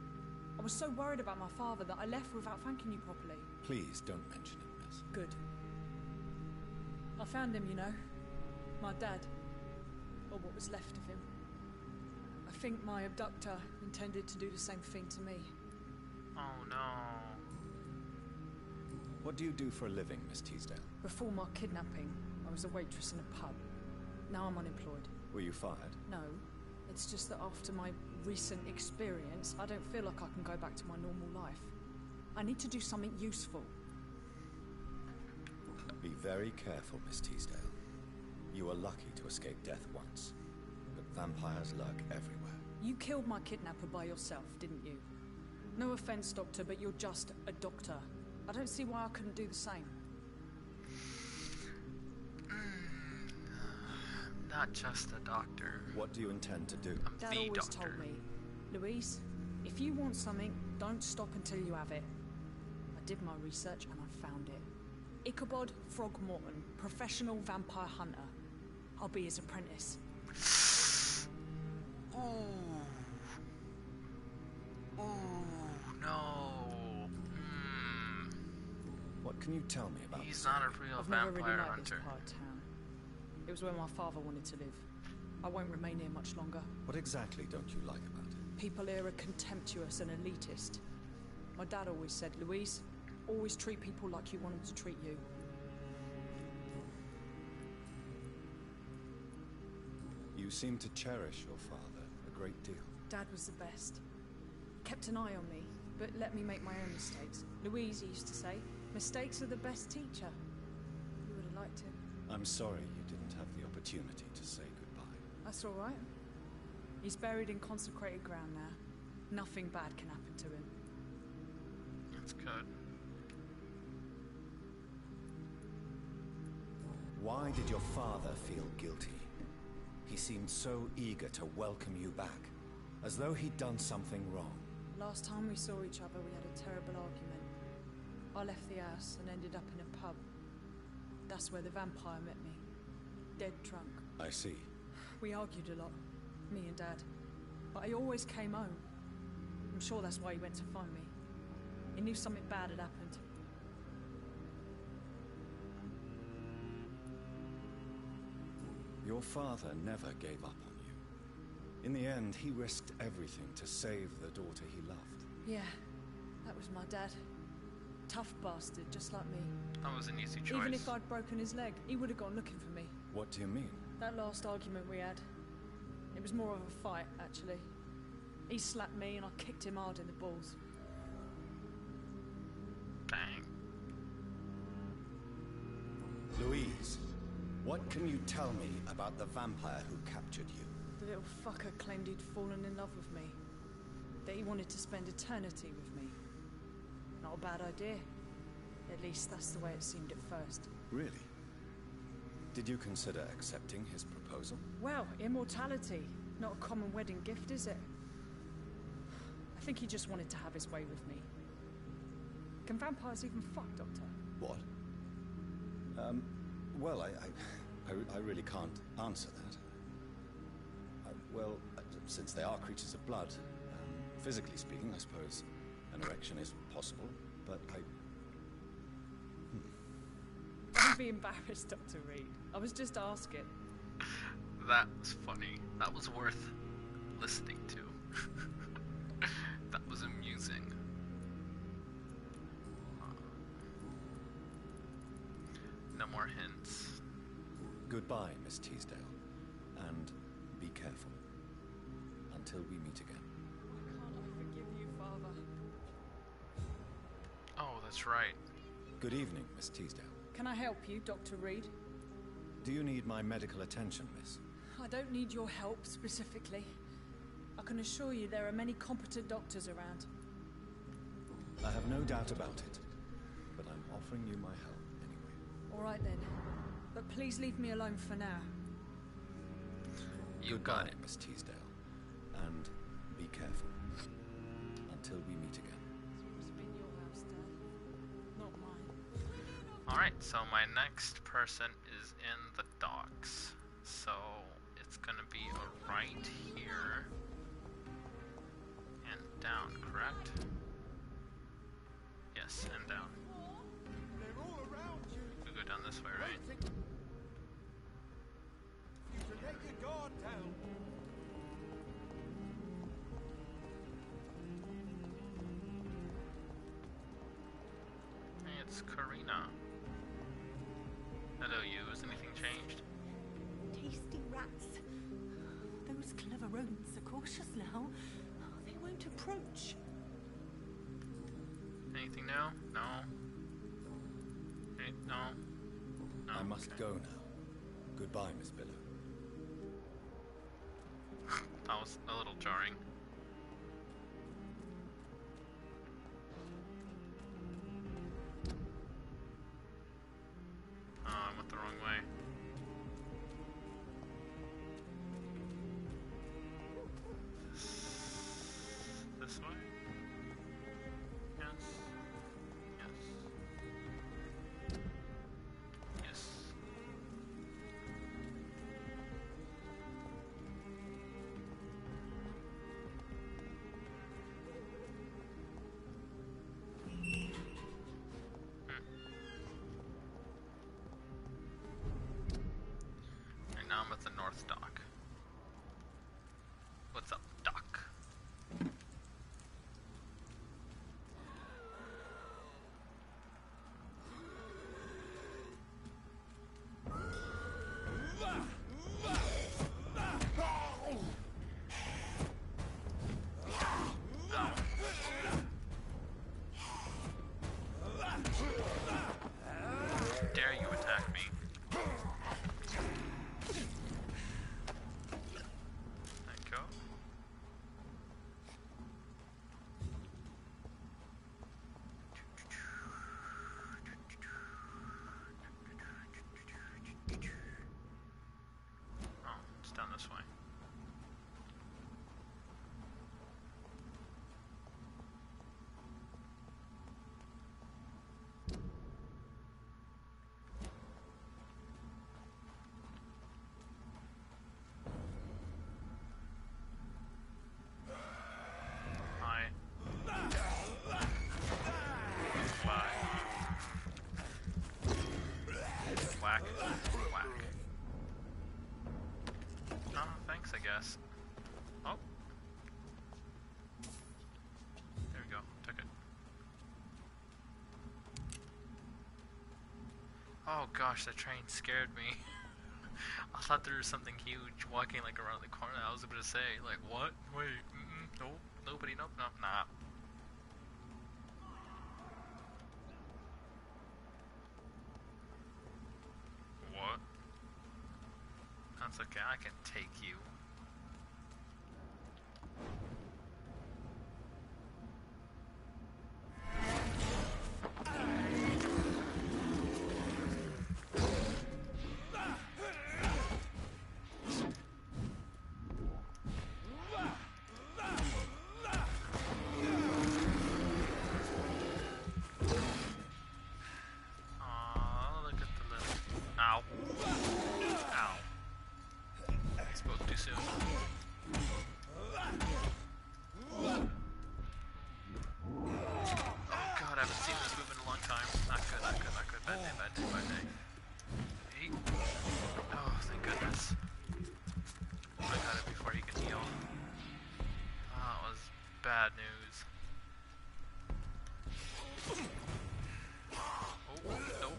I was so worried about my father that I left without thanking you properly. Please don't mention it, miss. Good. I found him, you know. My dad. Or what was left of him. I think my abductor intended to do the same thing to me. Oh no. What do you do for a living, Miss Teasdale? Before my kidnapping, I was a waitress in a pub. Now I'm unemployed. Were you fired? No. It's just that after my recent experience, I don't feel like I can go back to my normal life. I need to do something useful. Be very careful, Miss Teasdale. You were lucky to escape death once, but vampires lurk everywhere. You killed my kidnapper by yourself, didn't you? No offense, Doctor, but you're just a doctor. I don't see why I couldn't do the same. Not just a doctor. What do you intend to do? Dad always told me, Louise, if you want something, don't stop until you have it. I did my research and I found it. Ichabod Throgmorton, professional vampire hunter. I'll be his apprentice. Ooh. Ooh, no. What can you tell me about He's not a real I've never vampire really liked hunter. this part of town. It was where my father wanted to live. I won't remain here much longer. What exactly don't you like about it? People here are contemptuous and elitist. My dad always said, Louise, always treat people like you want them to treat you. You seem to cherish your father a great deal. Dad was the best. Kept an eye on me, but let me make my own mistakes. Louise used to say, mistakes are the best teacher. You would have liked him. I'm sorry you didn't have the opportunity to say goodbye. That's all right. He's buried in consecrated ground now. Nothing bad can happen to him. That's good. Why did your father feel guilty? He seemed so eager to welcome you back, as though he'd done something wrong. Last time we saw each other, we had a terrible argument. I left the house and ended up in a pub. That's where the vampire met me. Dead drunk. I see. We argued a lot, me and Dad. But I always came home. I'm sure that's why he went to find me. He knew something bad had happened. Your father never gave up on you. In the end, he risked everything to save the daughter he loved. Yeah, that was my dad. Tough bastard, just like me. That was an easy choice. Even if I'd broken his leg, he would have gone looking for me. What do you mean? That last argument we had, it was more of a fight, actually. He slapped me and I kicked him hard in the balls. Dang. Louise, what can you tell me about the vampire who captured you? The little fucker claimed he'd fallen in love with me. That he wanted to spend eternity with me. Not a bad idea. At least that's the way it seemed at first. Really? Did you consider accepting his proposal? Well, immortality. Not a common wedding gift, is it? I think he just wanted to have his way with me. Can vampires even fuck, Doctor? What? Well, I really can't answer that. Well, since they are creatures of blood, physically speaking, I suppose an erection is possible, but Don't be embarrassed, Dr. Reed. I was just asking. That was funny. That was worth listening to. That was amusing. No more hints. Goodbye, Miss Teasdale, and be careful until we meet again. Why can't I forgive you, Father? Oh, that's right. Good evening, Miss Teasdale. Can I help you, Dr. Reed? Do you need my medical attention, miss? I don't need your help specifically. I can assure you there are many competent doctors around. I have no doubt about it, but I'm offering you my help anyway. All right then, but please leave me alone for now. You Goodbye, got it. Miss Teasdale, and be careful until we meet again. It's been your house, Dad, not mine. Alright, so my next person is in the docks. So it's gonna be a right here and down, correct? Yes, and down. We go down this way, right? Hey, it's Karina. Hello, you. Has anything changed? Tasty rats. Those clever rodents are cautious now. They won't approach. Anything new? No. Hey, no. No. I must go now. Goodbye, Miss Billow. That was a little jarring. Oh, I went the wrong way. This way? Yes. Yes. Yes. And now I'm at the North Dock. What's up, Doc? Dare you attack me? Let go. Oh, it's down this way. Hi. Bye. Whack. Whack. Oh, thanks, I guess. Oh. There we go. Took it. Oh gosh, that train scared me. I thought there was something huge walking like around the corner. I was about to say, like, what? Wait, nope, nobody, nope, nope, nah. What? That's okay, I can take you. Aw, look at the little... Ow. Ow. Spoke too soon. Oh god, I haven't seen this move in a long time. Not good, not good, not good. Bad day, bad day, bad day. Eight. Oh, thank goodness. I got it before he could heal. Oh, it was bad news. Oh, no.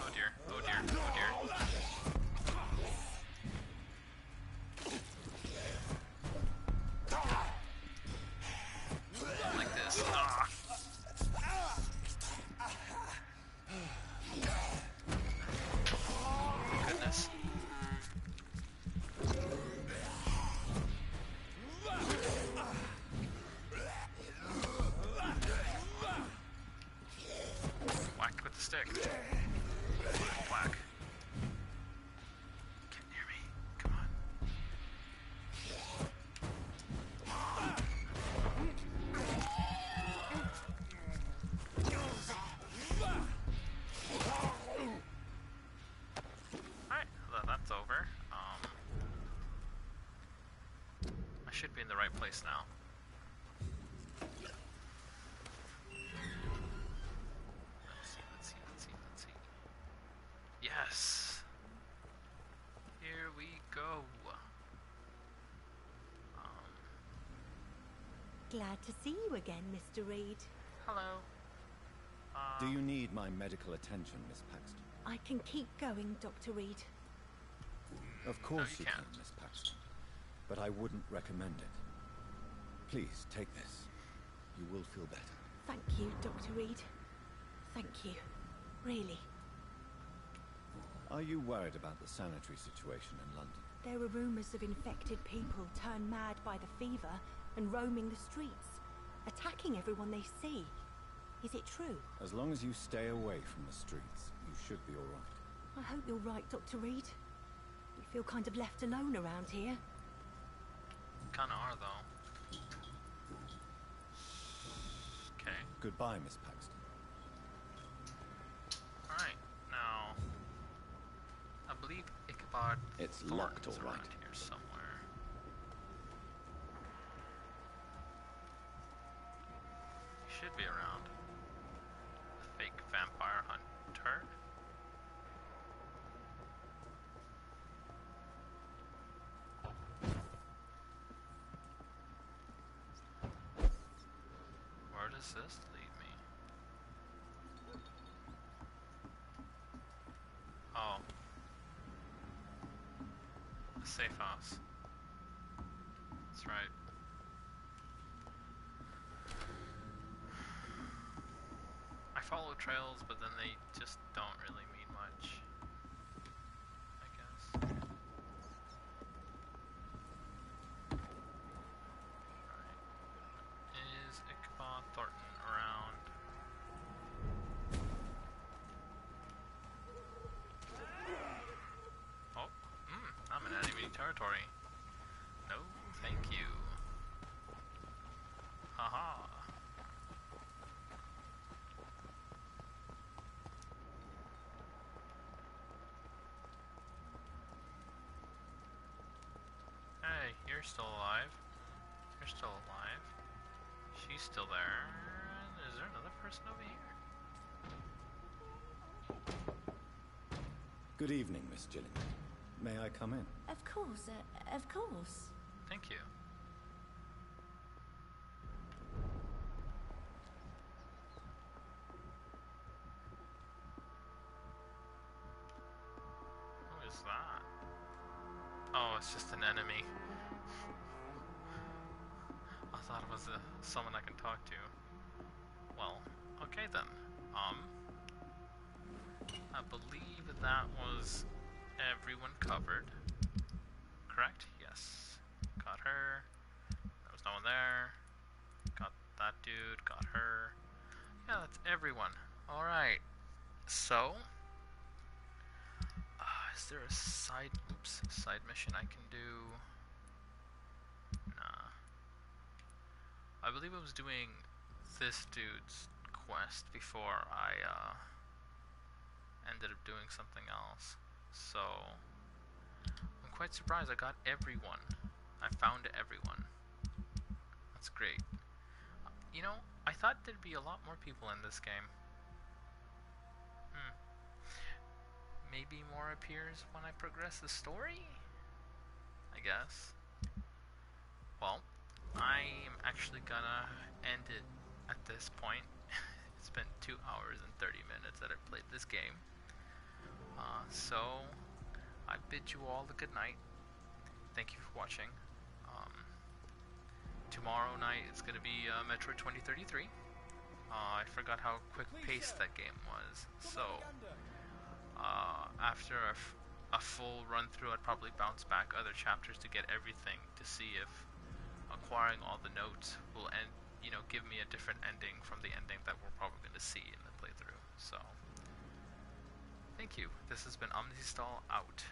Oh dear, oh dear, oh dear. Like this. Ah. stick. Whack. Get near me. Come on. Alright, that's over. I should be in the right place now. Let's see. Yes! Here we go. Glad to see you again, Mr. Reed. Hello. Do you need my medical attention, Miss Paxton? I can keep going, Dr. Reed. Of course you can, Miss Paxton. But I wouldn't recommend it. Please, take this. You will feel better. Thank you, Dr. Reed. Thank you. Really. Are you worried about the sanitary situation in London? There are rumours of infected people turned mad by the fever and roaming the streets, attacking everyone they see. Is it true? As long as you stay away from the streets, you should be all right. I hope you're right, Dr. Reed. We feel kind of left alone around here. Kinda are, though. Okay. Goodbye, Miss Paxton. Alright, now... I believe Ichabod It's Thorne locked, is all around right. here somewhere. He should be around. Fake vampire hunter. Where does this lead me? Oh. A safe house. That's right. I follow trails, but then they just don't really mean much, I guess. Right. Is Ichabod Thornton around? Oh, I'm in enemy territory. No, thank you. Haha. Hey, you're still alive. You're still alive. She's still there. Is there another person over here? Good evening, Miss Gillingham. May I come in? Of course, of course. Thank you. Who is that? Oh, it's just an enemy. I thought it was someone I can talk to. Well, okay then. I believe that was everyone covered. Correct? Yes. Got her. There was no one there. Got that dude. Got her. Yeah, that's everyone. Alright. So, is there a side mission I can do? Nah. I believe I was doing this dude's quest before I ended up doing something else. So, I'm quite surprised I got everyone. I found everyone. That's great. You know, I thought there'd be a lot more people in this game. Maybe more appears when I progress the story? I guess. Well, I'm actually gonna end it at this point. It's been 2 hours and 30 minutes that I've played this game. So, I bid you all a good night. Thank you for watching. Tomorrow night is going to be Metro 2033. I forgot how quick-paced that game was. So, after a full run-through, I'd probably bounce back other chapters to get everything to see if acquiring all the notes will give me a different ending from the ending that we're probably going to see in the playthrough. So, thank you. This has been Omnes-D-Stahl out.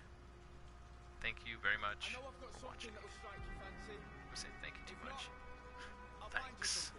Thank you very much for watching. I'm saying thank you too much. Thanks.